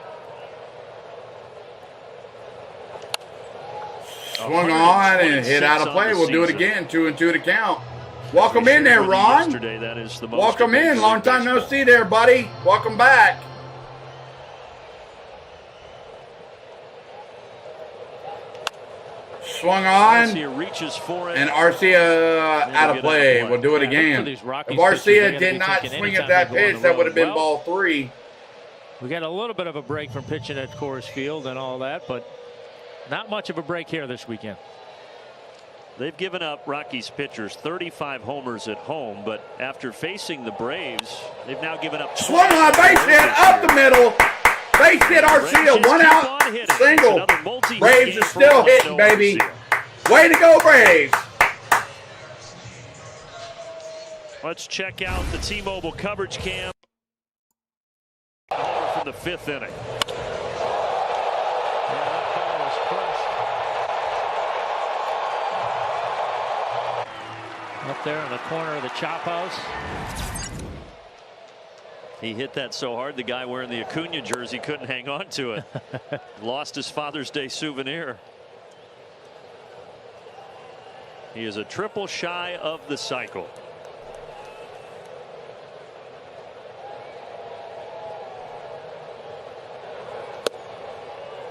Swung on and hit out of play. We'll do it again. 2-2 to count. Welcome in there, Ron. That is the most Welcome in. Long time no see there, buddy. Welcome back. Swung on, reaches for it, and Arcia out of play. We'll do it again. If Arcia did not swing at that pitch, that would have been ball 3. We got a little bit of a break from pitching at Coors Field and all that, but not much of a break here this weekend. They've given up, Rockies pitchers, 35 homers at home, but after facing the Braves, they've now given up. Swung on, base hit up the middle. Base hit Arcia, 1 out, single. Braves are still hitting, baby. Way to go, Braves. Let's check out the T-Mobile coverage cam from the 5th inning. Up there in the corner of the chop house. He hit that so hard, the guy wearing the Acuna jersey couldn't hang on to it. Lost his Father's Day souvenir. He is a triple shy of the cycle.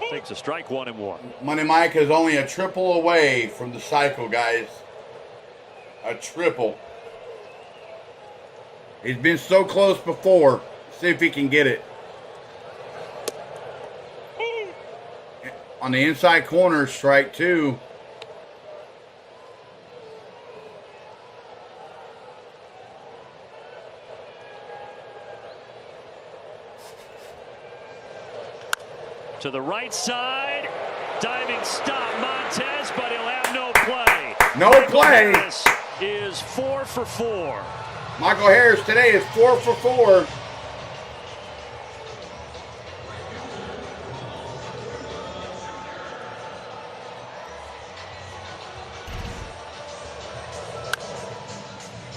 Takes a strike, 1-1. Money Mike is only a triple away from the cycle, guys. A triple. He's been so close before. See if he can get it. On the inside corner, strike 2. To the right side. Diving stop, Montez, but he'll have no play. No play. This is 4 for 4. Michael Harris today is 4 for 4.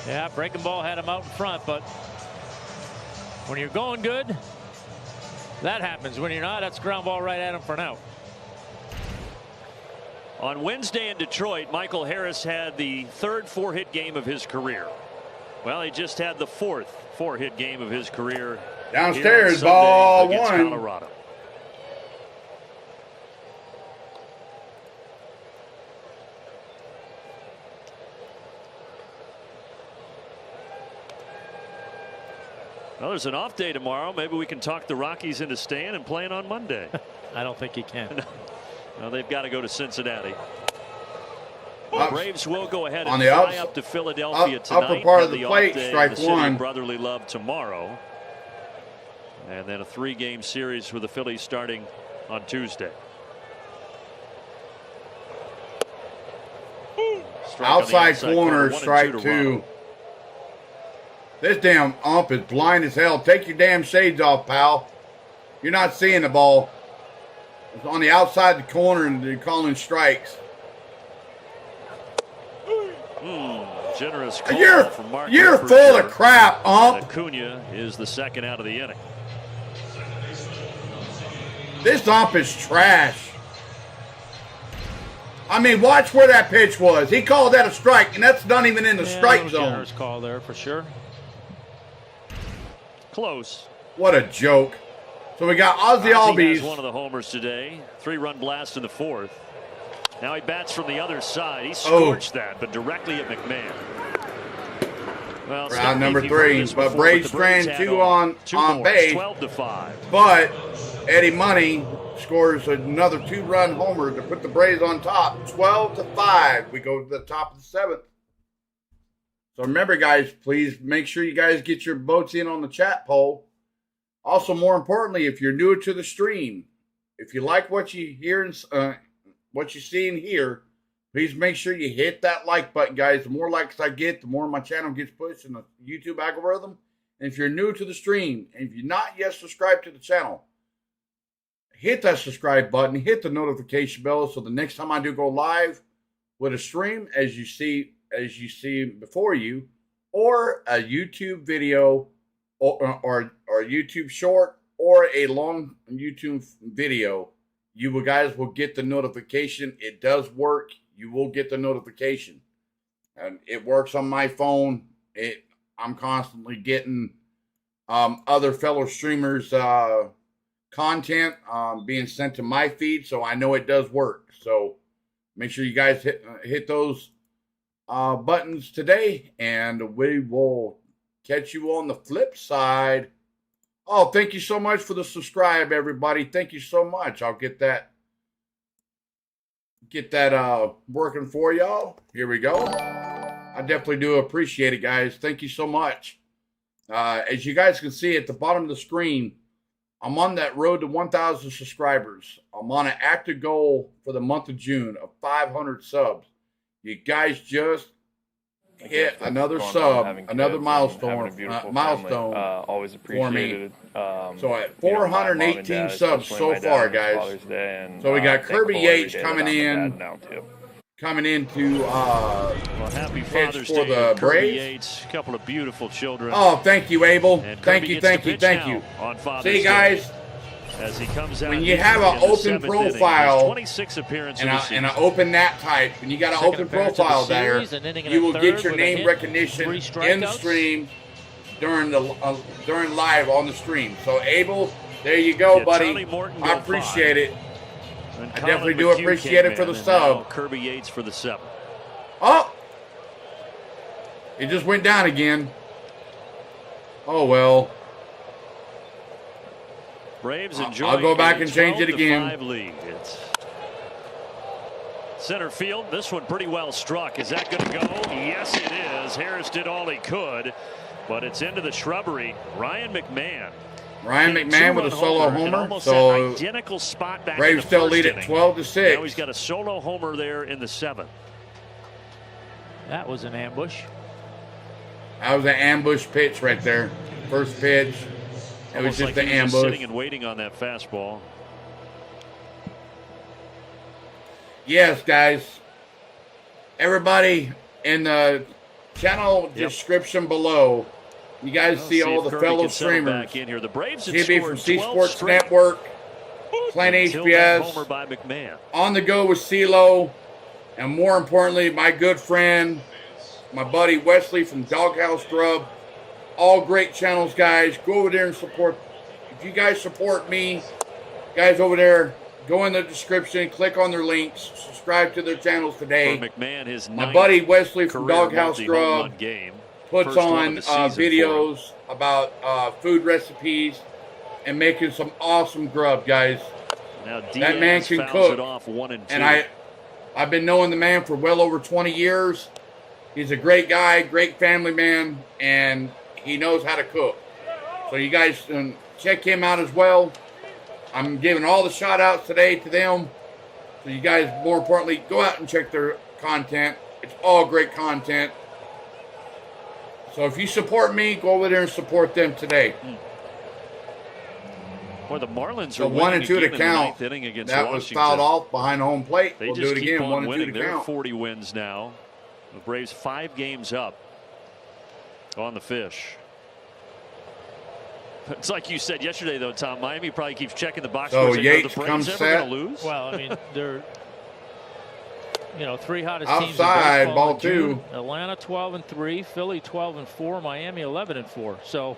Yeah, breaking ball had him out in front, but when you're going good, that happens. When you're not, that's ground ball right at him for now. On Wednesday in Detroit, Michael Harris had the 3rd 4-hit game of his career. Well, he just had the 4th 4-hit game of his career. Downstairs, ball 1. Colorado. Well, there's an off day tomorrow. Maybe we can talk the Rockies into staying and playing on Monday. I don't think he can. No, they've got to go to Cincinnati. The Braves will go ahead and fly up to Philadelphia tonight. Upper part of the plate, strike 1. Brotherly love tomorrow. And then a 3-game series with the Phillies starting on Tuesday. Outside corner, strike 2. This damn ump is blind as hell. Take your damn shades off, pal. You're not seeing the ball. It's on the outside the corner and they're calling strikes. Generous call from Mark. You're full of crap, ump. Acuna is the 2nd out of the inning. This ump is trash. I mean, watch where that pitch was. He called that a strike, and that's not even in the strike zone. Generous call there for sure. Close. What a joke. So we got Ozzie Albies. One of the homers today. 3-run blast in the 4th. Now he bats from the other side. He scorched that, but directly at McMahon. Well, round number 3. But Braves ran 2 on base. 12-5. But Eddie Money scores another 2-run homer to put the Braves on top. 12-5. We go to the top of the 7th. So remember, guys, please make sure you guys get your votes in on the chat poll. Also, more importantly, if you're new to the stream, if you like what you hear and what you see and hear, please make sure you hit that like button, guys. The more likes I get, the more my channel gets pushed in the YouTube algorithm. And if you're new to the stream, and if you're not yet subscribed to the channel, hit that subscribe button, hit the notification bell, so the next time I do go live with a stream, as you see before you, or a YouTube video, or a YouTube short, or a long YouTube video, you guys will get the notification. It does work. You will get the notification, and it works on my phone. I'm constantly getting other fellow streamers content being sent to my feed, so I know it does work. So make sure you guys hit those buttons today, and we will catch you on the flip side. Oh, thank you so much for the subscribe, everybody. Thank you so much. I'll get that working for y'all. Here we go. I definitely do appreciate it, guys. Thank you so much. As you guys can see at the bottom of the screen, I'm on that road to 1,000 subscribers. I'm on an active goal for the month of June of 500 subs. You guys just hit another sub, another milestone. Always appreciated. So at 418 subs so far, guys. So we got Kirby Yates coming in. Coming into well, happy Father's for Day, the Kirby Braves. Yates, a couple of beautiful children. Oh, thank you, Abel. And Thank Kirby you, gets thank to you, pitch thank now you. on Father's See, guys, Day, as he comes out when you have an in the open 7th inning, profile 26 appearance and in the an open nat type, and you got an open profile there, you will get your name recognition in the stream during live on the stream. So, Abel, there you go, buddy. I appreciate it. I definitely do appreciate it for the sub. Kirby Yates for the 7th. Oh! It just went down again. Oh, well. Braves enjoy. I'll go back and change it again. 12-5 lead. It's center field. This one pretty well struck. Is that going to go? Yes, it is. Harris did all he could, but it's into the shrubbery. Ryan McMahon with a solo homer. So identical spot back Braves still lead at 12-6. Now he's got a solo homer there in the 7th. That was an ambush. That was an ambush pitch right there. First pitch. It was just an ambush. Sitting and waiting on that fastball. Yes, guys. Everybody in the channel description below, you guys see all the fellow streamers. Back in here. The Braves GB from C Sports Network, Plain HBS, homer by McMahon. On the Go with CeeLo, and more importantly, my good friend, my buddy Wesley from Doghouse Grub. All great channels, guys. Go over there and support. If you guys support me, guys over there, go in the description, click on their links, subscribe to their channels today. For McMahon, his my buddy Wesley from Doghouse Grub puts on videos about food recipes and making some awesome grub, guys. Now that man can cook. And I've been knowing the man for well over 20 years. He's a great guy, great family man, and he knows how to cook. So you guys check him out as well. I'm giving all the shout outs today to them. So you guys, more importantly, go out and check their content. It's all great content. So if you support me, go over there and support them today. Boy, the Marlins so are 1 and 2 to count. That Washington. Was fouled off behind home plate. We'll do it again. 1 and 2 to They're count. 40 wins now. The Braves 5 games up on the fish. It's like you said yesterday, though, Tom. Miami probably keeps checking the box. So Yates the Braves comes set. Lose? Well, I mean, they're 3 hottest outside, teams in baseball. Ball 2. Atlanta 12-3, Philly 12-4, Miami 11-4. So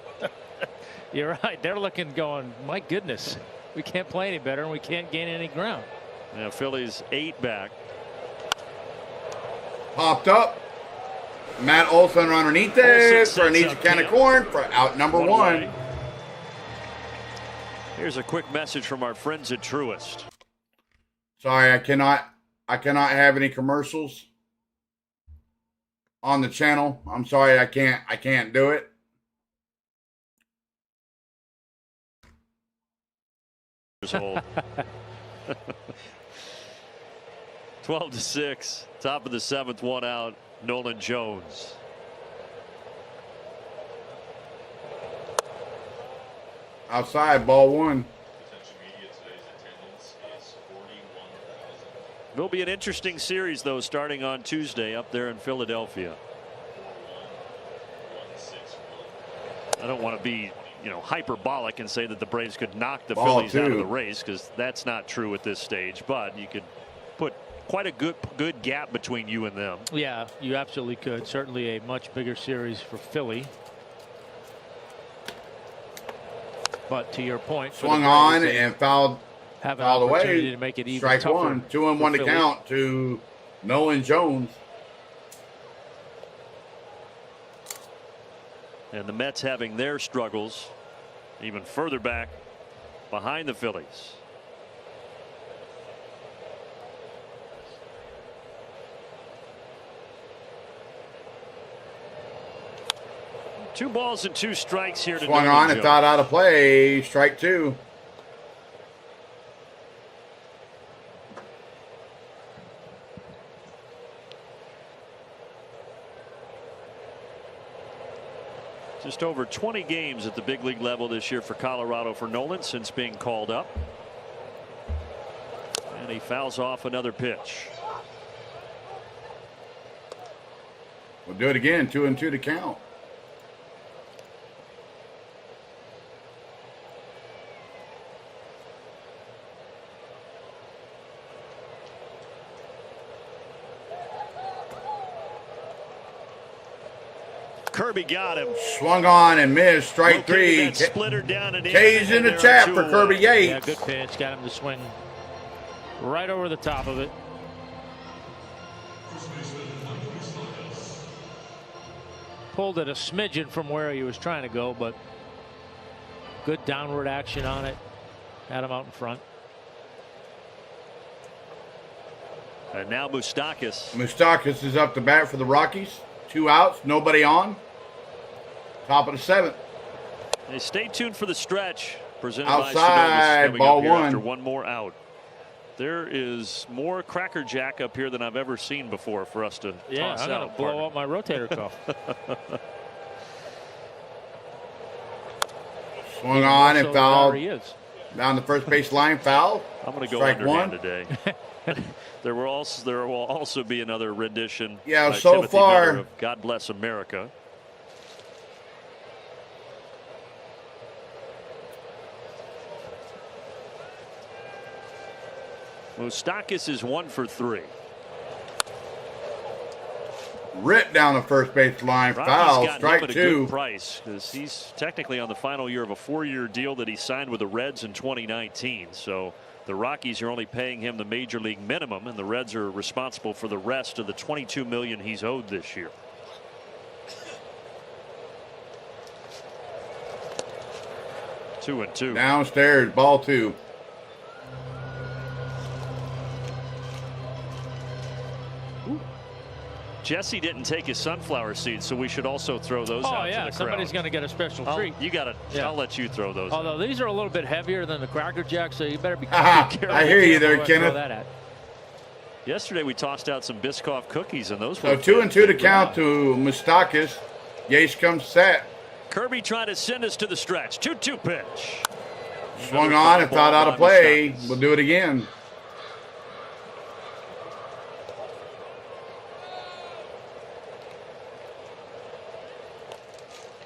you're right. They're going, my goodness, we can't play any better and we can't gain any ground. Now Philly's 8 back. Popped up. Matt Olson underneath it for an easy can of corn for out number 1. Here's a quick message from our friends at Truist. Sorry, I cannot have any commercials on the channel. I'm sorry, I can't do it. Hold. 12-6, top of the 7th, 1 out. Nolan Jones. Outside, ball 1. Will be an interesting series, though, starting on Tuesday up there in Philadelphia. I don't want to be, hyperbolic and say that the Braves could knock the Phillies out of the race, because that's not true at this stage. But you could put quite a good gap between you and them. Yeah, you absolutely could. Certainly a much bigger series for Philly. But to your point, swung on and fouled away. To make it even strike tougher 1, 2-1 to count to Nolan Jones. And the Mets having their struggles even further back behind the Phillies. Two balls and 2 strikes here to swung on and fouled out of play. Strike 2. Just over 20 games at the big league level this year for Colorado for Nolan since being called up. And he fouls off another pitch. We'll do it again. 2-2 to count. Kirby got him. Swung on and missed. Strike 3. Splitter down and K's in the chat for Kirby Yates. Yeah, good pitch. Got him to swing right over the top of it. Pulled it a smidgen from where he was trying to go, but good downward action on it. Had him out in front. And now Moustakas. Moustakas is up to bat for the Rockies. 2 outs, nobody on. Top of the 7th. Hey, stay tuned for the stretch. Presented outside, by ball 1. After one more out. There is more Cracker Jack up here than I've ever seen before for us to toss I'm gonna out. blow up my rotator cuff. Swung on and fouled down the first base line. Foul. I'm going to go strike underhand 1 today. There will also be another rendition. Yeah, by so Timothy far Miller of God Bless America. Moustakas is 1 for 3. Ripped down the first base line. Foul. Strike 2. Good price, because he's technically on the final year of a 4-year deal that he signed with the Reds in 2019. So the Rockies are only paying him the major league minimum, and the Reds are responsible for the rest of the $22 million he's owed this year. Two and 2. Downstairs, ball 2. Jesse didn't take his sunflower seeds, so we should also throw those out to the crowd. Somebody's going to get a special treat. You got to. Yeah. I'll let you throw those. Although these are a little bit heavier than the Cracker Jack, so you better be careful. I hear you there, Kenneth. Yesterday we tossed out some Biscoff cookies, and those so were 2 and 2 to count to Moustakas. Yates comes set. Kirby trying to send us to the stretch. 2-2 pitch. Swung on and fouled out of play. We'll do it again.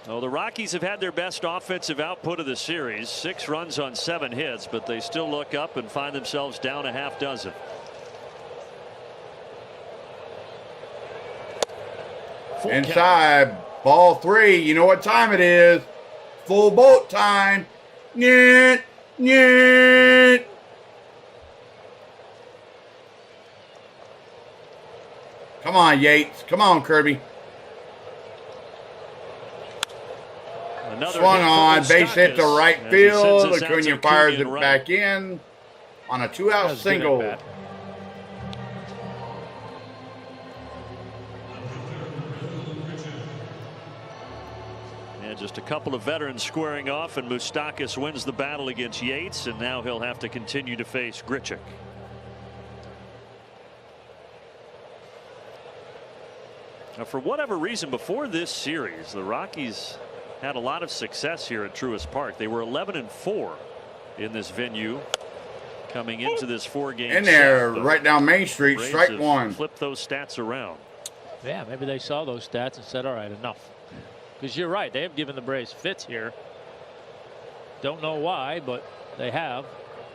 Well, the Rockies have had their best offensive output of the series. 6 runs on 7 hits, but they still look up and find themselves down a half dozen. Inside, ball 3. You know what time it is. Full boat time. Nyeh, nyeh. Come on, Yates. Come on, Kirby. Another swung hit for on, base hit to Moustakas right as he field. sends us out Acuna to fires Acuna it right. back in on a 2-out single. And just a couple of veterans squaring off, and Moustakas wins the battle against Yates, and now he'll have to continue to face Grichuk. Now, for whatever reason, before this series, the Rockies had a lot of success here at Truist Park. They were 11-4 in this venue coming into this 4-game in there, set, right down Main Street, Braves strike have one. Flip those stats around. Yeah, maybe they saw those stats and said, all right, enough. Because you're right, they have given the Braves fits here. Don't know why, but they have.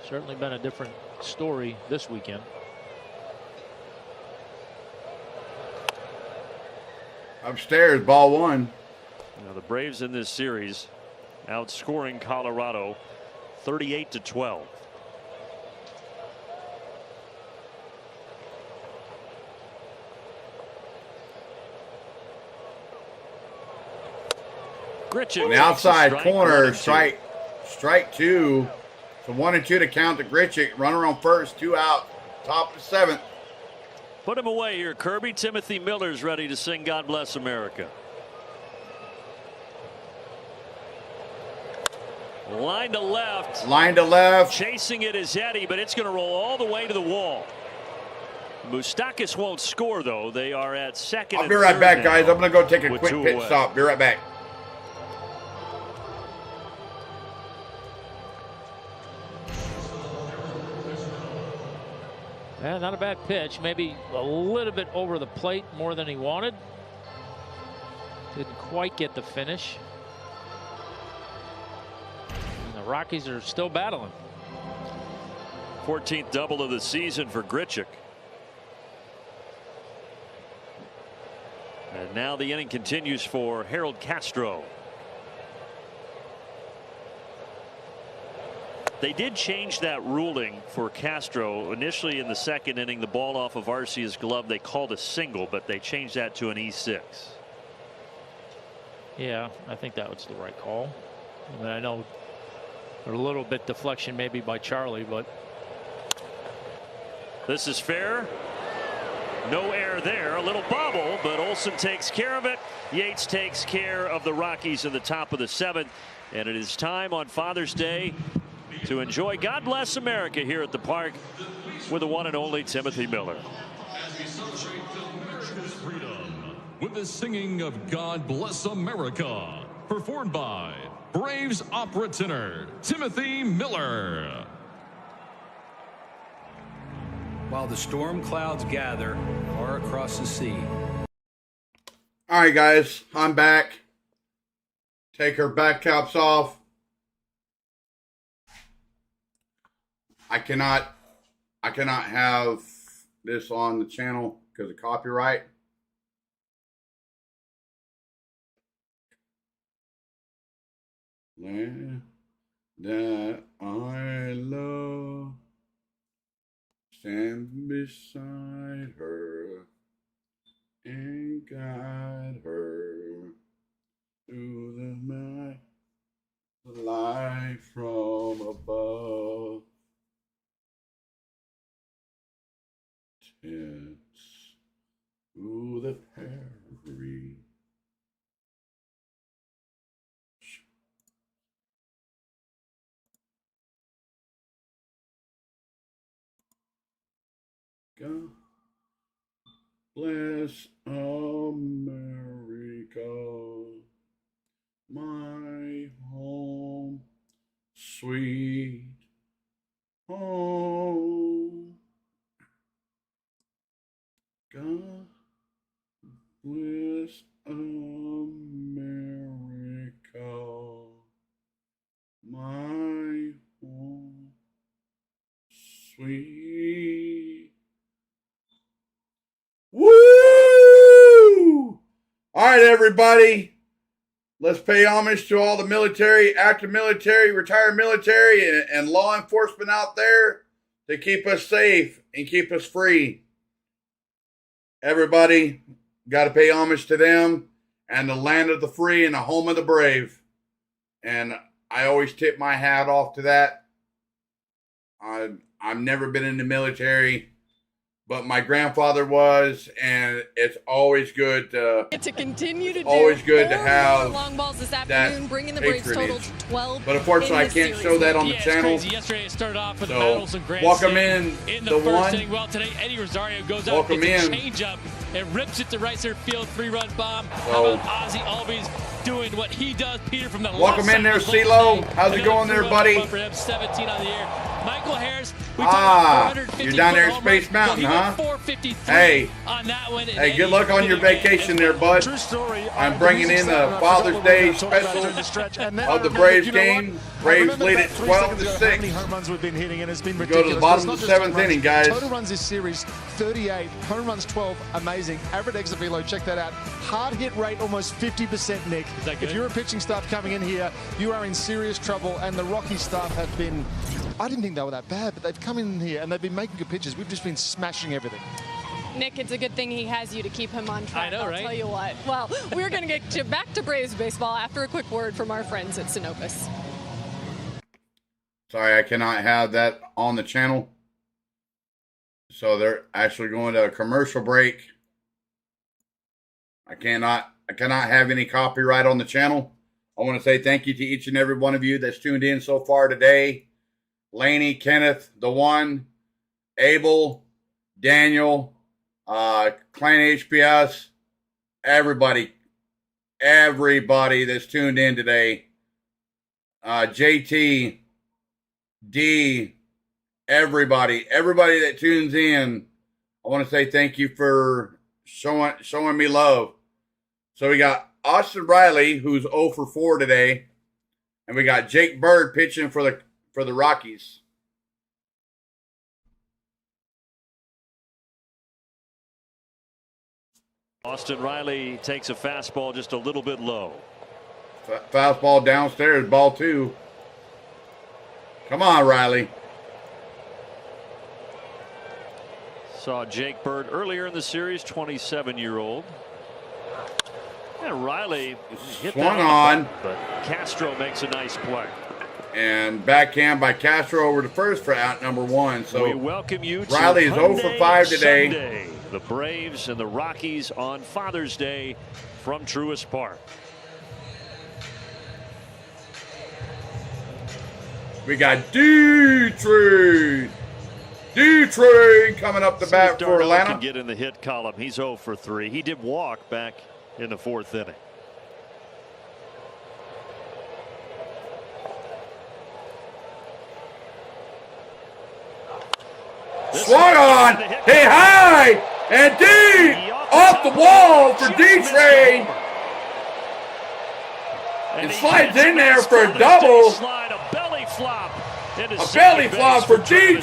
Certainly been a different story this weekend. Upstairs, ball one. Now the Braves in this series outscoring Colorado 38-12. Grichuk On the outside strike, corner, 1-2. strike two. So 1-2 to count to Grichuk. Runner on first, 2 out, top of the 7th. Put him away here, Kirby. Timothy Miller's ready to sing God Bless America. Line to left. Line to left. Chasing it is Eddie, but it's going to roll all the way to the wall. Moustakas won't score, though. They are at second. I'll be right back, guys. I'm going to go take a quick pit away. stop. Be right back. Yeah, not a bad pitch. Maybe a little bit over the plate more than he wanted. Didn't quite get the finish. And the Rockies are still battling. 14th double of the season for Grichuk. And now the inning continues for Harold Castro. They did change that ruling for Castro. Initially in the second inning, the ball off of Arcia's glove, they called a single, but they changed that to an E6. Yeah, I think that was the right call. I mean, I know a little bit deflection maybe by Charlie, but this is fair. No air there. A little bobble, but Olsen takes care of it. Yates takes care of the Rockies in the top of the 7th. And it is time on Father's Day to enjoy God Bless America here at the park with the one and only Timothy Miller. As we celebrate America's freedom with the singing of God Bless America, performed by Braves opera tenor Timothy Miller. While the storm clouds gather far across the sea. All right, guys, I'm back. Take her back caps off. I cannot have this on the channel because of copyright. Land that I love, stand beside her and guide her through the night, the light from above. Tents through the prairie. God bless America, my home, sweet home. God bless America, my home, sweet. Woo! All right, everybody. Let's pay homage to all the military, active military, retired military, and law enforcement out there to keep us safe and keep us free. Everybody, got to pay homage to them and the land of the free and the home of the brave. And I always tip my hat off to that. I've never been in the military, but my grandfather was, and it's always good to continue to have long balls this afternoon, that bringing the Braves total to 12. But unfortunately, I can't show that on the channel. Yesterday it started off with So, Madison Grand welcome in the the first one. inning. Well, today Eddie Rosario goes out, Welcome gets a in. changeup, and rips it to right center field, 3-run bomb. So, How about Ozzie Albies doing what he does? Peter from the welcome in there, CeeLo. How's it going there, buddy? For him, 17 on the air. Michael Harris. You're down there at Space Mountain, huh? 453 Hey, on that one. hey, good luck on your vacation there, bud. True story. I'm bringing in the Father's Day special of the Braves game. Braves lead at 12-6. How many home runs we've been hitting, and it's been We ridiculous. go to the bottom of the 7th inning, guys. Total runs this series, 38. Home runs, 12. Amazing. Average exit velo, check that out. Hard hit rate, almost 50%, Nick. If you're a pitching staff coming in here, you are in serious trouble, and the Rockies staff have been... I didn't think they were that bad, but they've come in here and they've been making good pitches. We've just been smashing everything. Nick, it's a good thing he has you to keep him on track. I know, right? I'll tell you what. Well, we're going to get you back to Braves baseball after a quick word from our friends at Sinopus. Sorry, I cannot have that on the channel. So they're actually going to a commercial break. I cannot have any copyright on the channel. I want to say thank you to each and every one of you that's tuned in so far today. Laney, Kenneth, the one, Abel, Daniel, Clan HPS, everybody that's tuned in today. JT, D, everybody that tunes in. I want to say thank you for showing me love. So we got Austin Riley, who's 0 for 4 today, and we got Jake Bird pitching for the Rockies. Austin Riley takes a fastball just a little bit low. Fastball downstairs, ball 2. Come on, Riley. Saw Jake Bird earlier in the series, 27-year-old. And Riley hit swung that on, but Castro makes a nice play. And backhand by Castro over to first for out number 1. So we welcome you to Riley is 0 for 5 today. Sunday. The Braves and the Rockies on Father's Day from Truist Park. We got D-Train coming up the bat for Atlanta. Can get in the hit column. He's 0 for 3. He did walk back in the 4th inning. Swung on, hit high, and D off the wall for D-Train. And slides in there for a double. A belly flop. A belly flop for D-Train.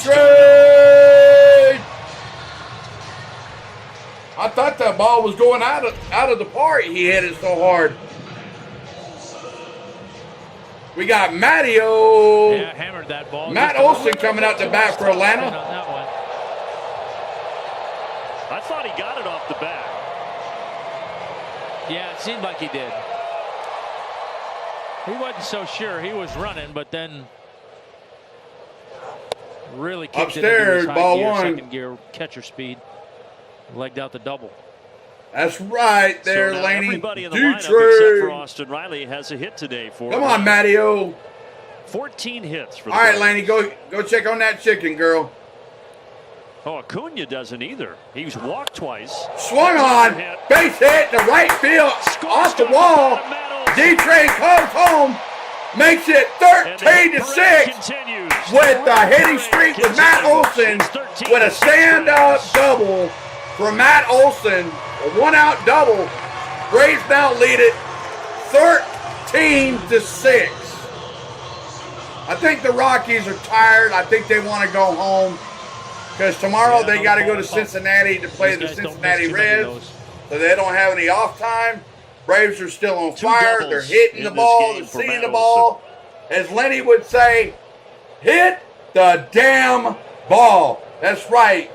I thought that ball was going out of the park. He hit it so hard. We got Matteo. Yeah, hammered that ball. Matt Olson coming out the bat for Atlanta. On that one. I thought he got it off the bat. Yeah, it seemed like he did. He wasn't so sure. He was running, but then really kicked upstairs, it into his high ball gear, 1. second gear catcher speed. Legged out the double. That's right there, so Laney. Everybody in the lineup except for Austin Riley has a hit today for Come on, Matteo. 14 hits for the All right, Braves. Laney, go check on that chicken, girl. Oh, Acuna doesn't either. He's walked twice. Swung on, base hit to right field, off the wall. D-Train comes home, makes it 13-6 with the hitting streak with Matt Olson with a stand-up double for Matt Olson, a 1-out double. Braves now lead it 13-6. I think the Rockies are tired. I think they want to go home. Because tomorrow they got to go to Cincinnati to play the Cincinnati Reds. So they don't have any off time. Braves are still on fire. They're hitting the ball. They're seeing the ball. As Lenny would say, hit the damn ball. That's right,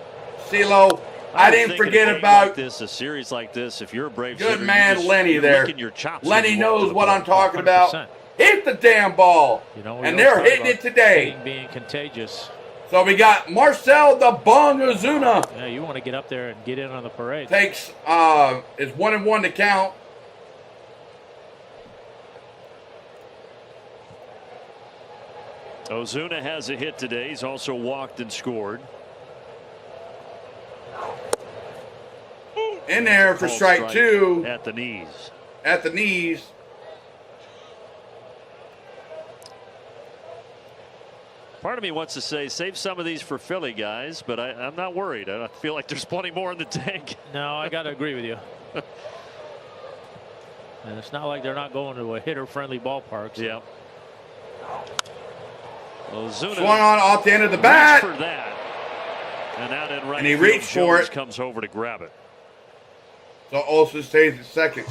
CeeLo. I didn't forget about this. A series like this, if you're a Braves good man Lenny there. Lenny knows what I'm talking about. hit the damn ball. And they're hitting it today. Being contagious. So we got Marcell the Bong Ozuna. Yeah, you want to get up there and get in on the parade. Takes, is 1-1 to count. Ozuna has a hit today. He's also walked and scored. In there for strike 2. At the knees. At the knees. Part of me wants to say save some of these for Philly guys, but I'm not worried. I feel like there's plenty more in the tank. No, I got to agree with you. And it's not like they're not going to a hitter-friendly ballpark. So. Yeah. Ozuna swung on off the end of the bat. For that. And out in right and he field, reached for Jones it. Comes over to grab it. So Olsen stays at second.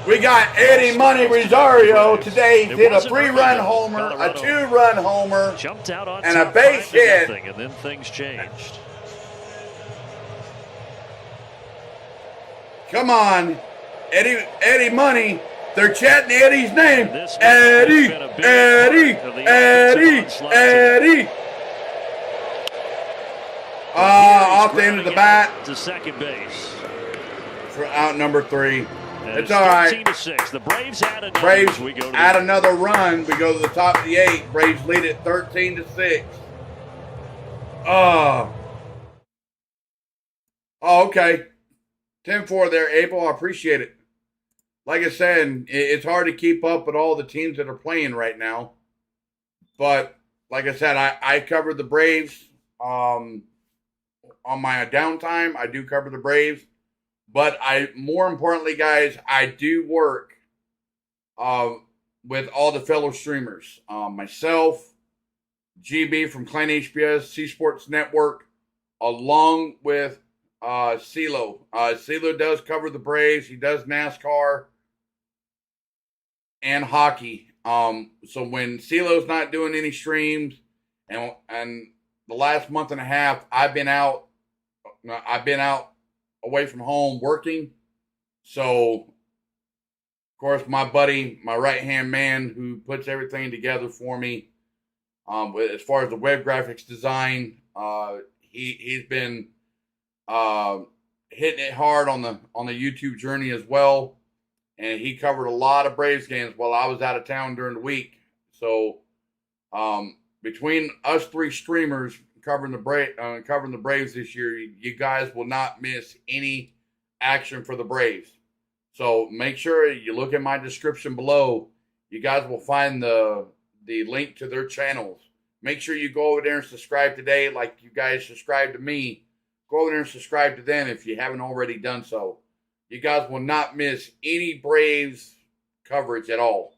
We got Eddie Money Rosario today. He hit a 3-run homer, a 2-run homer, jumped out on and a base hit. And then things changed. Come on, Eddie Money. They're chanting Eddie's name. Eddie, Eddie, Eddie, Eddie. Off the end of the bat. To second base. For out number 3. And it's all right. 13-6. The Braves add another. Braves We go to add another run. We go to the top of the 8. Braves lead it 13-6. Oh, okay. 10-4 there, Abel. I appreciate it. Like I said, it's hard to keep up with all the teams that are playing right now. But like I said, I covered the Braves on my downtime. I do cover the Braves. But more importantly, guys, I do work with all the fellow streamers. Myself, GB from Klein HBS, C Sports Network, along with CeeLo. CeeLo does cover the Braves. He does NASCAR and hockey. So when CeeLo's not doing any streams, and the last month and a half, I've been out away from home working. So, of course, my buddy, my right-hand man who puts everything together for me, as far as the web graphics design, he's been hitting it hard on the YouTube journey as well. And he covered a lot of Braves games while I was out of town during the week. So, between us 3 streamers covering the Braves this year, you guys will not miss any action for the Braves. So make sure you look in my description below. You guys will find the link to their channels. Make sure you go over there and subscribe today, like you guys subscribe to me. Go over there and subscribe to them if you haven't already done so. You guys will not miss any Braves coverage at all.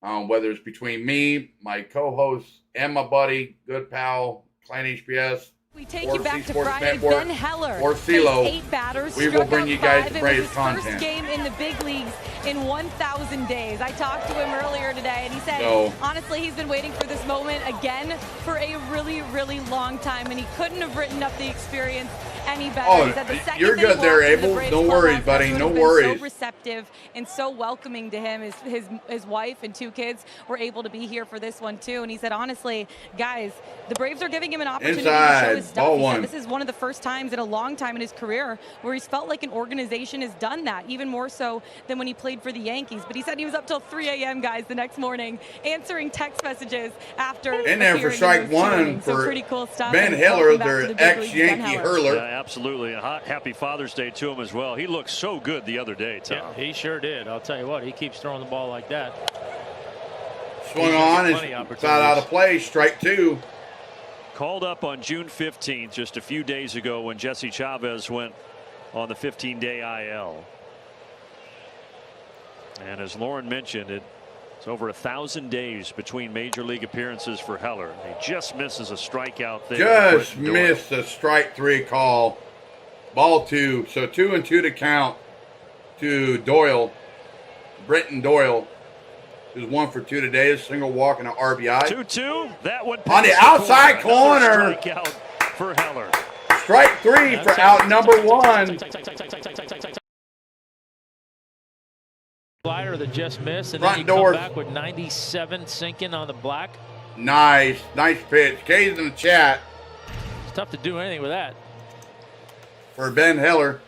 Whether it's between me, my co-host, and my buddy, good pal, Klein HBS. We take you back to Friday. Network, Ben Heller or CeeLo. 8 batters. We will bring you guys the Braves content. First game in the big leagues in 1,000 days. I talked to him earlier today, and he said, honestly, he's been waiting for this moment again for a really, really long time, and he couldn't have written up the experience any better. Oh, he said the second you're good there, Abel. No worries, buddy. No worries. So receptive and so welcoming to him. His wife and 2 kids were able to be here for this one too. And he said, honestly, guys, the Braves are giving him an opportunity to show his stuff. He said this is one of the first times in a long time in his career where he's felt like an organization has done that, even more so than when he played for the Yankees. But he said he was up till 3 a.m. guys the next morning answering text messages after. In there for strike 1 for pretty cool stuff. Ben Heller, their ex-Yankee hurler. Yeah, absolutely. Happy Father's Day to him as well. He looked so good the other day, Tom. Yeah, he sure did. I'll tell you what, he keeps throwing the ball like that. Swung on and shot out of play, strike 2. Called up on June 15th, just a few days ago, when Jesse Chavez went on the 15-day IL. And as Lauren mentioned, it's over 1,000 days between major league appearances for Heller. He just misses a strikeout there. Just missed a strike 3 call. Ball 2. So 2-2 to count to Doyle. Brenton Doyle, who's 1 for 2 today. A single walk and an RBI. 2-2. That one on the outside corner. Strikeout for Heller. Strike 3 for out number 1. Slider that just missed, and Front then you door. come back with 97 sinking on the black. Nice pitch. K's in the chat It's tough to do anything with that. for Ben Heller.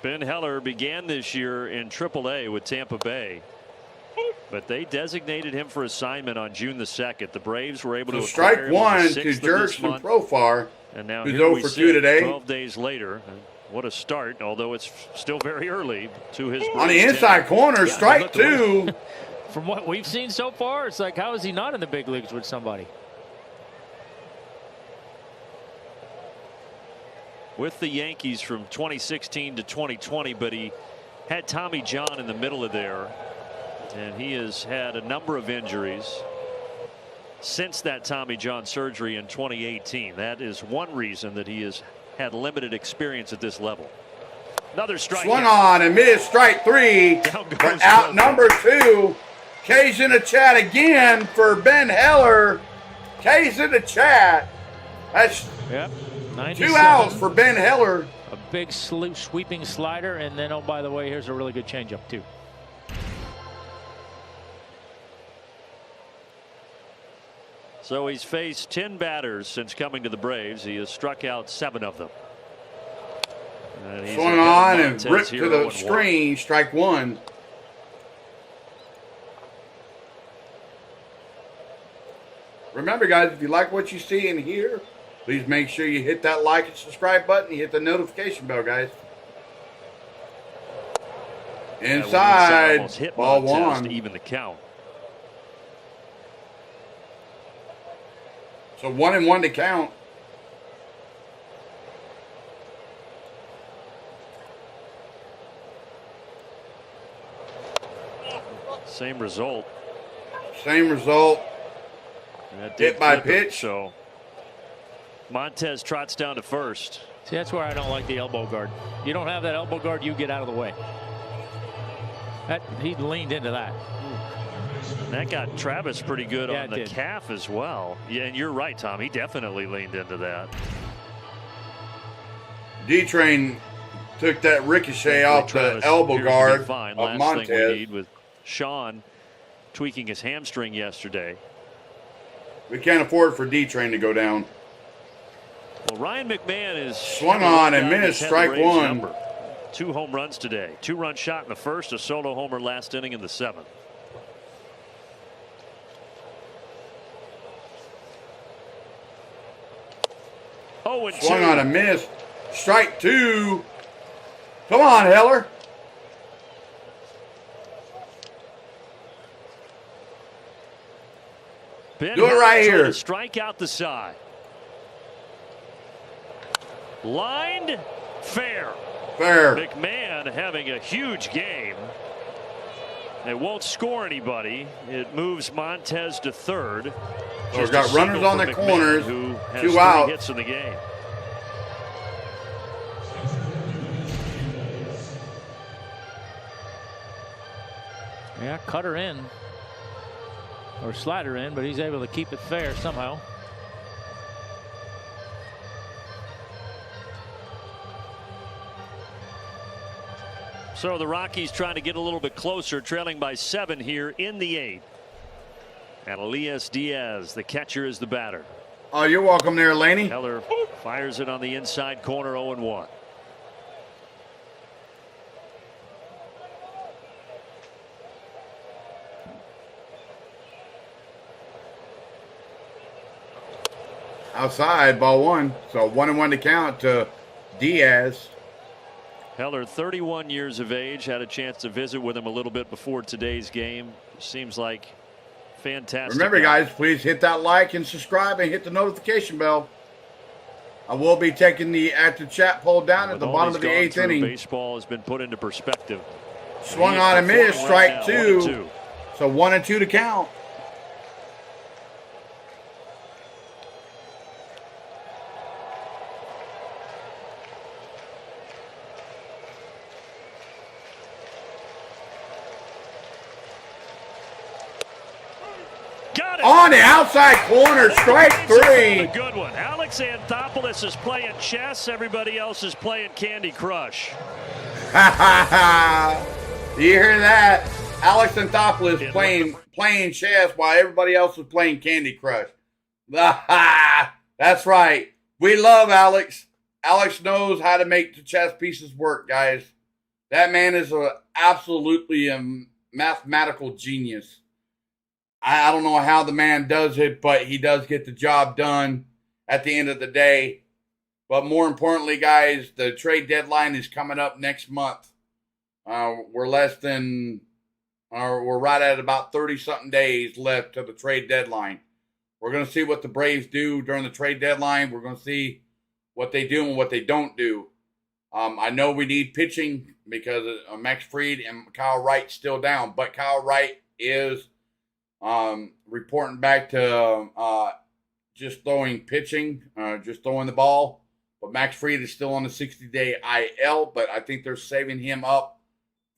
Ben Heller began this year in AAA with Tampa Bay, but they designated him for assignment on June the 2nd. The Braves were able to strike acquire him on one the to 6th of this Jerkson month. Profar, And now who's here 0 we for sit 2 today. 12 days later. What a start, although it's still very early to his On the Braves inside tenure. corner, strike 2. From what we've seen so far, it's like, how is he not in the big leagues with somebody? With the Yankees from 2016 to 2020, but he had Tommy John in the middle of there, and he has had a number of injuries since that Tommy John surgery in 2018. That is one reason that he has had limited experience at this level. Another strike. Swung on and missed, strike 3 for out number 2. K's in the chat again for Ben Heller. K's in the chat. That's 2 outs for Ben Heller. A big sweeping slider, and then, oh, by the way, here's a really good changeup, too. So he's faced 10 batters since coming to the Braves. He has struck out 7 of them. Swung on and ripped to the screen, strike 1. Remember, guys, if you like what you see and hear, please make sure you hit that like and subscribe button. You hit the notification bell, guys. Inside, ball 1. To even the count. So 1-1 to count. Same result. Same result. Hit by pitch. So Montez trots down to first. See, that's where I don't like the elbow guard. You don't have that elbow guard, you get out of the way. He leaned into that. That got Travis pretty good on the calf as well. Yeah, and you're right, Tom. He definitely leaned into that. D-Train took that ricochet off the elbow guard of Last Montez. thing we need with Sean tweaking his hamstring yesterday. We can't afford for D-Train to go down. Well, Ryan McMahon is swung on and missed, strike 1. 2 home runs today. 2-run shot in the first, a solo homer last inning in the 7th. Oh, and swung on and missed, strike 2. Come on, Heller. Ben Do it right here. here. Strike out the side. Lined, fair. McMahon having a huge game. It won't score anybody. It moves Montez to third. So we've got runners on the corners. Who has 2 3 out. hits in the game. Yeah, cutter in. Or slider in, but he's able to keep it fair somehow. So the Rockies trying to get a little bit closer, trailing by 7 here in the 8th. And Elias Diaz, the catcher, is the batter. Oh, you're welcome there, Laney. Heller fires it on the inside corner, 0-1. Outside, ball 1. So 1-1 to count to Diaz. Heller, 31 years of age, had a chance to visit with him a little bit before today's game. Seems like fantastic. Remember, guys, please hit that like and subscribe and hit the notification bell. I will be taking the active chat poll down at the bottom of the 8th inning. Baseball has been put into perspective. Swung on and missed, strike 2. So 1-2 to count. Got it. On the outside corner, strike three. A good one. Alex Anthopoulos is playing chess. Everybody else is playing Candy Crush. Do you hear that? Alex Anthopoulos playing chess while everybody else is playing Candy Crush. That's right. We love Alex. Alex knows how to make the chess pieces work, guys. That man is absolutely a mathematical genius. I don't know how the man does it, but he does get the job done at the end of the day. But more importantly, guys, the trade deadline is coming up next month. We're right at about 30-something days left to the trade deadline. We're going to see what the Braves do during the trade deadline. We're going to see what they do and what they don't do. I know we need pitching because Max Fried and Kyle Wright still down, but Kyle Wright is reporting back to just throwing pitching, just throwing the ball. But Max Fried is still on the 60-day IL, but I think they're saving him up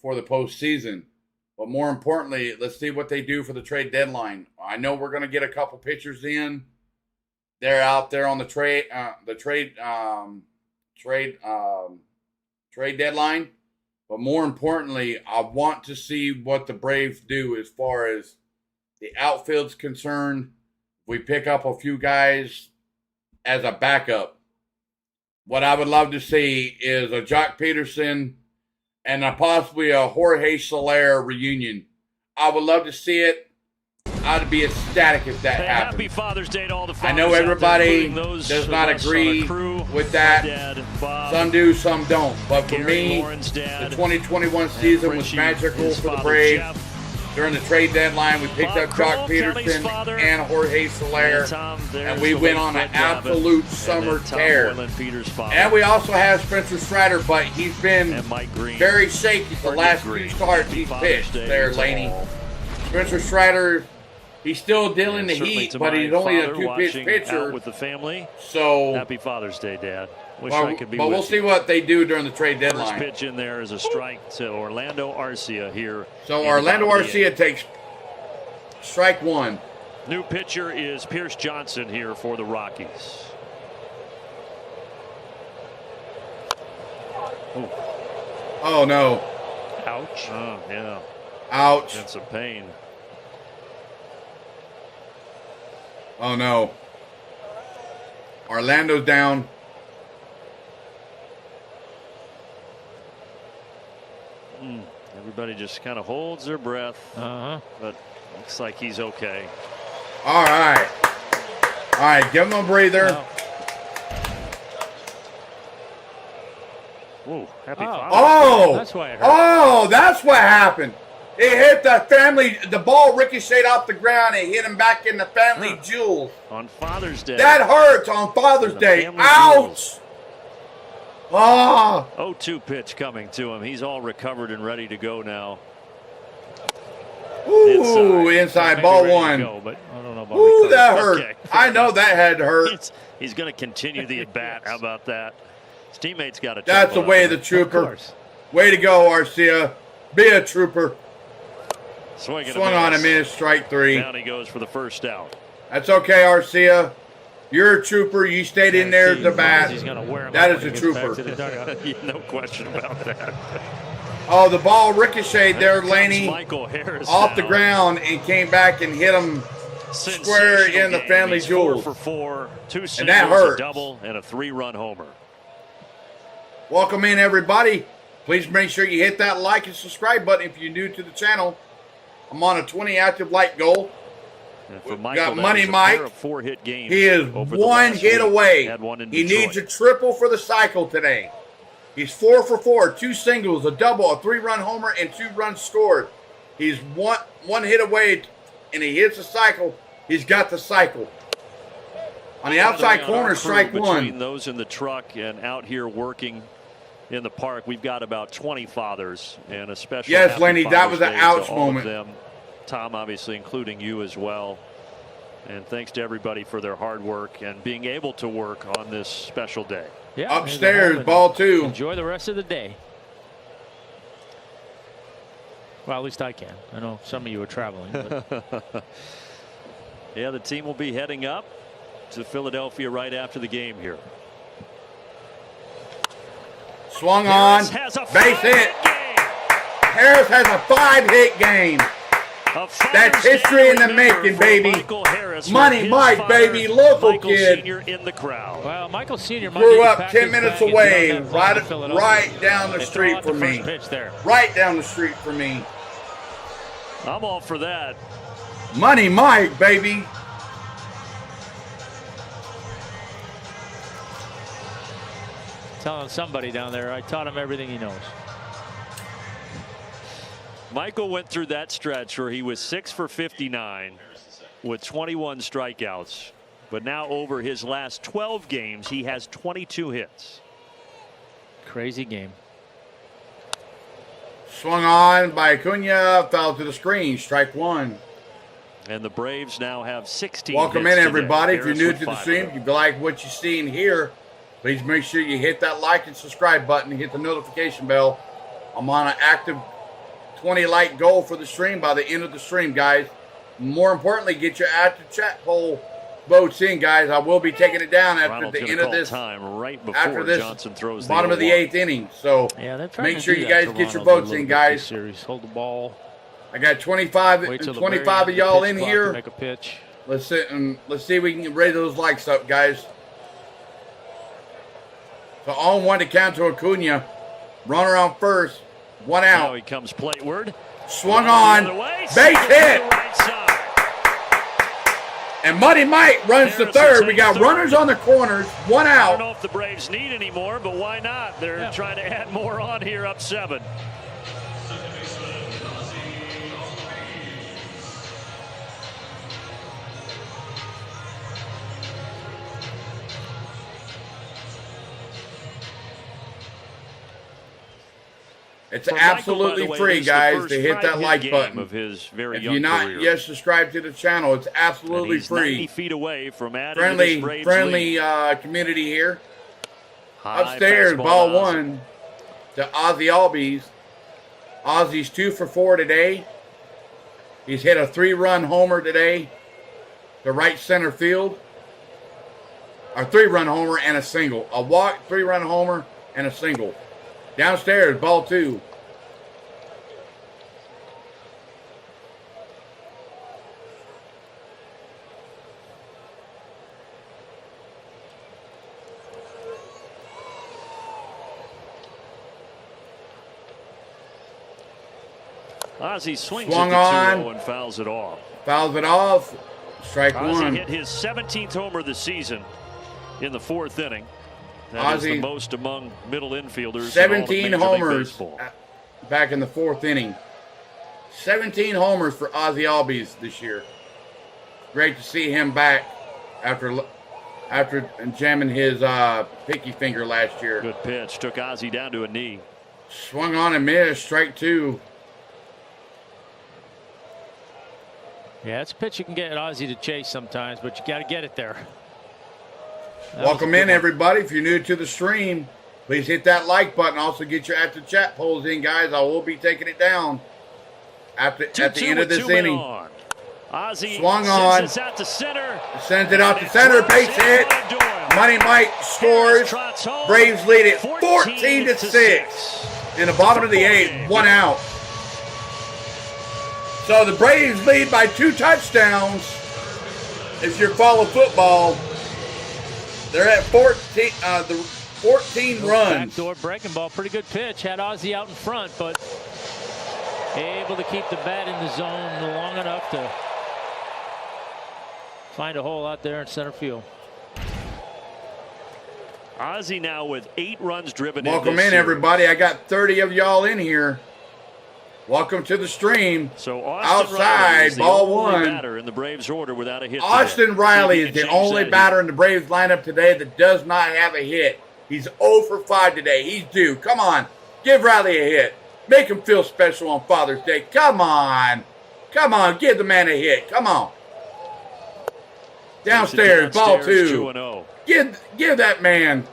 for the postseason. But more importantly, let's see what they do for the trade deadline. I know we're going to get a couple pitchers in. They're out there on the trade deadline. But more importantly, I want to see what the Braves do as far as the outfield's concerned. We pick up a few guys as a backup. What I would love to see is a Jock Peterson and possibly a Jorge Soler reunion. I would love to see it. I'd be ecstatic if that happened. Happy Father's Day to all the fathers. I know everybody does not agree with that. Dad, Bob, some do, some don't. But for Gary, me, Lauren's dad, the 2021 season was magical for the Braves. Jeff. During the trade deadline, we picked up Jock Peterson and Jorge Soler, and we went on an absolute summer tear. And we also have Spencer Strider, but he's been very shaky the last few starts he's pitched there, Laney. Spencer Strider, he's still dealing the heat, but he's only a two-pitch pitcher. With the family. So happy Father's Day, Dad. Wish I could be but with we'll see what they do during the trade deadline. First pitch in there is a strike to Orlando Arcia here. So Orlando Arcia takes strike one. New pitcher is Pierce Johnson here for the Rockies. Ooh. Oh, no. Ouch. Oh, yeah. Ouch. And some pain. Oh, no. Orlando's down. Everybody just kind of holds their breath. But looks like he's okay. All right. All right, give him a breather. No. Ooh, happy Father's Oh! Day. That's why it hurt. Oh, that's what happened. It hit the ball ricocheted off the ground and hit him back in the family jewels. On Father's Day. That hurts on Father's Day. Ouch! Oh. 0-2 pitch coming to him. He's all recovered and ready to go now. Ooh, inside ball one. Go, but I don't know about ooh, that hurt. Okay. I know that had to hurt. He's going to continue the at-bat. How about that? His teammates got to. That's the way of the trooper. Way to go, Arcia. Be a trooper. Swung on him in, strike three. Down he goes for the first out. That's okay, Arcia. You're a trooper. You stayed in there at the bat. That is a trooper. No question about that. Oh, the ball ricocheted there, Laney, Michael Harris off the ground and came back and hit him square in the family jewels. 4 for 4, 2 singles, and that hurt. A double, and a 3-run homer. Welcome in, everybody. Please make sure you hit that like and subscribe button if you're new to the channel. I'm on a 20 active like goal. For Michael, got Money Mike. 4-hit games. He is one hit away. He Detroit. needs a triple for the cycle today. He's 4 for 4, 2 singles, a double, a 3-run homer, and 2 runs scored. He's one hit away, and he hits the cycle. He's got the cycle. On the outside corner, strike one. Between those in the truck and out here working in the park, we've got about 20 fathers and a special. Yes, Lenny, that was an ouch moment. Them. Tom, obviously, including you as well. And thanks to everybody for their hard work and being able to work on this special day. Yeah, upstairs, ball 2. Enjoy the rest of the day. Well, at least I can. I know some of you are traveling. But. Yeah, the team will be heading up to Philadelphia right after the game here. Swung on. Base hit. Harris has a 5-hit game. That's history in the making, baby. Money Mike, baby. Local kid. In the crowd. Well, Michael Sr. Grew up 10 minutes away, right down the street from me. Right down the street from me. I'm all for that. Money Mike, baby. Telling somebody down there, I taught him everything he knows. Michael went through that stretch where he was 6 for 59 with 21 strikeouts. But now over his last 12 games, he has 22 hits. Crazy game. Swung on by Acuna, fell to the screen, strike one. And the Braves now have 16 Welcome hits in, everybody. today. If you're new to the stream, if you like what you're seeing here, please make sure you hit that like and subscribe button and hit the notification bell. I'm on an active 20 like goal for the stream by the end of the stream, guys. More importantly, get your active chat poll votes in, guys. I will be taking it down after the end of this. Time right before after this Johnson throws bottom of the 8th inning. So make sure you guys get your votes in, guys. Series. Hold the ball. I got 25 of y'all in here. Make a pitch. Let's sit and let's see if we can raise those likes up, guys. So on one to count to Acuna. Runner on first. One out. Now he comes plateward. Swung on. Base hit. And Muddy Mike runs to third. We got runners on the corners. One out. I don't know if the Braves need any more, but why not? They're trying to add more on here, up 7. It's absolutely free, guys, to hit that like button. Of his very if you're not yet subscribed to the channel, it's absolutely free. 90 feet away from adding friendly community here. Upstairs, ball one to Ozzie Albies. Ozzie's 2 for 4 today. He's hit a 3-run homer today to right center field. A 3-run homer and a single. A walk, 3-run homer, and a single. Downstairs, ball 2. Ozzie swings Swung at the 2-0 on. and fouls it off. Fouls it off. Strike Ozzie one. hit his 17th homer of the season in the 4th inning. That is the most among middle infielders. 17 homers back in the 4th inning. 17 homers for Ozzie Albies this year. Great to see him back after jamming his pinky finger last year. Good pitch. Took Ozzie down to a knee. Swung on and missed. Strike 2. Yeah, it's a pitch you can get Ozzie to chase sometimes, but you got to get it there. Welcome in, everybody. If you're new to the stream, please hit that like button. Also, get your active chat polls in, guys. I will be taking it down at the end of this inning. Ozzie swung on. Sends it out to center. Sends it out to center. Base hit. Money Mike scores. Braves lead it 14-6 in the bottom of the 8th. One out. So the Braves lead by 2 touchdowns. If you follow football. They're at 14. The 14 runs. Backdoor breaking ball, pretty good pitch. Had Ozzie out in front, but able to keep the bat in the zone long enough to find a hole out there in center field. Ozzie now with 8 runs driven. Welcome in, everybody. I got 30 of y'all in here. Welcome to the stream. So outside, ball 1. Batter in the Braves order without a hit. Austin Riley is the only batter in the Braves lineup today that does not have a hit. He's 0 for 5 today. He's due. Come on, give Riley a hit. Make him feel special on Father's Day. Come on, give the man a hit. Come on. Downstairs, ball 2. Give that man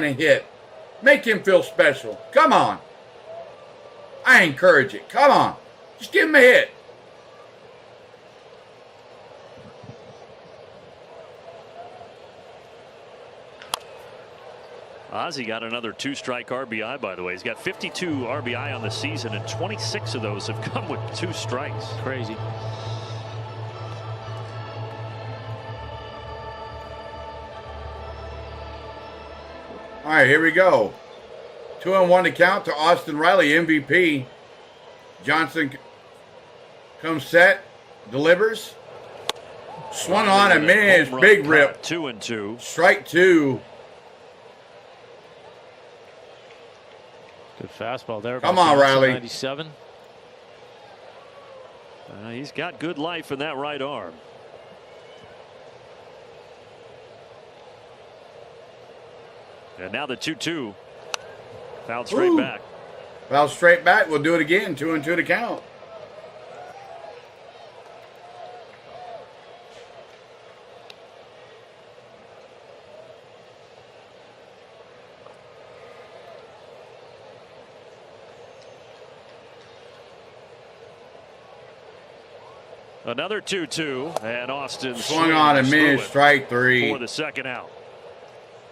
a hit. Make him feel special. Come on. I encourage it. Come on. Just give him a hit. Ozzie got another 2-strike RBI, by the way. He's got 52 RBI on the season, and 26 of those have come with 2 strikes. Crazy. All right, here we go. 2-1 to count to Austin Riley, MVP. Johnson comes set, delivers. Swung on and missed. Big rip. 2-2. Strike 2. Good fastball there. Come on, Riley. 97. He's got good life in that right arm. And now the 2-2. Fouled straight back. Fouled straight back. We'll do it again. 2-2 to count. Another 2-2, and Austin swung on and missed. Strike 3 for the second out.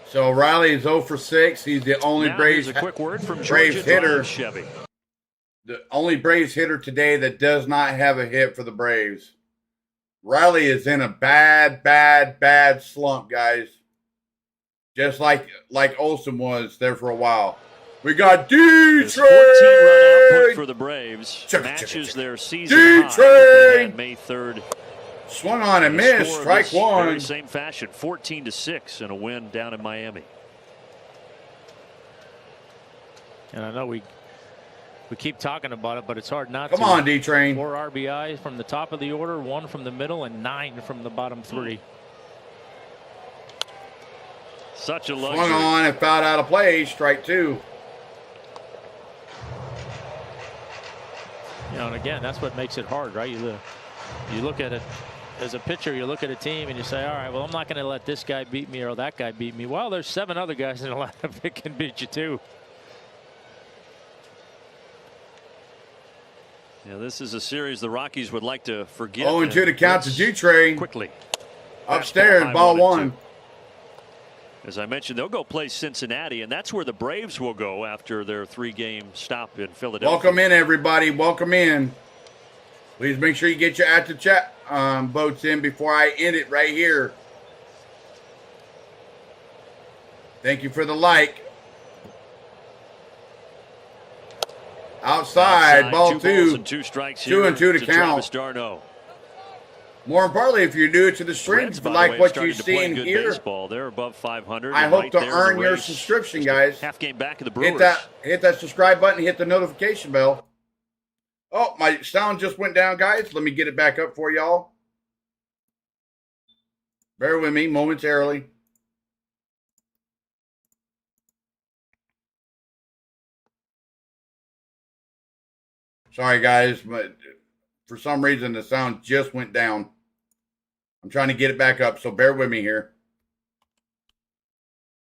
So Riley is 0 for 6. He's the only Braves, a quick word from Braves hitter. Chevy. The only Braves hitter today that does not have a hit for the Braves. Riley is in a bad slump, guys. Just like Olsen was there for a while. We got D-Train! 14-run output for the Braves. Matches their season high May 3rd. Swung on and missed. Strike 1. Very same fashion. 14-6 in a win down in Miami. And I know we keep talking about it, but it's hard not to. Come on, D-Train. 4 RBI from the top of the order, 1 from the middle, and 9 from the bottom 3. Such a luxury. Swung on and fouled out of play. Strike 2. You know, and again, that's what makes it hard, right? You look at it as a pitcher, you look at a team and you say, all right, well, I'm not going to let this guy beat me or that guy beat me. Well, there's 7 other guys in the lineup that can beat you too. Yeah, this is a series the Rockies would like to forget. 0-2 to count to D-Train. Quickly. Upstairs, ball 1. As I mentioned, they'll go play Cincinnati, and that's where the Braves will go after their 3-game stop in Philadelphia. Welcome in, everybody. Welcome in. Please make sure you get your active chat votes in before I end it right here. Thank you for the like. Outside, ball 2. 2 strikes 2-2 to count. D'Arnaud. More importantly, if you're new to the stream, if you like what you're seeing here, baseball. They're above 500. I hope to earn your subscription, guys. Half game back of the Brewers. Hit that subscribe button, hit the notification bell. Oh, my sound just went down, guys. Let me get it back up for y'all. Bear with me momentarily. Sorry, guys, but for some reason the sound just went down. I'm trying to get it back up, so bear with me here.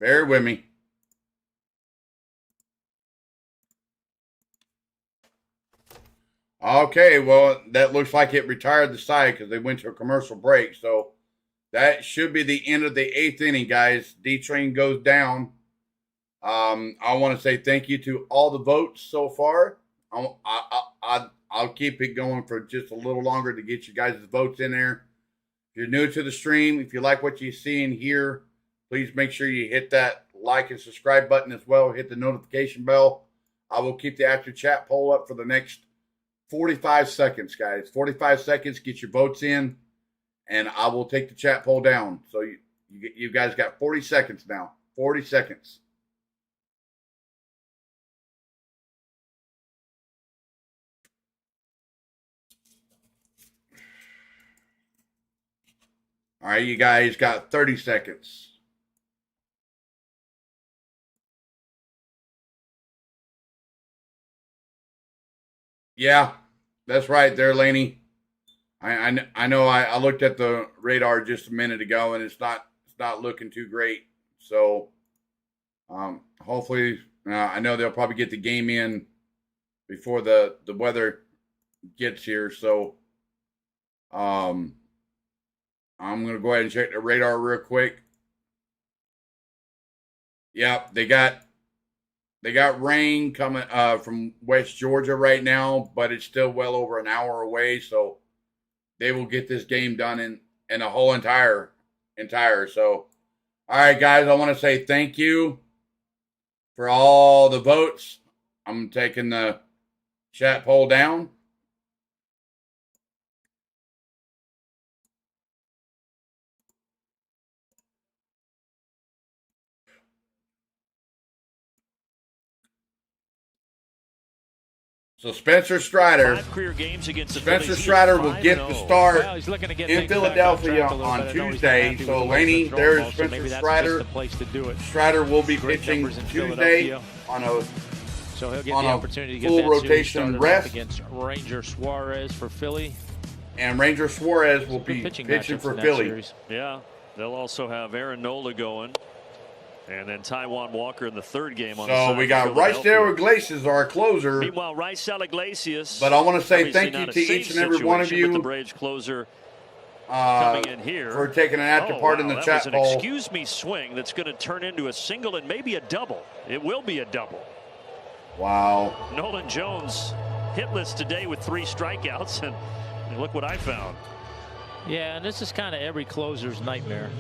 Bear with me. Okay, well, that looks like it retired the side because they went to a commercial break. So that should be the end of the 8th inning, guys. D-Train goes down. I want to say thank you to all the votes so far. I'll keep it going for just a little longer to get you guys' votes in there. If you're new to the stream, if you like what you see and hear, please make sure you hit that like and subscribe button as well. Hit the notification bell. I will keep the active chat poll up for the next 45 seconds, guys. 45 seconds, get your votes in, and I will take the chat poll down. So you guys got 40 seconds now. 40 seconds. All right, you guys got 30 seconds. Yeah, that's right there, Laney. I know I looked at the radar just a minute ago, and it's not looking too great. So hopefully, I know they'll probably get the game in before the weather gets here. So I'm going to go ahead and check the radar real quick. Yep, they got rain coming from West Georgia right now, but it's still well over an hour away, so they will get this game done in a whole entire. So, all right, guys, I want to say thank you for all the votes. I'm taking the chat poll down. So Spencer Strider, 5 career games against the Spencer Phillies. Strider will get the start Well, he's looking to get in things back Philadelphia on track a little on bit. I know he's not Tuesday. happy So with the Laney, control there's ball, so Spencer maybe that's Strider. just the place to do it. Strider will be Great pitching numbers in Tuesday Philadelphia. on a So he'll get on the a opportunity to get full that series rotation started rest. off against Ranger Suarez for Philly. and Ranger Suarez will be pitching pitching matchups for in that Philly. series. Yeah, they'll also have Aaron Nola going. And then Taijuan Walker in the third game on the So side we for got Philadelphia. Raisel Iglesias, our closer. Meanwhile, Raisel Iglesias. But I want to say obviously thank you not a to safe each and every one of situation with you the Braves closer coming in here for taking an active part in the that chat was an poll. excuse me swing that's going to turn into a single and maybe a double. It will be a double. Wow. Nolan Jones hitless today with 3 strikeouts, and look what I found. Yeah, and this is kind of every closer's nightmare.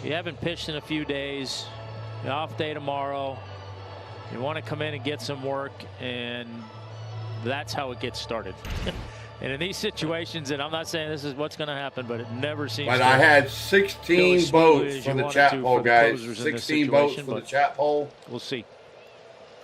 You haven't pitched in a few days. You're off day tomorrow. You want to come in and get some work, and that's how it gets started. And in these situations, and I'm not saying this is what's going to happen, but it never seems. But to I had 16 votes for the chat poll, guys. 16 votes for the chat poll. We'll see.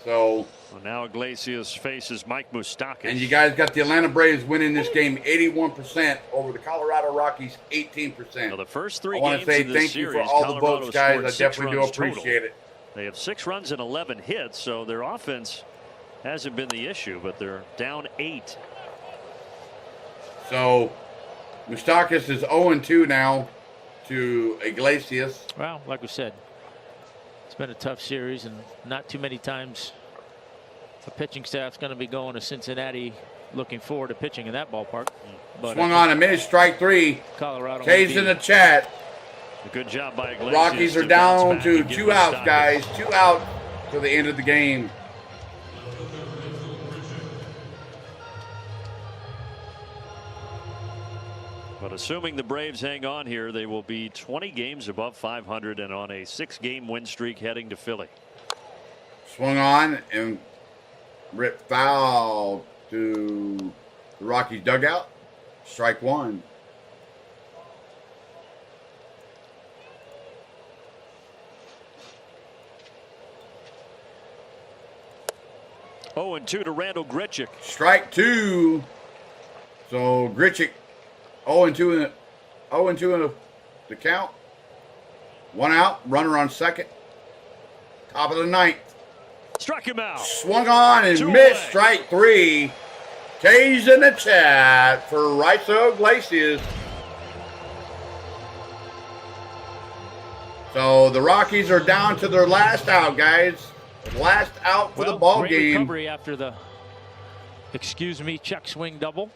So well, now Iglesias faces Mike Moustakas. And you guys got the Atlanta Braves winning this game 81% over the Colorado Rockies 18%. Well, the first 3 I want games to say of this thank you for series, all Colorado the votes, guys. scored I 6 definitely do runs appreciate total. it. They have 6 runs and 11 hits, so their offense hasn't been the issue, but they're down 8. So Moustakas is 0-2 now to Iglesias. Well, like we said, it's been a tough series, and not too many times the pitching staff's going to be going to Cincinnati looking forward to pitching in that ballpark. But Swung on a minute, strike 3. Colorado. K's in the chat. A good job by Iglesias. Rockies are to down bounce back to and get 2 outs, Moustakas. guys. 2 out to the end of the game. But assuming the Braves hang on here, they will be 20 games above 500 and on a 6-game win streak heading to Philly. Swung on and ripped foul to the Rockies dugout. Strike 1. Oh, and 2 to Randall Grichuk. Strike 2. So Grichuk 0-2 in the count. 1 out. Runner on second. Top of the 9th. Struck him out. Swung on and 2 missed. away. Strike 3. K's in the chat for Raisel Iglesias. So the Rockies are down to their last out, guys. Last out for the ball great game. recovery after the check swing double.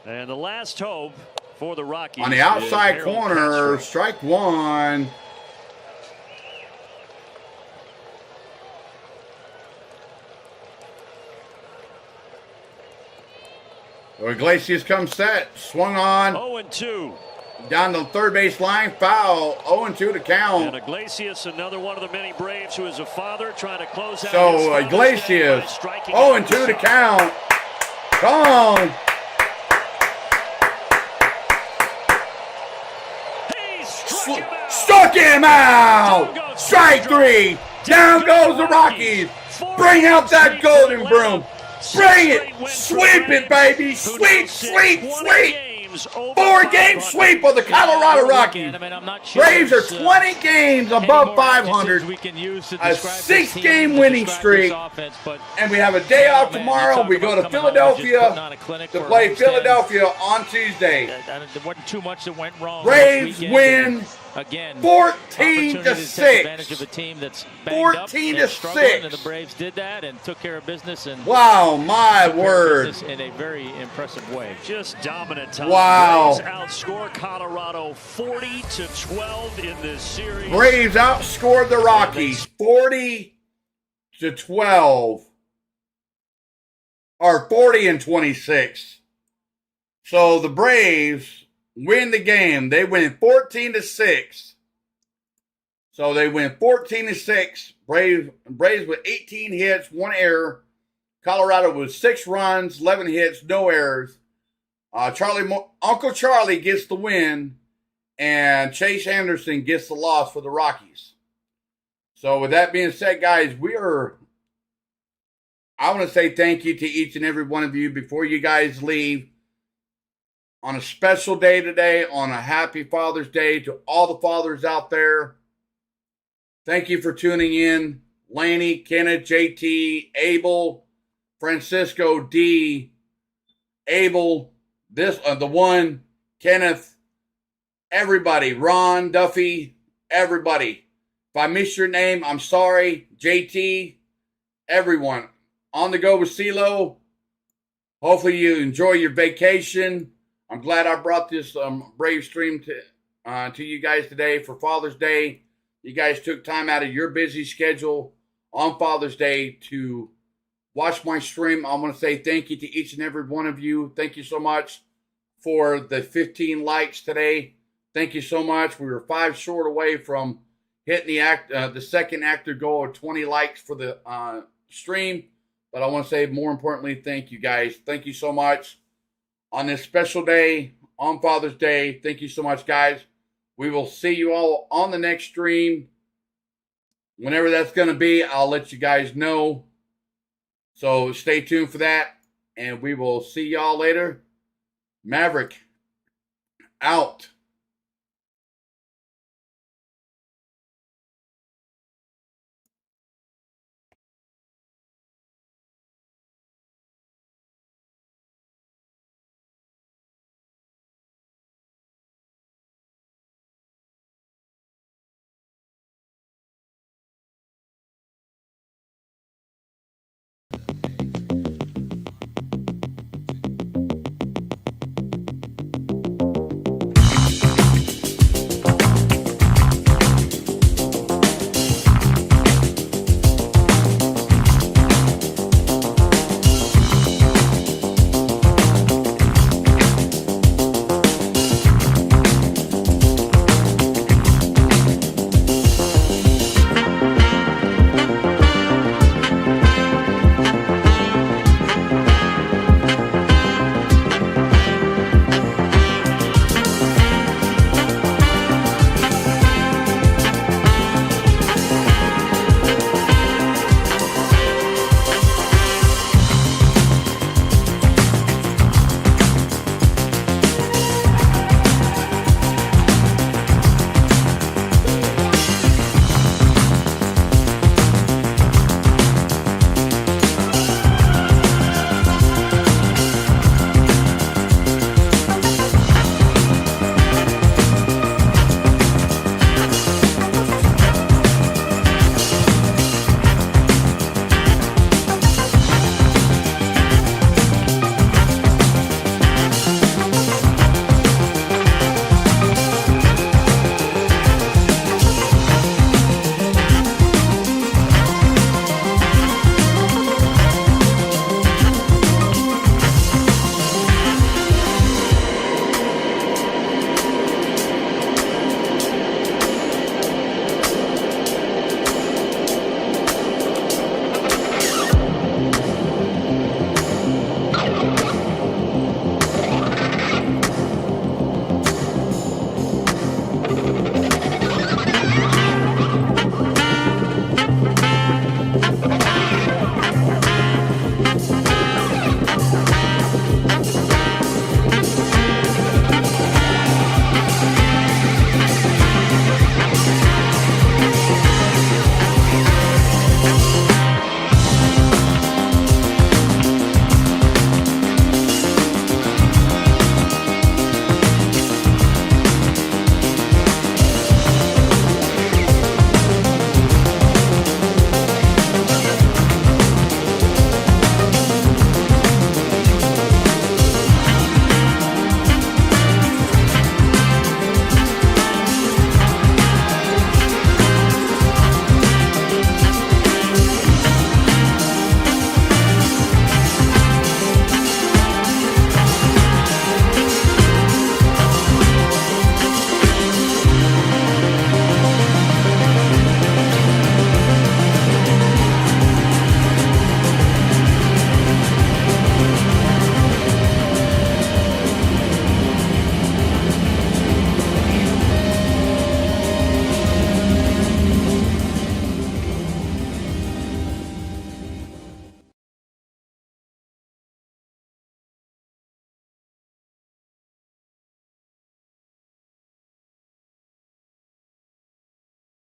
And the last hope for the Rockies. On the outside is Harold corner, Castro. strike 1. So Iglesias comes set, swung on. 0-2. Down the third base line, foul. 0-2 to count. And Iglesias, another one of the many Braves who is a father, trying to close out. his So father's Iglesias, day by striking 0-2 out. to count. Come on. Struck him out. Strike 3. Down goes the Rockies. Bring out that golden broom. Bring it. Sweep it, baby. Sweep, sweep, sweep. 4-game sweep of the Colorado Rockies. Braves are 20 games above 500. A 6-game winning streak. And we have a day off tomorrow. We go to Philadelphia to play Philadelphia on Tuesday. There wasn't too much that went wrong. Braves win again, 14 to 6. Advantage of a team that's banged 14 up to and struggling, 6. and the Braves did that and took care of business. And wow, my word! In a very impressive way. Just dominant time. Wow. Braves outscore Colorado 40 to 12 in this series. Braves outscored the Rockies 40 to 12, or 40 and 26. So the Braves win the game. They win 14 to 6. So they win 14 to 6. Braves with 18 hits, 1 error. Colorado with 6 runs, 11 hits, no errors. Uncle Charlie gets the win, and Chase Anderson gets the loss for the Rockies. So with that being said, guys, I want to say thank you to each and every one of you before you guys leave. On a special day today, on a happy Father's Day to all the fathers out there. Thank you for tuning in. Laney, Kenneth, JT, Abel, Francisco, D, Abel, the one, Kenneth, everybody, Ron, Duffy, everybody. If I missed your name, I'm sorry. JT, everyone. On the go with CeeLo. Hopefully you enjoy your vacation. I'm glad I brought this Brave stream to you guys today for Father's Day. You guys took time out of your busy schedule on Father's Day to watch my stream. I want to say thank you to each and every one of you. Thank you so much for the 15 likes today. Thank you so much. We were 5 short away from hitting the second active goal of 20 likes for the stream. But I want to say, more importantly, thank you guys. Thank you so much on this special day, on Father's Day. Thank you so much, guys. We will see you all on the next stream. Whenever that's going to be, I'll let you guys know. So stay tuned for that. And we will see y'all later. Maverick, out.